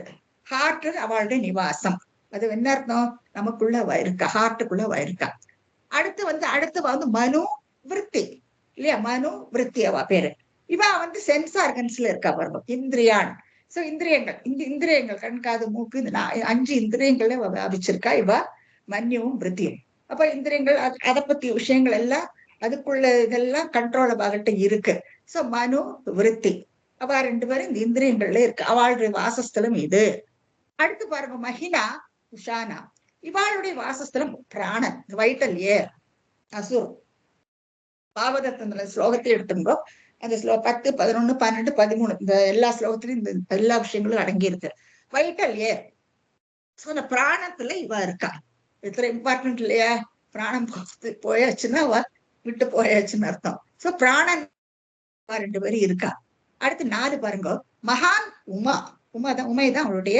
அவளுடைய நிவாசம். அது என்ன அர்த்தம்? நமக்குள்ள இருக்கா, ஹார்ட்டுக்குள்ள இருக்கா. அடுத்து வந்து மனு விருத்தி இல்லையா, மனு விருத்தி அவ பேரு. இவ வந்து சென்ஸ் ஆர்கன்ஸ்ல இருக்கா பாருங்க, இந்திரியான். சோ இந்திரியங்கள், இந்த இந்திரியங்கள் கண் காது மூக்கு இந்த 5 இந்திரியங்கள வியாபிச்சிருக்கா இவ மன்யுவும் விருத்தியும். அப்ப இந்திரியங்கள் அதை பத்தி விஷயங்கள் எல்லாம் அதுக்குள்ள இதெல்லாம் கண்ட்ரோல் அவகிட்ட இருக்கு. சோ மனு விருத்தி அவ 2 பேரும் இந்த இந்திரியங்கள்ல இருக்கு. அவளுடைய வாசஸ்தலம் இது. அடுத்து பாருங்க மஹினா உஷானா, இவாளுடைய வாசஸ்தலம் பிராணன், வைட்டல் ஏர். அசுர் பாவதத்தன ஸ்லோகத்தை எடுத்துங்கோ. அந்த 10, 11, 12, 13 இந்த எல்லா ஸ்லோகத்திலும் இந்த எல்லா விஷயங்களும் அடங்கி இருக்கு. வைட்டல் ஏர். சோ அந்த பிராணத்துல இவ இருக்கா. இத்தனை இம்பார்ட்டன்ட் இல்லையா? பிராணம் போயாச்சுன்னா அவ விட்டு போயாச்சுன்னு அர்த்தம். சோ பிராணன் 2 பேரும் இருக்கா. அடுத்து 4 பாருங்க, மகான் உமா. உமைதான் அவளுடைய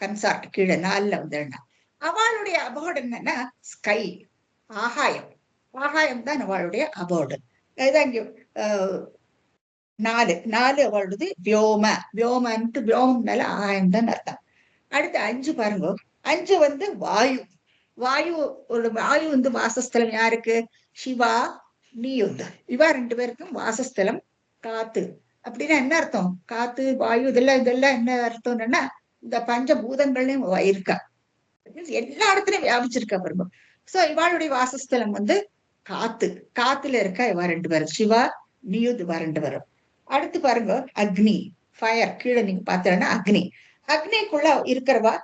கன்சார்ட் கீழே 4ல வந்து. அவளுடைய அபோர்டு என்னன்னா ஸ்கை, ஆகாயம் தான் அவளுடைய அபோர்டு. அதுதான் இங்க 4 அவளுடைய வியோமன்ட்டு வியோமம்னால ஆகாயம் தான் அர்த்தம். அடுத்து 5 பாருங்க, 5 வந்து வாயு வந்து வாசஸ்தலம் யாருக்கு? சிவா நியுத். இவா 2 பேருக்கும் வாசஸ்தலம் காத்து. அப்படின்னா என்ன அர்த்தம்? காத்து வாயு இதெல்லாம் என்ன அர்த்தம்னா இந்த பஞ்சபூதங்கள்லயும் இருக்கா, எல்லா இடத்துலயும் வியாபிச்சிருக்கா பாருங்க. சோ இவாளுடைய வாசஸ்தலம் வந்து காத்துல இருக்கா இவா 2 பேரும், சிவா நியுத் இவா 2 பேரும். அடுத்து பாருங்க அக்னி, ஃபயர். கீழே நீங்க பார்த்தீங்கன்னா அக்னிக்குள்ள இருக்கிறவா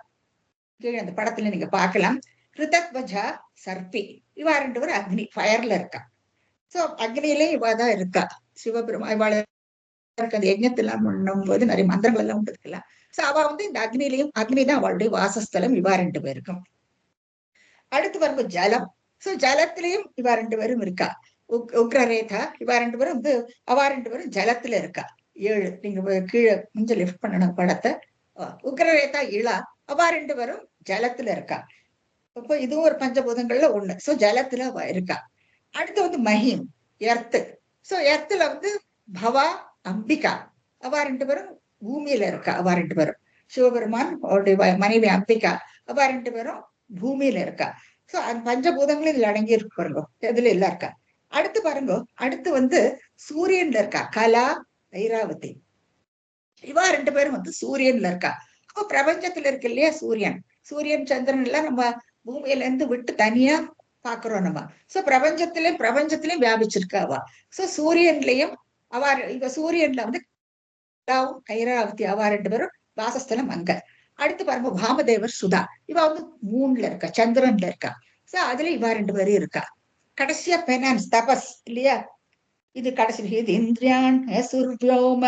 கீழே அந்த படத்துல நீங்க பார்க்கலாம். கிருதத்வஜா சர்பி, இவா 2 பேரும் அக்னி ஃபயர்ல இருக்கா. சோ அக்னியிலே இவாதான் இருக்கா. சிவபெருமா இவாள அந்த யஜ்ஞத்தெல்லாம் பண்ணும் போது நிறைய மந்திரங்கள் எல்லாம் உண்டுக்கலாம். சோ அவ வந்து இந்த அக்னி தான் அவளுடைய வாசஸ்தலம் இவா 2 பேருக்கும். அடுத்து பாருங்க ஜலம். சோ ஜலத்திலையும் இவா 2 பேரும் இருக்கா. உக்ரரேதா இவா 2 பேரும் வந்து அவா 2 பேரும் ஜலத்துல இருக்கா. 7 நீங்க கீழே கொஞ்சம் லிஃப்ட் பண்ணணும் படத்தை. உக்ரரேதா இளா அவா 2 பேரும் ஜலத்துல இருக்கா. அப்போ இதுவும் ஒரு பஞ்சபூதங்கள்ல ஒண்ணு. சோ ஜலத்துல இருக்கா. அடுத்து வந்து மஹிம், எர்த்து. சோ எர்த்துல வந்து பவா அம்பிகா அவா 2 பேரும் பூமியில இருக்கா. அவா 2 பேரும் சிவபெருமான் அவருடைய மனைவி அம்பிகா அவா 2 பேரும் பூமியில இருக்கா. சோ அந்த பஞ்சபூதங்களும் இதுல அடங்கி இருக்கு பாருங்க, இதுல எல்லாம் இருக்கா. அடுத்து பாருங்க, அடுத்து வந்து சூரியன்ல இருக்கா கலா ஐராவதி. இவா 2 பேரும் வந்து சூரியன்ல இருக்கா. அப்போ பிரபஞ்சத்துல இருக்கு இல்லையா சூரியன் சந்திரன் எல்லாம் நம்ம பூமியில இருந்து விட்டு தனியா பாக்குறோம் நம்ம. சோ பிரபஞ்சத்திலயும் வியாபிச்சிருக்கா அவ. சோ சூரியன்லயும் இவ சூரியன்ல வந்து ஐராவதி அவா 2 பேரும் வாசஸ்தலம் அங்க. அடுத்து பாருங்க வாமதேவர் சுதா, இவ வந்து மூன்ல இருக்கா, சந்திரன்ல இருக்கா. சோ அதுல இவா 2 பேரும் இருக்கா. கடைசியா பெனான்ஸ் தபஸ் இல்லையா, இது கடைசி. இது இந்திரியான் சுர்வ்யோம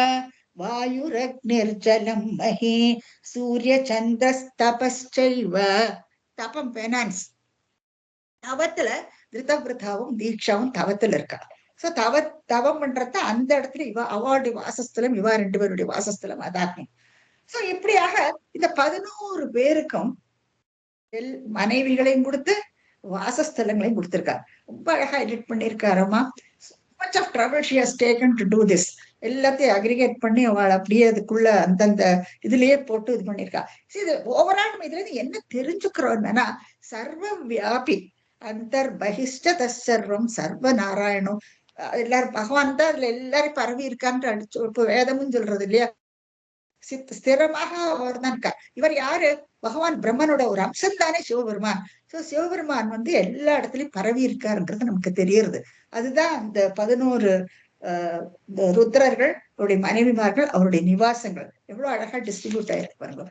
வாயுரக்னிர்ஜலம் மஹி சூரிய சந்திரஸ்தபஸ்சைவ. தபம் பெனான்ஸ். தவத்துல திருதவிரதாவும் தீட்சாவும் தவத்துல இருக்கா. சோ தவம் பண்றத அந்த இடத்துல அவளுடைய வாசஸ்தலம் இவா 2 பேருடைய வாசஸ்தலம் அதாகும். சோ இப்படியாக இந்த 11 பேருக்கும் மனைவிகளையும் கொடுத்து வாசஸ்தலங்களையும் கொடுத்திருக்கா. ரொம்ப அழகா edit பண்ணிருக்காருமா. much of trouble she has taken to do this. எல்லாத்தையும் அக்ரிகேட் பண்ணி அவள் அப்படியே அதுக்குள்ள அந்தந்த இதுலயே போட்டு இது பண்ணிருக்கா. இது ஓவரால் நம்ம இதுல இருந்து என்ன தெரிஞ்சுக்கிறோம் என்னன்னா சர்வ வியாபி. அந்தர்பகிஷ்ட தர்வம் சர்வ நாராயணம். எல்லாரும் பகவான் தான் அதுல எல்லாரும் பரவி இருக்கான்னு அடிச்சு இப்ப வேதமும் சொல்றது இல்லையா? ஸ்திரமாக அவர் தான் இருக்கார். இவர் யாரு? பகவான் பிரம்மனோட ஒரு அம்சம் தானே சிவபெருமான். சோ சிவபெருமான் எல்லா இடத்துலயும் பரவி இருக்காருன்றது நமக்கு தெரியுது. அதுதான் இந்த 11 இந்த ருத்ரர்கள் அவருடைய மனைவிமார்கள் அவருடைய நிவாசங்கள் எவ்வளவு அழகா டிஸ்ட்ரிபியூட் ஆயிருக்கு பாருங்க.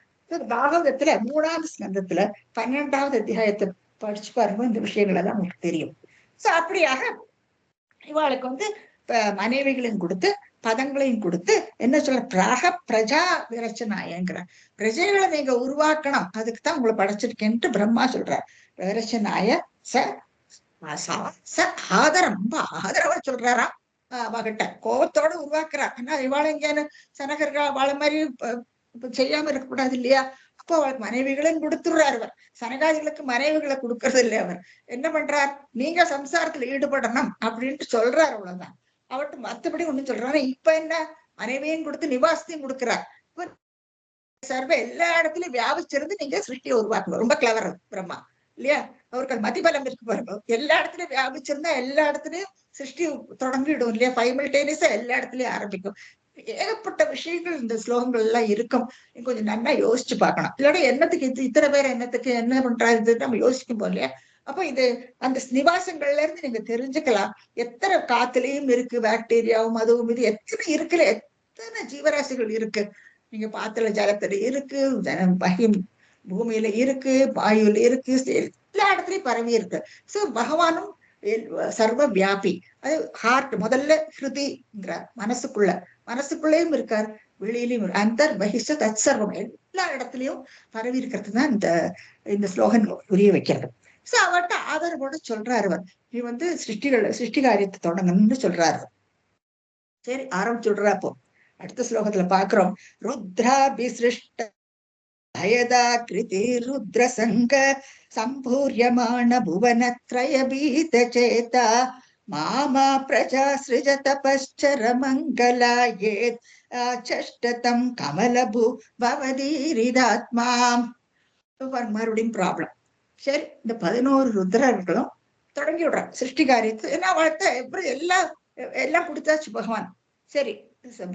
பாகவதத்துல 3ஆவது ஸ்கந்தத்துல 12வது அத்தியாயத்தை படிச்சு பாருங்க, இந்த விஷயங்கள் எல்லாம் உங்களுக்கு தெரியும். சோ அப்படியாக இவாளுக்கு மனைவிகளையும் கொடுத்து பதங்களையும் கொடுத்து என்ன சொல்ற, பிராக பிரஜா விரச்சனாயங்கிற பிரஜைகளை நீங்க உருவாக்கணும், அதுக்குதான் உங்களை படைச்சிருக்கேன்ட்டு பிரம்மா சொல்றார். விரச்சனாய ஆதரம், ரொம்ப ஆதரவா சொல்றாரா அவகிட்ட, கோபத்தோட உருவாக்குறார். ஆனா இவாளை எங்கேயானு சனகர்கள் வாழ மாதிரி செய்யாம இருக்கக்கூடாது இல்லையா? அப்போ அவளுக்கு மனைவிகளையும் கொடுத்துடுறாரு அவர். சனகாதிகளுக்கு மனைவிகளை கொடுக்கறது இல்லையா? அவர் என்ன பண்றார், நீங்க சம்சாரத்துல ஈடுபடணும் அப்படின்ட்டு சொல்றாரு, அவ்வளவுதான். அவட்டு மத்தபடி ஒண்ணும் சொல்றாரு. இப்ப என்ன, மனைவியும் கொடுத்து நிவாசத்தையும் கொடுக்கிறார். சர்வ எல்லா இடத்துலயும் வியாபிச்சிருந்து நீங்க சிருஷ்டியை உருவாக்கணும். ரொம்ப கிளவர் பிரம்மா இல்லையா? அவருக்கு மதிபலம் இருக்கு பாருங்க. எல்லா இடத்துலயும் வியாபிச்சிருந்தா எல்லா இடத்துலயும் சிருஷ்டி தொடங்கிடும் இல்லையா? சைமல்டேனியஸா எல்லா இடத்துலயும் ஆரம்பிக்கும். ஏகப்பட்ட விஷயங்கள் இந்த ஸ்லோகங்கள் எல்லாம் இருக்கும். கொஞ்சம் நல்லா யோசிச்சு பார்க்கணும். இல்லாட என்னத்துக்கு இத்தனை பேர் என்னத்துக்கு என்ன பண்றாரு நம்ம யோசிக்கும் போது இல்லையா? அப்ப இது அந்த நிவாசங்கள்ல இருந்து நீங்க தெரிஞ்சுக்கலாம் எத்தனை காத்துலயும் இருக்கு பாக்டீரியாவும் அதுவும் இது எத்தனை இருக்குல்ல, எத்தனை ஜீவராசிகள் இருக்கு. நீங்க பாத்துல ஜலத்துல இருக்கு, பூமியில இருக்கு, வாயுல இருக்கு, எல்லா இடத்துலயும் பரவி இருக்கு. சோ பகவானும் சர்வ வியாபி. அது ஹார்ட் முதல்ல ஹிருதிங்கிற மனசுக்குள்ளேயும் இருக்கார், வெளியிலையும். அந்தர் பகிஷ்ட தத் சர்வம் எல்லா இடத்துலயும் பரவி இருக்கிறது தான் இந்த ஸ்லோகன் புரிய வைக்கிறது. சோ அவர்கிட்ட ஆதரவோட சொல்றாரு அவர், நீ சிருஷ்டி காரியத்தை தொடங்கணும்னு சொல்றாரு. சரி ஆரம்பிச்சுடுறா. அப்போ அடுத்த ஸ்லோகத்துல பாக்குறோம், ருத்ராபிசிருஷ்ட பயதாகிருதி ருத்ர சங்க சம்பூரியமான புவனத்ரய பீத சேதா மாமா பிரஜா சிருஜ தபஸ்சர மங்களாயேத் சஷ்டதம் கமலபு பவதீரிதாத்மா. மறுபடியும் ப்ராப்ளம். சரி, இந்த 11 ருத்ரர்களும் தொடங்கி விடுறான் சிருஷ்டி காரியத்தை. ஏன்னா வளர்த்த எப்படி எல்லாம் கொடுத்தாச்சு பகவான். சரி,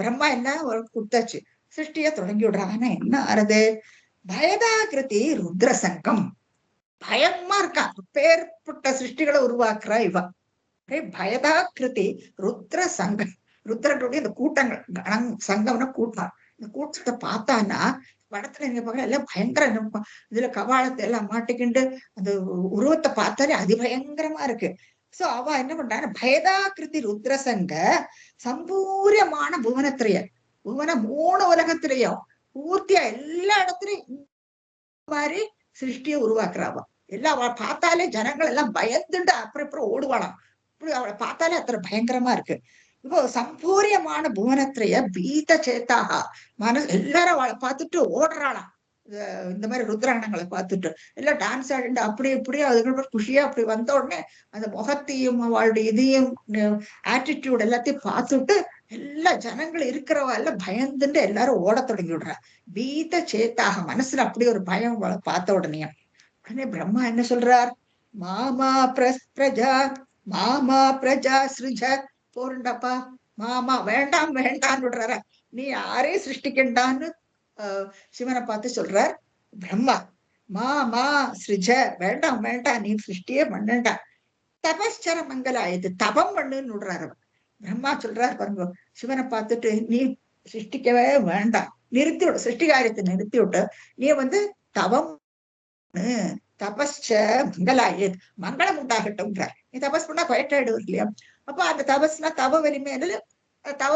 பிரம்மா என்ன கொடுத்தாச்சு, சிருஷ்டிய தொடங்கி விடுறான். ஆனா என்ன ஆறுது, பயதாகிருதி ருத்ர சங்கம். பயமா இருக்கான், பேர்பட்ட சிருஷ்டிகளை உருவாக்குறா இவ. பயதாகிருதி ருத்ர சங்கம். ருத்ரனுடைய இந்த கூட்டங்கள், சங்கம்னா கூட்டம். இந்த கூட்டத்தை பார்த்தான்னா படத்துல நீங்க பாக்க எல்லாம் பயங்கர, இதுல கபாலத்தை எல்லாம் மாட்டிக்கிண்டு அந்த உருவத்தை பார்த்தாலே அதிபயங்கரமா இருக்கு. சோ அவ என்ன பண்றாங்க, பயதாகிருதி ருத்ரசங்க சம்பூரியமான புவனத்திரைய, புவன 3 உலகத்திலையும் பூர்த்தியா எல்லா இடத்துலயும் மாதிரி சிருஷ்டியை உருவாக்குறாவா. எல்லாம் அவளை பார்த்தாலே ஜனங்கள் எல்லாம் பயந்துண்டு அப்புறம் ஓடுவாளாம். இப்படி அவளை பார்த்தாலே அத்தனை பயங்கரமா இருக்கு. இப்போ சம்பூரியமான புவனத்திரைய பீத சேத்தாக எல்லாரும் அவளை பார்த்துட்டு ஓடுறாளாம். இந்த மாதிரி ருத்ராணங்களை பார்த்துட்டு எல்லாம் டான்ஸ் ஆடிட்டு அப்படி இப்படியே அதுக்கப்புறம் குஷியா அப்படி வந்த உடனே அந்த முகத்தையும் அவளுடைய இதையும் ஆட்டிடியூட் எல்லாத்தையும் பார்த்துட்டு எல்லா ஜனங்கள் இருக்கிறவ எல்லாம் பயந்துட்டு எல்லாரும் ஓட தொடங்கி விடுறா. பீத சேத்தாக, மனசுல அப்படி ஒரு பயம் பார்த்த உடனே பிரம்மா என்ன சொல்றார், மாமா பிரஜா சிருஜ. போருண்டாப்பா, மாமா வேண்டாம் வேண்டான்னு விடுறார. நீ யாரையும் சிருஷ்டிக்கண்டான்னு சிவனை பார்த்து சொல்றார் பிரம்மா. மாமா சிருஜ, வேண்டாம் வேண்டாம், நீ சிருஷ்டியே பண்ணண்டா. தபஸ்சர மங்களாயது, தபம் பண்ணுன்னு விடுறாரு. பிரம்மா சொல்றாரு பாருங்க, சிவனை பார்த்துட்டு நீ சிருஷ்டிக்கவே வேண்டாம், நிறுத்தி விடு, சிருஷ்டி காரியத்தை நிறுத்தி விட்டு நீ தவம் தபஸ்ச மங்களாயது, மங்களம் உண்டாகட்டும்ன்றார். நீ தபஸ் பண்ணா பயட்டாயிடுவார் இல்லையா? அப்ப அந்த தபஸ்னா தவ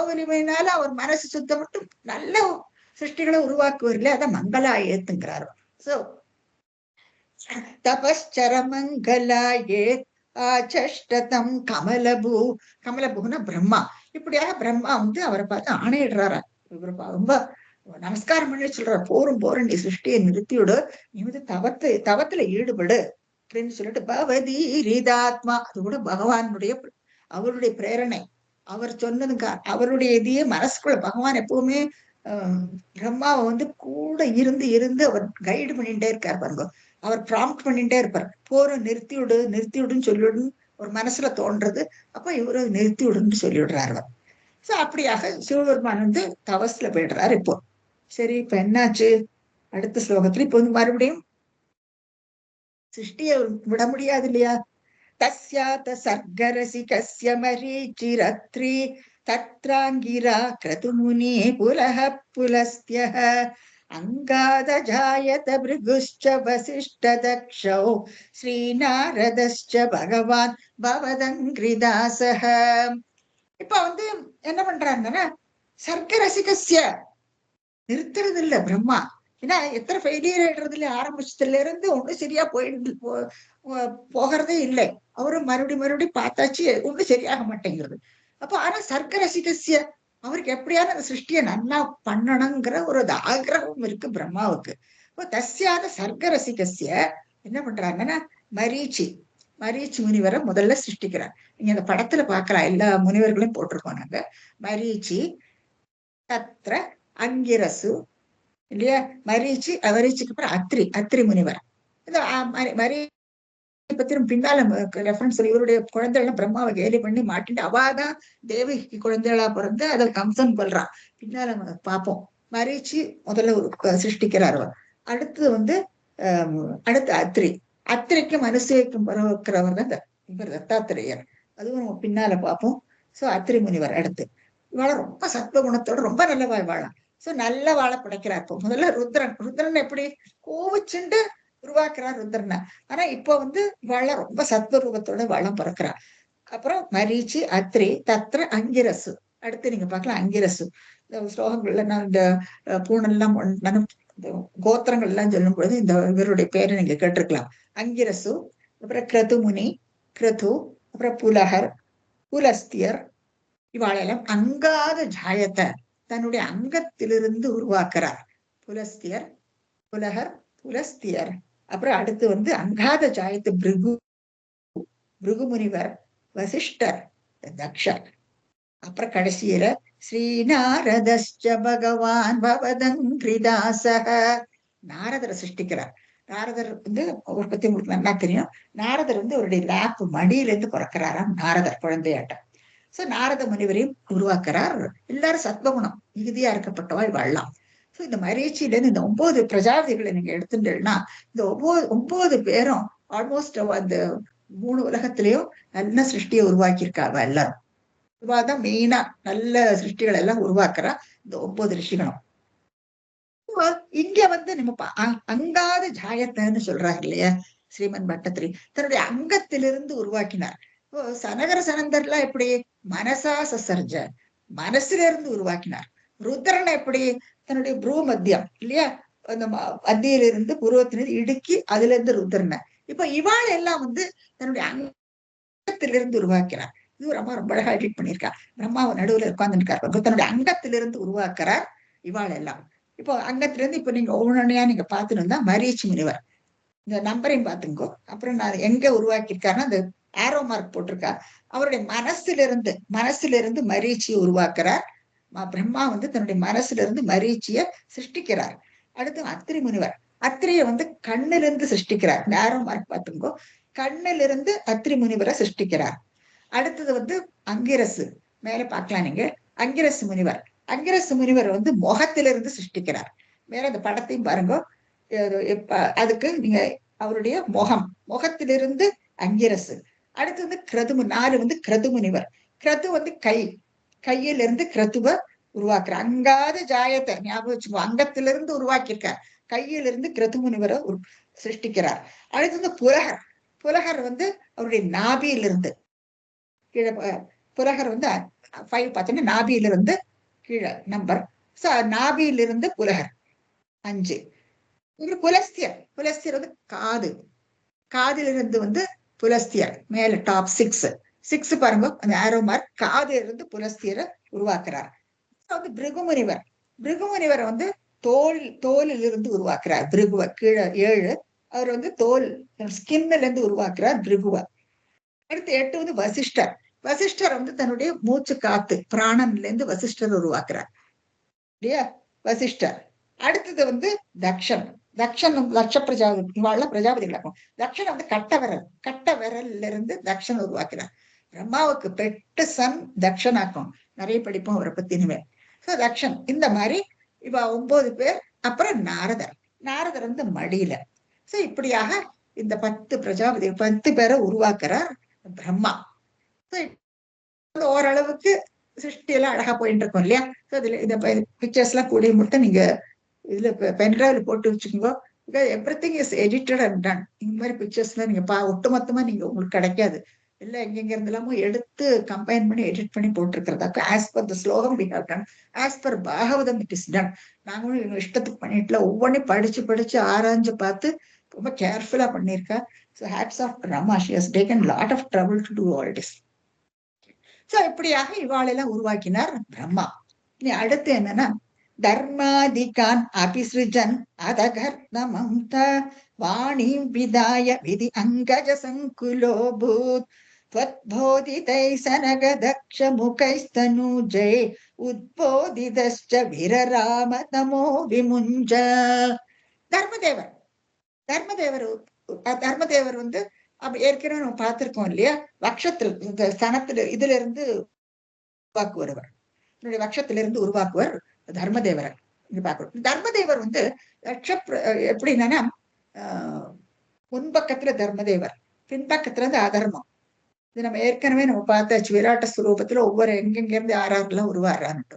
வலிமையினால அவர் மனசு சுத்தப்பட்டு நல்ல சிருஷ்டிகளை உருவாக்குவார் இல்லையா? அதான் மங்களாயேத்துங்கிறாரு. சோ தபஸ்சர மங்களாயேத் ஆச்சஷ்டதம் கமலபுனா பிரம்மா. இப்படியாக பிரம்மா அவரை பார்த்து ஆணையிடுறாரா. ரொம்ப நமஸ்காரம் பண்ணி சொல்றாரு, போரும் நீ சிருஷ்டியை நிறுத்திவிடு, நீ தவத்துல ஈடுபடு அப்படின்னு சொல்லிட்டு பவதீரிதாத்மா. அது கூட பகவானுடைய அவருடைய பிரேரணை, அவர் சொன்னதுக்கு அவருடைய இதையே மனசுக்குள்ள பகவான் எப்பவுமே பிரம்மாவை வந்து கூட இருந்து இருந்து அவர் கைடு பண்ணிட்டே இருக்கார் பாருங்க. அவர் ப்ராம்ப்ட் பண்ணிட்டே இருப்பார். போற நிறுத்தி விடுன்னு சொல்லிவிடுன்னு ஒரு மனசுல தோன்றது. அப்ப இவரு நிறுத்தி விடுன்னு சொல்லி விடுறாரு அவர். சோ அப்படியாக சிவபெருமான் வந்து தவஸ்ல போயிடுறாரு. இப்போ சரி, இப்ப என்னாச்சு அடுத்த ஸ்லோகத்துல? இப்ப வந்து மறுபடியும் சிருஷ்டிய விட முடியாது இல்லையா? தஸ்யாத சர்க்கரசிகஸ்ய மரீச்சிரத்ரி தத்ராங்கிரா க்ரதுமுனி புலஹ புலஸ்த்யஹ அங்காத ஜாயத பிருகுஷ்ச வசிஷ்ட தக்ஷௌ ஸ்ரீநாரதஸ்ச பகவான் பவதங்கிரிதாசஹ. இப்ப வந்து என்ன பண்றாங்கன்னா, சர்க்கரசிகஸ்ய நிறுத்துறது இல்ல பிரம்மா. ஏன்னா எத்தனை ஃபெயிலியர் ஆயிடுறதுல ஆரம்பிச்சதுல இருந்து ஒண்ணு சரியா போகிறதே இல்லை. அவரும் மறுபடியும் பார்த்தாச்சு, ஒண்ணு சரியாக மாட்டேங்கிறது. அப்ப ஆனா சர்க்க ரசிகசிய அவருக்கு எப்படியான அந்த சிருஷ்டியை நல்லா பண்ணணுங்கிற ஒரு ஆக்கிரகம் இருக்கு பிரம்மாவுக்கு. இப்போ தஸ்யாத சர்க்க ரசிகசிய என்ன பண்றாங்கன்னா, மரீச்சி முனிவரை முதல்ல சிருஷ்டிக்கிறார். நீங்க அந்த படத்துல பாக்கலாம், எல்லா முனிவர்களையும் போட்டிருக்கோம் நாங்க. மரீச்சி, தத்ர அங்கிரசு இல்லையா, மரீச்சிக்கு அப்புறம் அத்ரி முனிவர். பத்தி பின்னால ரெஃபரன்ஸ் இவருடைய குழந்தைகள் பிரம்மாவை கேலி பண்ணி மாட்டிட்டு அவாதான் தேவிக்கு குழந்தைகளா பிறந்து அதை கம்சன் கொல்றான். பின்னால நம்ம பார்ப்போம். மரீச்சி முதல்ல சிருஷ்டிக்கிறார் அவர். அடுத்தது வந்து அடுத்து அத்திரிக்கு மனுஷேக்கும் பிறக்கிறவர் தான் இவர் தத்தாத்திரேயர். அதுவும் நம்ம பின்னால பார்ப்போம். சோ அத்திரி முனிவர் அடுத்து. இவாள ரொம்ப சத்வ குணத்தோட ரொம்ப நல்ல வாழலாம். சோ நல்ல வாழை படைக்கிறார். இப்போ முதல்ல ருத்ரன் எப்படி கோவிச்சுண்டு உருவாக்குறார் ருத்ரனை. ஆனா இப்ப வந்து வாழ ரொம்ப சத்வ ரூபத்தோட வாழம் பிறக்கிறார். அப்புறம் மரீச்சி, அத்ரி, தத்ர அங்கிரசு. அடுத்து நீங்க பார்க்கலாம் அங்கிரசு. இந்த ஸ்லோகங்கள்ல நான் இந்த பூனெல்லாம் கோத்திரங்கள் எல்லாம் சொல்லும் பொழுது இந்த இவருடைய பேரை நீங்க கேட்டிருக்கலாம். அங்கிரசு, அப்புறம் கிரதுமுனி, அப்புறம் புலஹர், புலஸ்தியர். இவாளெல்லாம் அங்காத ஜாயத்தை தன்னுடைய அங்கத்திலிருந்து உருவாக்குறார். புலஸ்தியர், புலஹர், புலஸ்தியர். அப்புறம் அடுத்து வந்து அங்காத ஜாயத்து பிருகு முனிவர், வசிஷ்டர், தக்ஷர். அப்புறம் கடைசியில ஸ்ரீநாரதஸ்ச பகவான் பவதங்கிரிதாசஹ. நாரதரை சிருஷ்டிக்கிறார். நாரதர் வந்து அவரை பத்தி உங்களுக்கு நல்லா தெரியும். நாரதர் வந்து அவருடைய லேப் மடியில இருந்து பிறக்கிறாராம் நாரதர் குழந்தையாட்டம். சோ நாரத முனிவரையும் உருவாக்குறார். எல்லாரும் சத்வகுணம் மிகுதியா இருக்கப்பட்டவாள் வாழலாம். சோ இந்த மரீச்சியில இருந்து இந்த 9 பிரஜாபதிகளை நீங்க எடுத்துட்டீங்கன்னா, இந்த 9 பேரும் ஆல்மோஸ்ட் அந்த 3 உலகத்திலயும் நல்ல சிருஷ்டியை உருவாக்கியிருக்காங்க எல்லாரும். இவாதான் மெயினா நல்ல சிருஷ்டிகள் எல்லாம் உருவாக்குறா இந்த 9 ரிஷிகளும். இங்க வந்து நம்ம அங்காத ஜாயத்தைன்னு சொல்றாரு இல்லையா ஸ்ரீமன் பட்டத்திரி, தன்னுடைய அங்கத்திலிருந்து உருவாக்கினார். சனகர சனந்தர்லாம் எப்படி மனசா சசர்ஜ, மனசுல இருந்து உருவாக்கினார். ருத்ரன் எப்படி தன்னுடைய புருவ மத்தியம் இல்லையா, அந்த மத்தியிலிருந்து புருவத்திலிருந்து இடுக்கி அதுல இருந்து ருத்ரனை. இப்ப இவாள் எல்லாம் வந்து தன்னுடைய அங்கத்திலிருந்து உருவாக்கிறார். இது ரொம்ப ரொம்ப அழகா எடிட் பண்ணியிருக்கா. பிரம்மாவை நடுவுல உட்கார்ந்துருக்காரு, தன்னுடைய அங்கத்திலிருந்து உருவாக்குறார் இவாள் எல்லாம். இப்போ அங்கத்திலிருந்து இப்ப நீங்க ஒவ்வொன்றையா நீங்க பார்த்துட்டு இருந்தா மரீச்சி முனிவர் இந்த நம்பரையும் பாத்துங்கோ. அப்புறம் நான் எங்க உருவாக்கியிருக்காருன்னா அந்த ஆரோ மார்க் போட்டிருக்கா. அவருடைய மனசுல இருந்து மரீச்சியை உருவாக்குறார். பிரம்மா வந்து தன்னுடைய மனசுல இருந்து மரீச்சிய சிருஷ்டிக்கிறார். அடுத்து அத்திரி முனிவர், அத்திரிய வந்து கண்ணுல இருந்து சிருஷ்டிக்கிறார். இந்த ஆரோ மார்க் பாத்துங்கோ, கண்ணுல இருந்து அத்திரி முனிவரை சிருஷ்டிக்கிறார். அடுத்தது வந்து அங்கிரசு, மேல பார்க்கலாம் நீங்க. அங்கிரசு முனிவர் வந்து முகத்திலிருந்து சிருஷ்டிக்கிறார். மேல அந்த படத்தையும் பாருங்க. அதுக்கு நீங்க அவருடைய முகத்திலிருந்து அங்கிரசு. அடுத்து வந்து கிரதுமு, 4 வந்து கிரது முனிவர். கிரது வந்து கையிலிருந்து கிரதுவ உருவாக்குற. அங்காத ஜாயத்தை ஞாபகம் வச்சுக்கோ, அங்கத்திலிருந்து உருவாக்கியிருக்கார். கையிலிருந்து கிரது முனிவரை சிருஷ்டிக்கிறார். அடுத்து வந்து புலகர் வந்து அவருடைய நாபியிலிருந்து கீழே. புலகர் வந்து 5 பார்த்தீங்கன்னா நாபியிலிருந்து கீழே நம்பர். நாபியிலிருந்து புலகர் 5. புலஸ்தியர் வந்து காதிலிருந்து வந்து புலஸ்தியர் மேல டாப் 6 பாருங்க. அந்த ஆரோ மார்க் காதில இருந்து புலஸ்தியரை உருவாக்குறார். வந்து பிருகுமுனிவர் வந்து தோலில் இருந்து உருவாக்குறார் பிருகுவ. கீழே 7 அவர் வந்து தோல் ஸ்கின்ல இருந்து உருவாக்குறார் பிருகுவ. அடுத்து 8 வந்து வசிஷ்டர் வந்து தன்னுடைய மூச்சு காத்து பிராணன்ல இருந்து வசிஷ்டர் உருவாக்குறார் இல்லையா. வசிஷ்டர். அடுத்தது தக்ஷன். தக்ஷன் தக்ஷ பிரஜாபதி, இவாழ்ல பிரஜாபதிகளாகும். தக்ஷன் கட்ட விரல்ல இருந்து தக்ஷன் உருவாக்கிறார். பிரம்மாவுக்கு பெட்டு சன் தக்ஷனாக்கும். நிறைய படிப்போம் அவரை பத்தி இனிமேல். சோ தக்ஷன் இந்த மாதிரி இவ 9 பேர். அப்புறம் நாரதர் மடியில. சோ இப்படியாக இந்த 10 பிரஜாபதி 10 பேரை உருவாக்குறார் பிரம்மா. ஓரளவுக்கு சிருஷ்டி எல்லாம் அழகா போயிட்டு இருக்கும் இல்லையா? இதுல இந்த பிக்சர்ஸ் எல்லாம் கூடிய மட்டும் நீங்க இதுல பென்ட்ரைவ்ல போட்டு வச்சுக்கோங்க. Everything is edited and ton. இந்த மாதிரி பிக்சர்ஸ் எல்லாம் நீங்க ஒட்டுமொத்தமா நீங்க உங்களுக்கு கிடைக்காது. இல்ல எங்க இருந்து எல்லாமோ எடுத்து கம்பைன் பண்ணி எடிட் பண்ணி போட்டிருக்கிறதாக்க as per the slokam we have done, as per Bhagavatam it is done. நாங்களும் எங்க இஷ்டத்துக்கு பண்ணிட்டுல ஒவ்வொன்றையும் படிச்சு ஆராய்ஞ்சு பார்த்து ரொம்ப கேர்ஃபுல்லா பண்ணியிருக்கா. So hats off Rama, she has taken lot of trouble to do all this. So இப்படியாக இவாளெல்லாம் உருவாக்கினார் பிரம்மா. இனி அடுத்து என்னன்னா, தர்மாதிகான் அபிசிருஜன் அதகர்தமம் வாணிம் விதாய விதி அங்கஜ சங்குலோ பூத் त्वद्बोधितै सनग दक्ष मुखैस्तनूजै उद्बोधितश्च विरराम तमो विमुञ्ज. தர்மதேவர் ஏற்கனவே நம்ம பார்த்திருக்கோம் இல்லையா? வக்ஷத்தில் இந்த ஸ்தனத்துல இதுல இருந்து உருவாக்குவர். என்னுடைய வக்ஷத்திலிருந்து உருவாக்குவர் தர்மதேவரை பார்க்கிறோம். தர்மதேவர் எப்படின்னா முன்பக்கத்துல தர்மதேவர், பின்பக்கத்துல இருந்து அதர்மம். இது நம்ம ஏற்கனவே பார்த்தாச்சு. விராட்ட ஸ்வரூபத்துல ஒவ்வொரு எங்கெங்க இருந்து யாரெல்லாம் உருவாடுறான்ட்டு.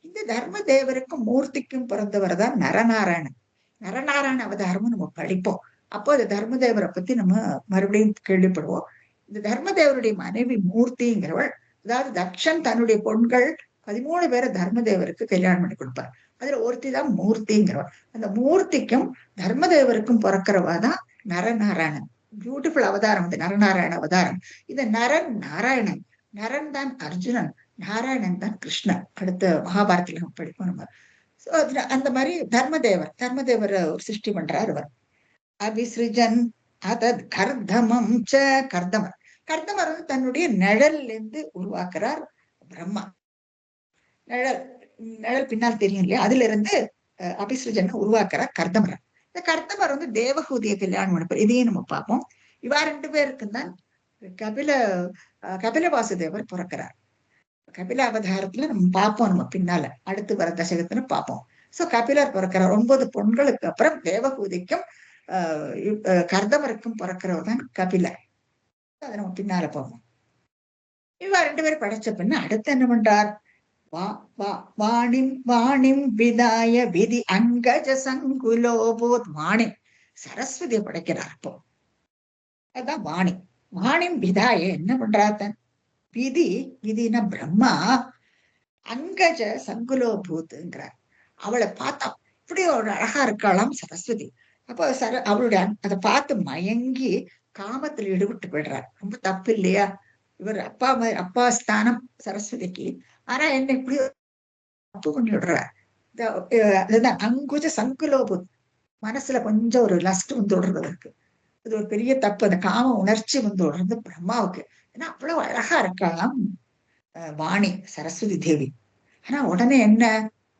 இந்த தர்மதேவருக்கும் மூர்த்திக்கும் பிறந்தவர் தான் நரநாராயணன். நரநாராயண அவதாரமும் நம்ம படிப்போம். அப்போ அந்த தர்மதேவரை பத்தி நம்ம மறுபடியும் கேள்விப்படுவோம். இந்த தர்மதேவருடைய மனைவி மூர்த்திங்கிறவள், அதாவது தக்ஷன் தன்னுடைய பொண்கள் 13 பேரை தர்மதேவருக்கு கல்யாணம் பண்ணி கொடுப்பார். அதுல ஒருத்தி தான் மூர்த்திங்கிறவள். அந்த மூர்த்திக்கும் தர்மதேவருக்கும் பிறக்கிறவா தான் நரநாராயணன். பியூட்டிஃபுல் அவதாரம் இந்த நரநாராயண அவதாரம். இந்த நாராயணன், நரன் தான் அர்ஜுனன், நாராயணன் தான் கிருஷ்ணன். அடுத்த மகாபாரதத்துல படிப்போம் நம்ம. அந்த மாதிரி தர்மதேவர் ஒரு சிருஷ்டி பண்றார். அவர் அபிசிருஜன் அதத் கர்தமம் ச. கர்தமர் தன்னுடைய நிழல்ல இருந்து உருவாக்குறார் பிரம்மா. நிழல் பின்னால் தெரியும் இல்லையா? அதுல இருந்து அபிசிருஜன் உருவாக்குறார் கர்தமர். இந்த கர்தமர் தேவகூதியை கல்யாணம் பண்ண. இதையும் நம்ம பார்ப்போம். இவா 2 பேருக்கும் தான் கபில வாசுதேவர் பிறக்கிறார். கபில அவதாரத்துல நம்ம பார்ப்போம். நம்ம பின்னால அடுத்து வர தசகத்துல பார்ப்போம். சோ கபிலர் பிறக்கிறார். 9 பொண்களுக்கு அப்புறம் தேவகூதிக்கும் கர்தமருக்கும் பிறக்கிறவர் தான் கபிலர். அதை நம்ம பின்னால பார்ப்போம். இவா 2 பேரும் படைச்ச பின்ன அடுத்து என்ன பண்றார்? வாணிம் விதாய விதி அங்கஜ சங்குலோபோத். வாணிம் சரஸ்வதியை படைக்கிறார். அப்போ அதுதான் வாணிம் விதாய என்ன பண்றார்? தன் விதினா பிரம்மா அங்கஜ சங்குலோபூத்ங்கிறார். அவளை பார்த்தா அப்படி ஒரு அழகா இருக்கலாம் சரஸ்வதி. அப்போ அவளுடைய அதை பார்த்து மயங்கி காமத்தில் ஈடுபட்டு போயிடுறார். ரொம்ப தப்பு இல்லையா? இவர் அப்பா ஸ்தானம் சரஸ்வதிக்கு. ஆனா என்ன இப்படி தப்பு பண்ணி விடுறார். அதுதான் அங்குஜ சங்குலோபு. மனசுல கொஞ்சம் ஒரு லஸ்ட் விடுறது இருக்கு. அது ஒரு பெரிய தப்பு. அந்த காம உணர்ச்சி விடுறது பிரம்மாவுக்கு. ஏன்னா அவ்வளவு அழகா இருக்கலாம் வாணி சரஸ்வதி தேவி. ஆனா உடனே என்ன,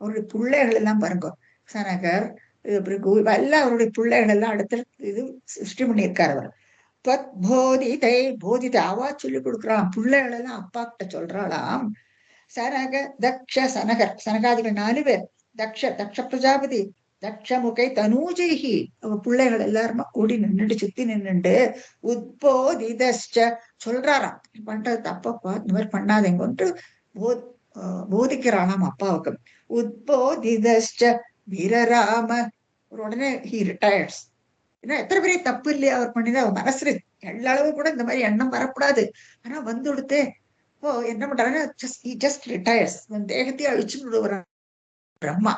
அவருடைய பிள்ளைகள் எல்லாம் பாருங்க, சனகர் எல்லாம் அவருடைய பிள்ளைகள் எல்லாம் அடுத்தடுத்து இது சிருஷ்டி பண்ணியிருக்காரு. அவர் போதிதை அவா சொல்லி கொடுக்குறான். பிள்ளைகள் எல்லாம் அப்பா கிட்ட சொல்றாளாம். சனக தக்ஷ சனகாதிகள் 4 பேர். தக்ஷ பிரஜாபதி, தக்ஷ முகை தனூஜைஹி, அவ பிள்ளைகள் எல்லாருமா கூடி நின்றுட்டு சுத்தி நின்றுண்டு உத்போதிதஸ்ச சொல்றாராம். பண்றது தப்பப்பா, இந்த மாதிரி பண்ணாதேங்கன்ட்டு போதிக்கிறானாம் அப்பாவுக்கு. உத்போதிதஸ்ச வீரராம. உடனே ஹி ரிட்டையர்ஸ். ஏன்னா எத்தனை பெரிய தப்பு இல்லையா அவர் பண்ணிதான். அவர் மனசுல எல்லாளவு கூட இந்த மாதிரி எண்ணம் வரக்கூடாது. ஆனா வந்து கொடுத்தே என்ன பண்றாங்கன்னா ஜஸ்ட் ரிட்டையர்ஸ். தேகத்தையே அழிச்சு விடுவார் பிரம்மா.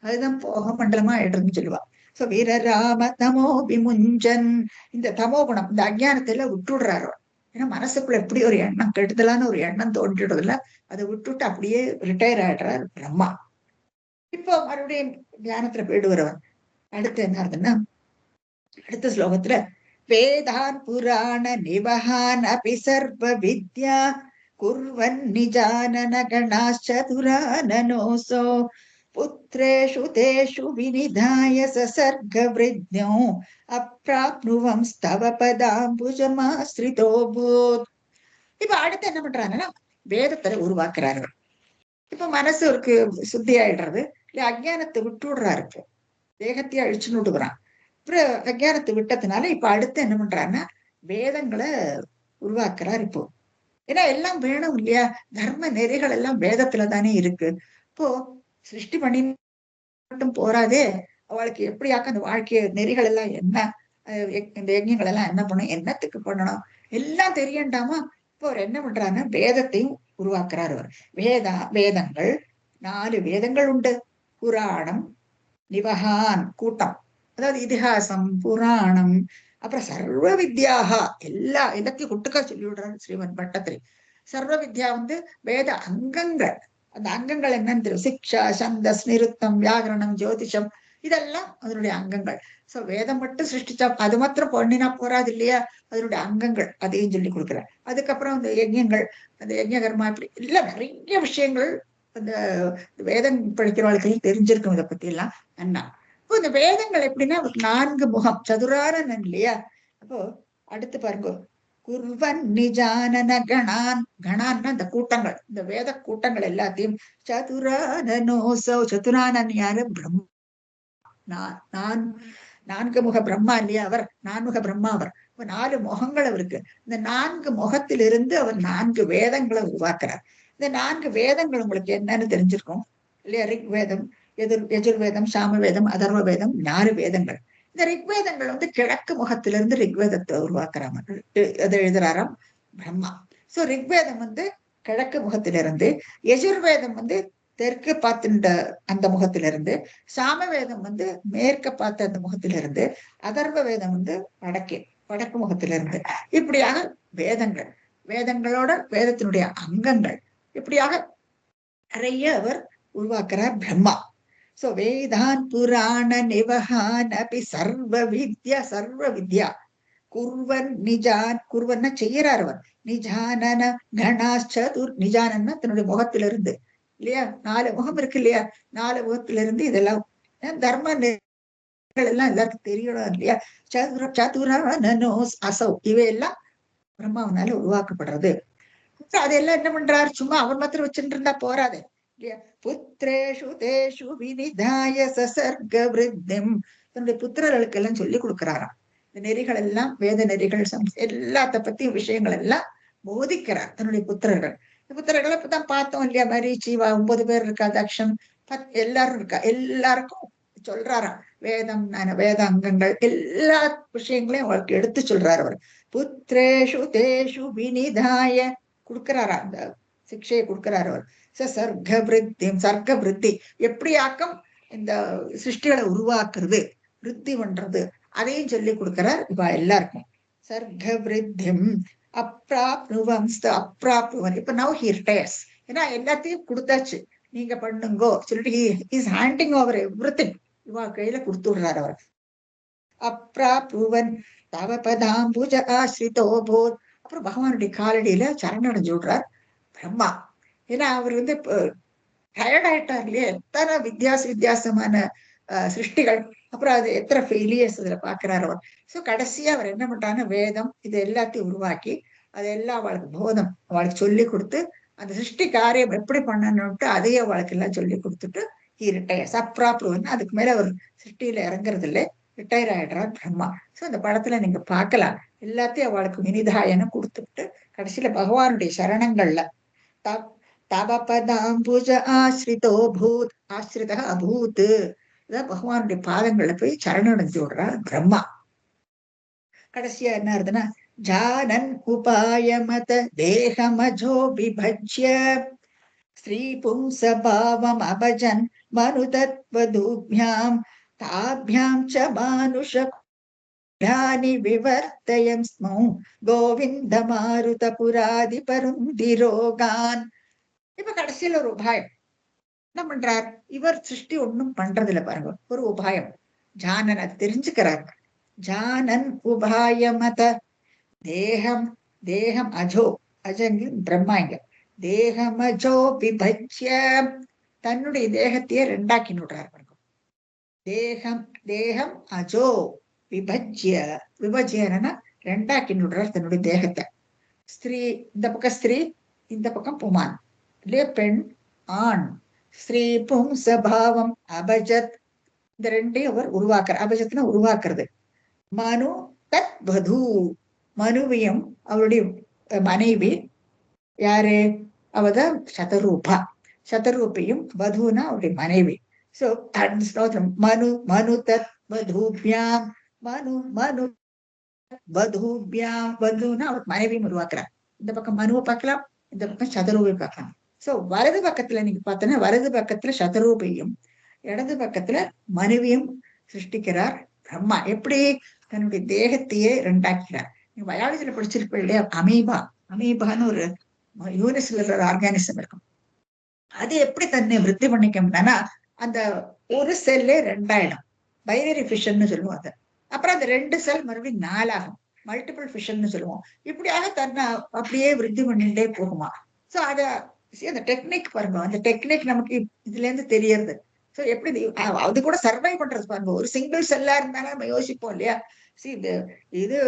அதுதான் போக மண்டலமா ஆயிடுறதுன்னு சொல்லுவா. சோ வீரராம தமோ விமுஞ்சன். இந்த தமோ குணம், இந்த அஜ்ஞானத்துல விட்டுடுறாரு. ஏன்னா மனசுக்குள்ள எப்படி ஒரு எண்ணம் கெடுதலான ஒரு எண்ணம் தோன்றிடுறதுல அதை விட்டுட்டு அப்படியே ரிட்டையர் ஆயிடுறார் பிரம்மா. இப்போ மறுபடியும் தியானத்துல போயிடுவார். அடுத்து என்ன ஆகுதுன்னா, அடுத்த ஸ்லோகத்துல வேதான் புராண நிவஹான் அபி சர்வ வித்யா குர்வன் நிஜானன கணாச்சதுரானனோசோ புத்ரேஷு தேஷு வினிதாய சசர்கவ்ருத்யோ அப்ராப்னுவம் ஸ்தவ பதாம்புஜமாஸ்ரிதோபூத். இப்ப அடுத்து என்ன பண்றாங்கன்னா வேதத்தை உருவாக்குறாரு. இப்ப மனசு ஒரு சுத்தி ஆயிடுறது, இல்ல அஜ்ஞானத்தை விட்டு விடுறாரு. இப்போ தேகத்தையே அழிச்சுன்னு விடுறான். அப்புறம் அஜ்ஞானத்தை விட்டதுனால இப்ப அடுத்து என்ன பண்றாருன்னா வேதங்களை உருவாக்குறார். இப்போ ஏன்னா எல்லாம் வேணும் இல்லையா, தர்ம நெறிகள் எல்லாம் வேதத்துல தானே இருக்கு. இப்போ சிருஷ்டி பண்ணி மட்டும் போறாதே, அவளுக்கு எப்படியாக்க அந்த வாழ்க்கைய நெறிகள் எல்லாம் என்ன, இந்த யஜ்யங்கள் எல்லாம் என்ன பண்ணும், என்னத்துக்கு பண்ணணும் எல்லாம் தெரியண்டாமா. இப்போ அவர் என்ன பண்றாருன்னா வேதத்தையும் உருவாக்குறாரு. அவர் வேதங்கள் 4 வேதங்கள் உண்டு. புராணம், நிவகான் கூட்டம், அதாவது இதிகாசம், புராணம், அப்புறம் சர்வ வித்யாக எல்லாத்தையும் குட்டுக்கா சொல்லி விடுறாரு ஸ்ரீமத் பட்டத்திரி. சர்வ வித்யா வேத அங்கங்கள். அந்த அங்கங்கள் என்னன்னு தெரியும். சிக்ஷா, சந்தஸ், நிருத்தம், வியாகரணம், ஜோதிஷம், இதெல்லாம் அதனுடைய அங்கங்கள். சோ வேதம் மட்டும் சிருஷ்டிச்சா அது மாத்திரம் பண்ணினா போறாது இல்லையா, அதனுடைய அங்கங்கள் அதையும் சொல்லி கொடுக்குறார். அதுக்கப்புறம் அந்த யஜ்யங்கள், அந்த யஜ்ய கர்மா, இப்படி இல்ல நிறைய விஷயங்கள் அந்த வேதம் படிக்கிறவர்களுக்கு தெரிஞ்சிருக்கும் இதை பத்தி எல்லாம். அண்ணா இப்போ இந்த வேதங்கள் எப்படின்னா 4 முகம், சதுரானன் இல்லையா. அப்போ அடுத்து பாருங்க, குர்வன் நிஜானன கணான். கணான்னா இந்த கூட்டங்கள், இந்த வேத கூட்டங்கள் எல்லாத்தையும் சதுரானனோசோ. சதுரானன் யாரு? பிரம்மா. நான் 4 முக பிரம்மா இல்லையா அவர், 4 பிரம்மா அவர். 4 முகங்கள் அவருக்கு. இந்த 4 முகத்திலிருந்து அவர் 4 வேதங்களை உருவாக்குறார். இந்த 4 வேதங்கள் உங்களுக்கு என்னன்னு தெரிஞ்சிருக்கும் இல்லையா. ரிக் வேதம், யஜுர்வேதம், சாம வேதம், அதர்வ வேதம், 4 வேதங்கள். இந்த ரிக்வேதங்கள் கிழக்கு முகத்திலிருந்து ரிக்வேதத்தை உருவாக்குறாங்க. அதை எழுதுறாராம் பிரம்மா. சோ ரிக்வேதம் கிழக்கு முகத்திலிருந்து, யஜுர்வேதம் தெற்கு பார்த்துட்ட அந்த முகத்திலிருந்து, சாமவேதம் மேற்க பார்த்த அந்த முகத்திலிருந்து, அதர்வ வேதம் வடக்கு முகத்திலிருந்து, இப்படியாக வேதங்கள், வேதங்களோட வேதத்தினுடைய அங்கங்கள், இப்படியாக நிறைய அவர் உருவாக்குறார் பிரம்மா. சோ வேதான் புராண நிவகான் அபி சர்வ வித்யா குர்வன் நிஜான். குர்வன்னா செய்யறார் அவர். நிஜானன கணாச்சதுர். நிஜானன்னா தன்னுடைய முகத்திலிருந்து இல்லையா, 4 முகம் இருக்கு இல்லையா, 4 முகத்திலிருந்து இதெல்லாம் தர்ம எல்லாம் எல்லாருக்கும் தெரியணும் இல்லையா. சதுரானனோ அசௌ, இவையெல்லாம் பிரம்மாவனால உருவாக்கப்படுறது. அதெல்லாம் என்ன பண்றாரு, சும்மா அவர் மாத்திரம் வச்சுட்டு இருந்தா போறாது இல்லையா. புத்திரேஷு தேஷு வினிதாய சசர்க விருத்திம். தன்னுடைய புத்திரர்களுக்கு எல்லாம் சொல்லி கொடுக்கிறாராம். இந்த நெறிகள் எல்லாம், வேத நெறிகள், எல்லாத்த பத்தியும் விஷயங்கள் எல்லாம் போதிக்கிறார் தன்னுடைய புத்திரர்கள். இந்த புத்திரர்களை இப்பதான் பார்த்தோம் இல்லையா, மரீச்சி 9 பேர் இருக்கா, தக்ஷன் எல்லாரும் இருக்கா, எல்லாருக்கும் சொல்றாராம் வேதம், வேத அங்கங்கள் எல்லா விஷயங்களையும் அவருக்கு எடுத்து சொல்றாரு அவர். புத்திரேஷு தேஷு வினிதாய கொடுக்கிறாரா, அந்த சிக்ஷையை கொடுக்கிறார் அவர். சர்க்க விருத்தி, சர்க்க விருத்தி எப்படியாக்கம் இந்த சிருஷ்டிகளை உருவாக்குறது, விருத்தி பண்றது, அதையும் சொல்லி கொடுக்கிறார் இப்ப எல்லாருக்கும். சர்க்க விருத்திம் அப்ராப்னுவம் அப்ராப்னுவன். இப்ப நவ் ஹி ரிட்டையர்ஸ். ஏன்னா எல்லாத்தையும் கொடுத்தாச்சு, நீங்க பண்ணுங்கோ சொல்லிட்டு இஸ் ஹேண்டிங் ஓவர் எவ்ரிதிங். இவா கையில கொடுத்து விடுறாரு அவர். அப்ராப்னுவன் தவ பதாம்புஜ ஆஸ்ரிதோபோத். அப்புறம் பகவானுடைய காலடியில சரணடைஞ்சு விடுறார் பிரம்மா. ஏன்னா அவர் டயர்ட் ஆயிட்டார் இல்லையா, எத்தனை வித்தியாசமான சிருஷ்டிகள், அப்புறம் அது எத்தனை ஃபெயிலியர்ஸ் அதுல பாக்குறாரு அவர். சோ கடைசியா அவர் என்ன பண்றாருன்னா வேதம் இது எல்லாத்தையும் உருவாக்கி அதெல்லாம் அவளுக்கு போதம் அவளுக்கு சொல்லி கொடுத்து, அந்த சிருஷ்டி காரியம் எப்படி பண்ணணும்ட்டு அதையே அவளுக்கு எல்லாம் சொல்லி கொடுத்துட்டு ரிட்டையர்ஸ். அப்ராப்ரூவன், அதுக்கு மேல அவர் சிருஷ்டியில இறங்குறது இல்லை, ரிட்டையர் ஆயிடுறார் பிரம்மா. சோ அந்த படத்துல நீங்க பாக்கலாம், எல்லாத்தையும் அவளுக்கு வினிதாயன்னு கொடுத்துட்டு கடைசியில பகவானுடைய சரணங்கள்ல தவபதாம்புஜ ஆஸ்ரிதோ பூத். ஆஸ்ரிதா அபூத், பகவானுடைய பாதங்கள்ல போய் சரணடைஞ்சு விடுறார் பிரம்மா. கடைசியா என்ன ஆகுதுன்னா, ஜானன் உபாயமத தேகமஜோ விபஜ்ய ஸ்ரீ பும்சபாவம் அபஜன் மனுதத்வதூப்யாம் தாப்யாம் ச மானுஷ விவர்த்தயம் ஸ்மௌ கோவிந்த மாருத புராதி பருந்திரோகான். இப்ப கடைசியில ஒரு உபாயம் என்ன பண்றார் இவர், சிருஷ்டி ஒண்ணும் பண்றதில்ல பாருங்க, ஒரு உபாயம். ஜானன் அது தெரிஞ்சுக்கிறார். ஜானன் உபாயமத தேகம், தேகம் அஜோ, அஜங்க பிரம்மா, இங்க தேகம் அஜோ விபஜ்ய தன்னுடைய தேகத்தையே ரெண்டாக்கி விடுறாரு. தேகம் அஜோ விபஜ்யனா ரெண்டாக்கி விடுறார் தன்னுடைய தேகத்தை. ஸ்திரீ இந்த பக்கம் ஸ்திரீ, இந்த பக்கம் புமான் இல்லையா, பெண் ஆண். ஸ்ரீ பும் சபாவம் அபஜத், இந்த ரெண்டையும் அவர் உருவாக்குற. அபஜத்னா உருவாக்குறது. மனு தத் வது, மனுவையும் அவருடைய மனைவி யாரு, அவதான் சதரூபா. சதரூபையும் வதுனா அவருடைய மனைவி. சோ மனு தத் வதூபியாம், மனு வதூபியாம், வதுனா அவர் மனைவியும் உருவாக்குறார். இந்த பக்கம் மனுவை பார்க்கலாம், இந்த பக்கம் சதரூபை பார்க்கலாம். சோ வலது பக்கத்துல நீங்க பார்த்தோன்னா வலது பக்கத்துல சதரூபையும் இடது பக்கத்துல மனைவியும் சிருஷ்டிக்கிறார் பிரம்மா. எப்படி, தன்னுடைய தேகத்தையே ரெண்டாக்கிறார். நீங்க பயாலஜில படிச்சிருப்ப இல்லையா, அமீபான்னு ஒரு யூனிசெல்லுலர் ஆர்கானிசம் இருக்கும். அது எப்படி தன்னை விருத்தி பண்ணிக்கணும்னா, அந்த ஒரு செல்லே ரெண்டாயிடும், பைனரி ஃபிஷன் சொல்லுவோம் அது. அப்புறம் அந்த 2 செல் மறுபடியும் 4 ஆகும், மல்டிபிள் ஃபிஷன் சொல்லுவோம். இப்படியாக தன்னை அப்படியே விருத்தி பண்ணிட்டே போகுமா. சோ அத அந்த டெக்னிக் பாருங்க, அந்த டெக்னிக் நமக்கு இதுல இருந்து தெரியறது. சோ எப்படி அது கூட சர்வை பண்றது பாருங்க. ஒரு சிங்கிள் செல்லா இருந்தாலும் நம்ம யோசிப்போம் இல்லையா, இது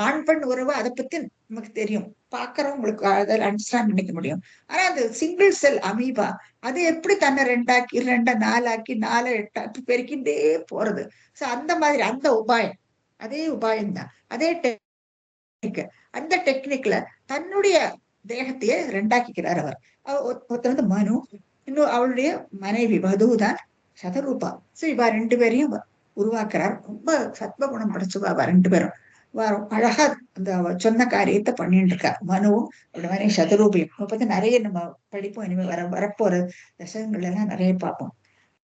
ஆண் பெண் உறவு, அதை பத்தி நமக்கு தெரியும், பாக்குறவங்களுக்கு அதில் அண்டர்ஸ்டாண்ட் பண்ணிக்க முடியும். ஆனா அந்த சிங்கிள் செல் அமீபா அது எப்படி தன்னை 2 ஆக்கி 2 4 ஆக்கி 4 8 ஆக்கி பெருக்கிண்டே போறது. சோ அந்த மாதிரி அந்த உபாயம், அதே உபாயம் தான், அதே டெக்னிக். அந்த டெக்னிக்ல தன்னுடைய தேகத்தையே 2 ஆக்கிக்கிறார் அவர். ஒருத்தர் வந்து மனு, இன்னும் அவளுடைய மனைவி வதுதான் சதரூபா. சோ இவா 2 பேரையும் உருவாக்குறார். ரொம்ப சத்வ குணம் படைச்சுவா 2 பேரும். அழகா அந்த சொன்ன காரியத்தை பண்ணிட்டு இருக்கா மனுவும் அவருடைய மனைவி சதரூபியும். அப்ப பத்தி நிறைய நம்ம படிப்போம், இனிமே வரப்போற தசகங்கள் எல்லாம் நிறைய பார்ப்போம்.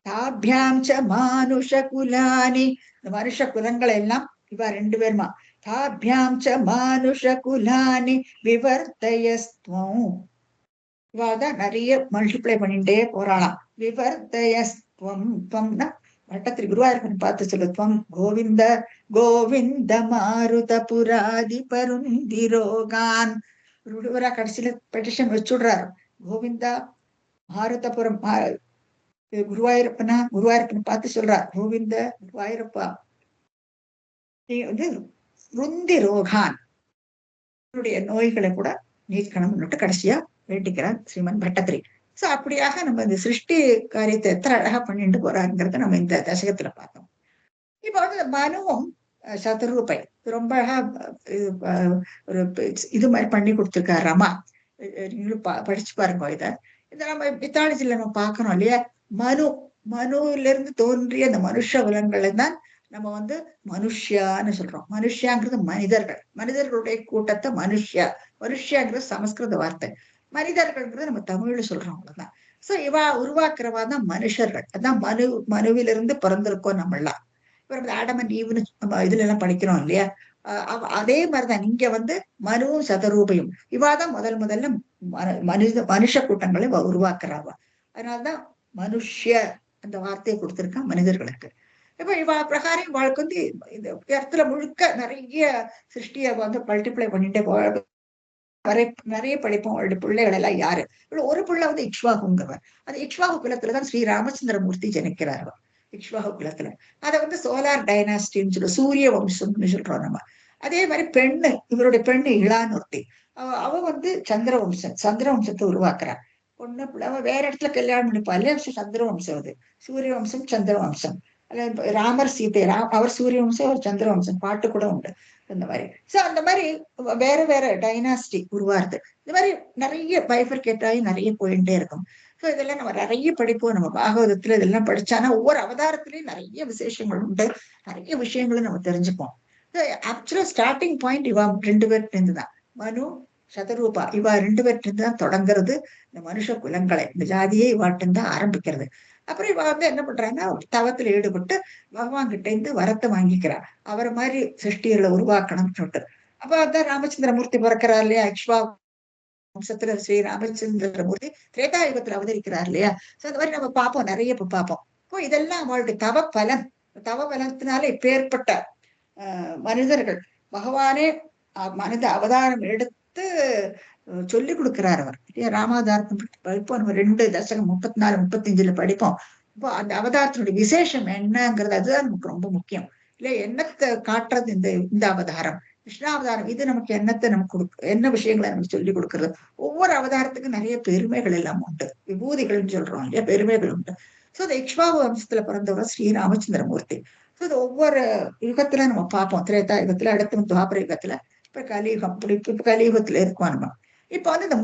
தாபியாம் ச மானுஷ குலானி, இந்த மனுஷ குலங்கள் எல்லாம் இவா 2 பேருமா. தாபியாம் ச மானுஷ குலானி விவர்த்தயஸ்துவம், இவாதான் நிறைய மல்டிப்ளை பண்ணிட்டே போறாளாம். விவர்த்தயஸ்துவம், துவம்னா வட்டத்தில் குருவாயிருப்பன் பார்த்து சொல்லு. துவம் கோவிந்த கோவிந்த மாருத புராதி பருந்திரோகான். ஒருவரா கடைசியில பெட்டிஷன் வச்சுடுறாரு. கோவிந்தா மாருதபுரம் குருவாயிருப்பன் பார்த்து சொல்றார், கோவிந்த குருவாயிருப்பா நீ வந்து ருந்தி ரோகான், நோய்களை கூட நீக்கணும்னு கடைசியா வேண்டிக்கிறார் ஸ்ரீமன் பட்டத்திரி. சோ அப்படியாக நம்ம இந்த சிருஷ்டி காரியத்தை எத்தனை அழகா பண்ணிட்டு போறாருங்கிறத நம்ம இந்த தசகத்துல பார்த்தோம். இப்ப வந்து மனுவும் சதரூபை ரொம்ப அழகா ஒரு இது மாதிரி பண்ணி கொடுத்துருக்காரு ரமா. நீங்களும் படிச்சு பாருங்க. இத நம்ம மித்தாலஜில நம்ம பார்க்கணும் இல்லையா. மனுல இருந்து தோன்றிய அந்த மனுஷ குலங்களை தான் நம்ம வந்து மனுஷியான்னு சொல்றோம். மனுஷியாங்கிறது மனிதர்களுடைய கூட்டத்தை மனுஷியாங்கிறது சமஸ்கிருத வார்த்தை. மனிதர்கள்ங்கிறது நம்ம தமிழ்ல சொல்றோம், அவ்வளவுதான். சோ இவா உருவாக்குறவா தான் மனுஷர்கள். அதான் மனுவிலிருந்து பிறந்திருக்கோம் நம்மளாம். இப்ப ஆடமன் ஈவுன்னு நம்ம இதுல எல்லாம் படிக்கிறோம் இல்லையா. அதே மாதிரிதான் இங்க வந்து மனுவும் சதரூபையும் இவாதான் முதல்ல மனுஷ கூட்டங்களை உருவாக்குறாவா. அதனாலதான் மனுஷ்ய அந்த வார்த்தையை கொடுத்திருக்கான் மனிதர்களுக்கு. இப்ப இவ பிரகாரம் வாழ்க்கை வந்து இந்த இடத்துல முழுக்க நிறைய சிருஷ்டிய வந்து மல்டிப்ளை பண்ணிட்டே நிறைய படிப்போம். அவருடைய பிள்ளைகள் எல்லாம் யாரு, ஒரு பிள்ளை வந்து இக்ஷ்வாகுங்கிறவர். அந்த இக்ஷ்வாகு குலத்துலதான் ஸ்ரீ ராமச்சந்திரமூர்த்தி ஜனிக்கிறார். இக்ஷ்வாகு குலத்துல அதை வந்து சோலார் டைனாஸ்டின்னு சொல்லுவோம், சூரிய வம்சம்னு சொல்றோம் நம்ம. அதே மாதிரி பெண்ணு, இவருடைய பெண்ணு இளானொருத்தி, அவ வந்து சந்திரவம்சத்தை உருவாக்குறார். பொண்ணு பிள்ளை அவ வேற இடத்துல கல்யாணம் பண்ணிப்பா இல்லையா. சந்திரவம்சம், அது சூரிய வம்சம் சந்திரவம்சம். ராமர் சீதை, அவர் சூரிய வம்சம் அவர் சந்திரவம்சம், பாட்டு கூட உண்டு இந்த மாதிரி. சோ அந்த மாதிரி வேற வேற டைனாஸ்டி உருவாருது. இந்த மாதிரி நிறைய பைஃபர்கேட் ஆகி நிறைய போயிட்டே இருக்கும். சோ இதெல்லாம் நம்ம நிறைய படிப்போம். நம்ம பாகவதத்துல இதெல்லாம் படிச்சானா ஒவ்வொரு அவதாரத்திலயும் நிறைய விசேஷங்கள் உண்டு, நிறைய விஷயங்களும் நம்ம தெரிஞ்சுப்போம். ஆக்சுவலா ஸ்டார்டிங் பாயிண்ட் இவா 2 பேர்ட்டு இருந்துதான், மனு சதரூபா இவா 2 பேர்ட்டு இருந்து தான் தொடங்குறது. இந்த மனுஷ குலங்களை, இந்த ஜாதியே இவாட்டு தான் ஆரம்பிக்கிறது. அப்புறம் இவ வந்து என்ன பண்றாங்கன்னா தவத்துல ஈடுபட்டு பகவான் கிட்ட இருந்து வரத்தை வாங்கிக்கிறார், அவரை மாதிரி சிருஷ்டிகளை உருவாக்கணும்னு சொல்லிட்டு. அப்ப அதான் ராமச்சந்திரமூர்த்தி பிறக்கிறார் இல்லையா. இக்ஷ்வா வம்சத்துல ஸ்ரீ ராமச்சந்திரமூர்த்தி திரேதாயுகத்துல அவதரிக்கிறார் இல்லையா. சோ அந்த மாதிரி நம்ம பார்ப்போம், நிறைய பார்ப்போம். இப்போ இதெல்லாம் அவளுடைய தவ பலத்தினால இப்பேற்பட்ட மனிதர்கள் பகவானே மனித அவதாரம் எடுத்து சொல்லி கொடுக்கிறார் அவர் இல்லையா. ராமாவதாரத்தை படிப்போம் நம்ம 2 தசகம் 34 35 படிப்போம். இப்போ அந்த அவதாரத்தினுடைய விசேஷம் என்னங்கிறது அதுதான் நமக்கு ரொம்ப முக்கியம் இல்ல. என்னத்தை காட்டுறது இந்த அவதாரம் கிருஷ்ணாவதாரம், இது நமக்கு என்னத்தை நமக்கு என்ன விஷயங்களை நமக்கு சொல்லி கொடுக்கறது. ஒவ்வொரு அவதாரத்துக்கும் நிறைய பெருமைகள் எல்லாம் உண்டு, விபூதிகள்னு சொல்றோம் இல்லையா, பெருமைகள் உண்டு. சோ இந்த இக்ஷ்வாகு வம்சத்துல பிறந்தவர் ஸ்ரீ ராமச்சந்திரமூர்த்தி. சோ இது ஒவ்வொரு யுகத்துல நம்ம பார்ப்போம். திரேதா யுகத்துல, அடுத்து துவாபர யுகத்துல, இப்ப கலியுகம், இப்ப கலியுகத்துல இருக்கோம் நம்ம. இப்ப வந்து இந்த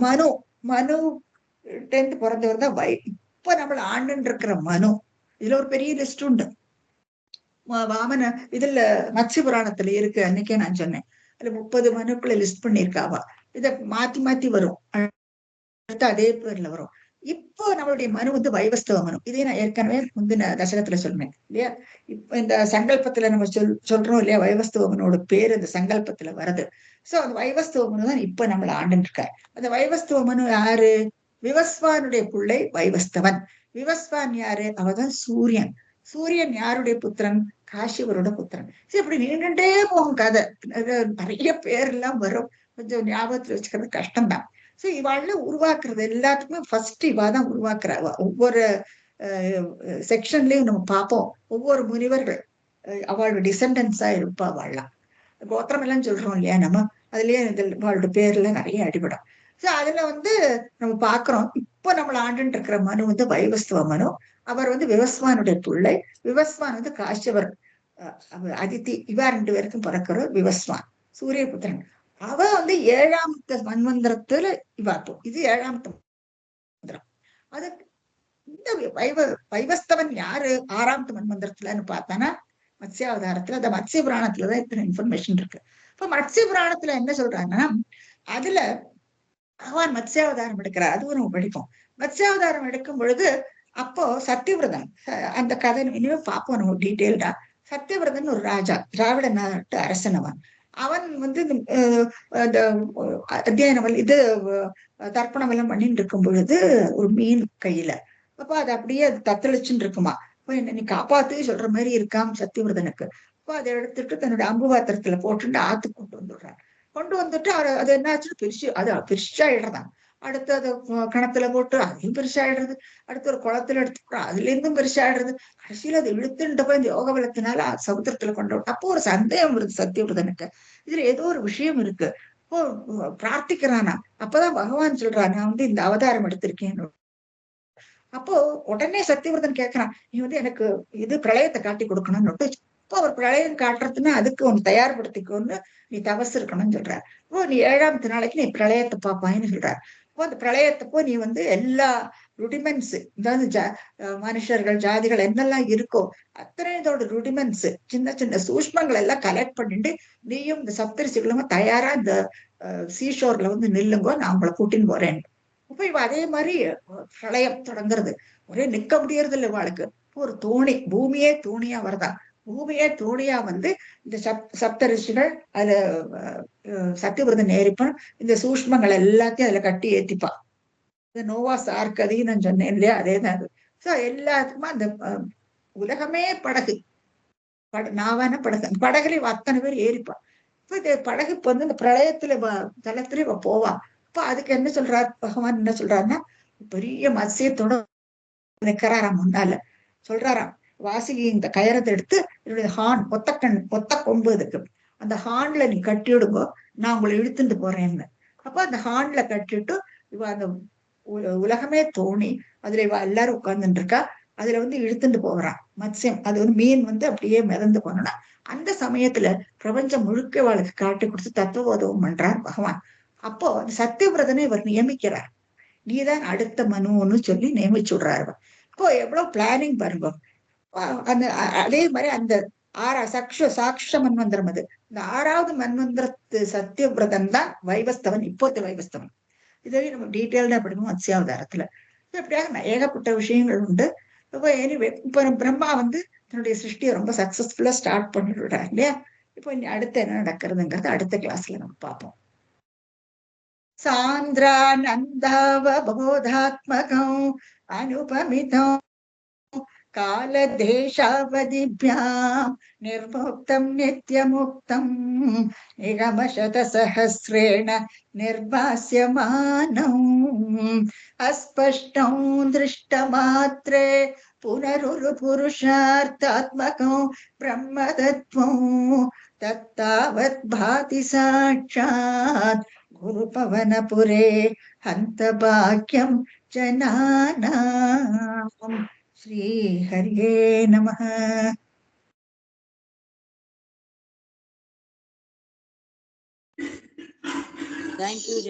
மனு டென்த் பிறந்தவர் தான் இப்ப நம்மள ஆண்டுன்னு இருக்கிற மனு. இதுல ஒரு பெரிய லிஸ்ட் உண்டு. வாமன இதுல மத்ஸ்ய புராணத்துல இருக்கு, அன்னைக்கே நான் சொன்னேன். அதுல 30 மனுக்களை லிஸ்ட் பண்ணிருக்காவா. இத மாத்தி மாத்தி வரும், அடுத்து அதே பேர்ல வரும். இப்போ நம்மளுடைய மனு வந்து வைவஸ்தவ மனு. இதே நான் ஏற்கனவே முந்தின தசகத்துல சொன்னேன் இல்லையா. இப்ப இந்த சங்கல்பத்துல நம்ம சொல்றோம் இல்லையா, வைவஸ்தவ மனோட பேர் இந்த சங்கல்பத்துல வருது. சோ அந்த வைவஸ்தவ மனு தான் இப்ப நம்மள ஆண்டுன்னு இருக்காரு. அந்த வைவஸ்தவ மனு யாரு? விவஸ்வானுடைய பிள்ளை வைவஸ்தவன். விவஸ்வான் யாரு? அவதான் சூரியன். சூரியன் யாருடைய புத்திரன்? காசிவரோட புத்திரன். சரி, இப்படி நீண்டுட்டே போகும் கதை. நிறைய பேர் எல்லாம் வரும், கொஞ்சம் ஞாபகத்துல வச்சுக்கிறது கஷ்டம்தான். சோ இவாள்ல உருவாக்குறது எல்லாத்துக்குமே ஃபர்ஸ்ட் இவா தான் உருவாக்குறா. ஒவ்வொரு செக்ஷன்லயும் நம்ம பார்ப்போம், ஒவ்வொரு முனிவர்கள் அவளோட டிசெண்டன்ஸா இருப்பா. அவள்லாம் கோத்திரம் எல்லாம் சொல்றோம் இல்லையா நம்ம, அதுலயே அவளோட பேர்ல நிறைய அடிபடும். சோ அதுல வந்து நம்ம பாக்குறோம், இப்போ நம்மள ஆண்டுன்னு இருக்கிற மனு வந்து வைவஸ்தவ மனு. அவர் வந்து விவஸ்வானுடைய பிள்ளை. விவஸ்வான் வந்து காஷ்யவர், அதித்தி, இவா 2 பேருக்கும் பிறக்கிற விவஸ்வான் சூரிய புத்திரன். அவ வந்து 7ஆம் மன்வந்திரத்துல இவாப்போம். இது 7ஆம் மந்திரம். அது இந்த வைவஸ்தவன் யாரு 6ஆம் மன்வந்திரத்துலன்னு பார்த்தானா மத்ஸ்யாவதாரத்துல, அந்த மத்ஸ்ய புராணத்துலதான் இத்தனை இன்ஃபர்மேஷன் இருக்கு. இப்ப மத்ஸ்ய புராணத்துல என்ன சொல்றாங்கன்னா, அதுல பகவான் மத்ஸ்யாவதாரம் எடுக்கிறார். அதுவும் நம்ம படிப்போம். மத்ஸ்யாவதாரம் எடுக்கும் பொழுது அப்போ சத்தியவிரதன், அந்த கதை இனிமே பார்ப்போம் நம்ம டீட்டெயில்டா. சத்தியவிரதன் ஒரு ராஜா, திராவிட நாட்டு அரசனவன். அவன் வந்து இந்த அத்தியாயம் இது தர்ப்பணம் எல்லாம் பண்ணிட்டு இருக்கும் பொழுது ஒரு மீன் கையில, அப்ப அது அப்படியே அது தத்தளிச்சுன்னு இருக்குமா. இப்ப என்ன நீ காப்பாத்து சொல்ற மாதிரி இருக்காம் சத்தியவிரதனுக்கு. அப்ப அதை எடுத்துட்டு தன்னோட அம்பு பாத்திரத்துல போட்டுட்டு ஆத்துக்கு கொண்டு வந்துடுறான். கொண்டு வந்துட்டு அது என்னாச்சுன்னு பெருசாயிடுறதான். அடுத்து அதை கிணத்துல போட்டு அதையும் பெருசாயிடுறது. அடுத்து ஒரு குளத்துல எடுத்து அதுல இருந்தும் பெருசாயிடுறது. கடைசியில அதை இழுத்துட்டு போய் இந்த யோக பலத்தினால சமுத்திரத்துல கொண்டு விட்டு. அப்போ ஒரு சந்தேகம் வருது சத்தியவிரதனுக்கு, இதுல ஏதோ ஒரு விஷயம் இருக்கு. இப்போ பிரார்த்திக்கிறானா. அப்பதான் பகவான் சொல்றான், நான் வந்து இந்த அவதாரம் எடுத்திருக்கேன். அப்போ உடனே சத்தியவிரதன் கேட்கிறான், நீ வந்து எனக்கு இது பிரளயத்தை காட்டி கொடுக்கணும்னு. இப்போ அவர் பிரளயம் காட்டுறதுன்னா அதுக்கு ஒன்னு தயார்படுத்திக்கோன்னு நீ தபஸ் இருக்கணும்னு சொல்றாரு. இப்போ நீ 7ஆம் நாளைக்கு நீ பிரளயத்தை பாப்பாயின்னு சொல்றாரு. இப்போ அந்த பிரளயத்தப்போ நீ வந்து எல்லா ருடிமெண்ட்ஸ், அதாவது மனுஷர்கள் ஜாதிகள் என்னெல்லாம் இருக்கோ அத்தனை இதோட ருடிமெண்ட்ஸ், சின்ன சின்ன சூஷ்மங்கள் எல்லாம் கலெக்ட் பண்ணிட்டு நீயும் இந்த சப்தரிசிகளும் தயாரா இந்த சீஷோர்ல வந்து நில்லுங்கோ, நான் உங்களை கூட்டின்னு போறேன். இப்ப இவ அதே மாதிரி பிரளயம் தொடங்குறது. ஒரே நிக்க முடியறது இல்லை இவாளுக்கு. ஒரு தோணி, பூமியே தோணியா வருதான். பூமியே தோணியா வந்து இந்த சப்த ரிஷிகள் அதுல சத்தியவிரதன் ஏறிப்பான். இந்த சூஷ்மங்கள் எல்லாத்தையும் அதுல கட்டி ஏத்திப்பா. இந்த நோவாஸ் ஆர்க்கதின்னு நான் சொன்னேன் இல்லையா, அதேதான் அது. சோ எல்லாத்துக்குமா அந்த உலகமே படகு, நாவான படகு, அந்த படகுல அத்தனை பேர் ஏறிப்பா. இப்ப இந்த படகு இப்ப வந்து இந்த பிரளயத்துல தளத்துல இவ போவா. இப்ப அதுக்கு என்ன சொல்றாரு பகவான், என்ன சொல்றாருன்னா, பெரிய மத்சியத்தோட நிக்கிறாராம் முன்னால. சொல்றாராம், வாசுகி இந்த கயரத்தை எடுத்து என்னுடைய ஹார்ன், ஒத்த கொம்பு இருக்கு, அந்த ஹார்ன்ல நீ கட்டி விடுங்கோ, நான் உங்களை இழுத்துட்டு போறேன்னு. அப்ப அந்த ஹார்ன்ல கட்டிட்டு இவ அந்த உலகமே தோணி அதுல இவ எல்லாரும் உட்கார்ந்துட்டு இருக்கா. அதுல வந்து இழுத்துட்டு போகிறான் மத்சியம். அது வந்து மீன் வந்து அப்படியே மிதந்து போனோம்னா அந்த சமயத்துல பிரபஞ்சம் முழுக்க அவளுக்கு காட்டி கொடுத்து தத்துவபோதம் பண்றார் பகவான். அப்போ சத்தியவிரதனை இவர் நியமிக்கிறார். நீதான் அடுத்த மனுன்னு சொல்லி நியமிச்சு விடுறாரு. இப்போ எவ்வளவு பிளானிங் பாருங்க. அந்த அதே மாதிரி அந்த சாக்ஷ மன்வந்திரம், அது இந்த 6ஆவது மன்வந்திரத்து சத்தியவிரதன் தான் வைவஸ்தவன், இப்போத்த வைவஸ்தவன். இதே நம்ம டீட்டெயில்டா படிப்போம் மத்ஸ்யாவதாரத்துல. இப்படியாக ஏகப்பட்ட விஷயங்கள் உண்டு. இப்போ எனிவே இப்ப பிரம்மா வந்து தன்னுடைய சிருஷ்டியை ரொம்ப சக்சஸ்ஃபுல்லா ஸ்டார்ட் பண்ணிட்டு விடுறாரு இல்லையா. இப்போ இனி அடுத்து என்ன நடக்கிறதுங்கிறது அடுத்த கிளாஸ்ல நம்ம பார்ப்போம். சாந்திரானந்தாவபோதாத்மகம் அனுபமிதம் कालदेशावधिभ्यां निर्मुक्तं नित्यमुक्तं निगमशतसहस्रेण निर्भास्यमानम् अस्पष्टं दृष्टमात्रे पुनरुरुपुरुषार्थात्मको ब्रह्मतत्त्वं तत्तावत् भाति साक्षात् गुरुपवनपुरे हन्तभाग्यं जनानाम् श्रीहर्ये नमः। Thank you.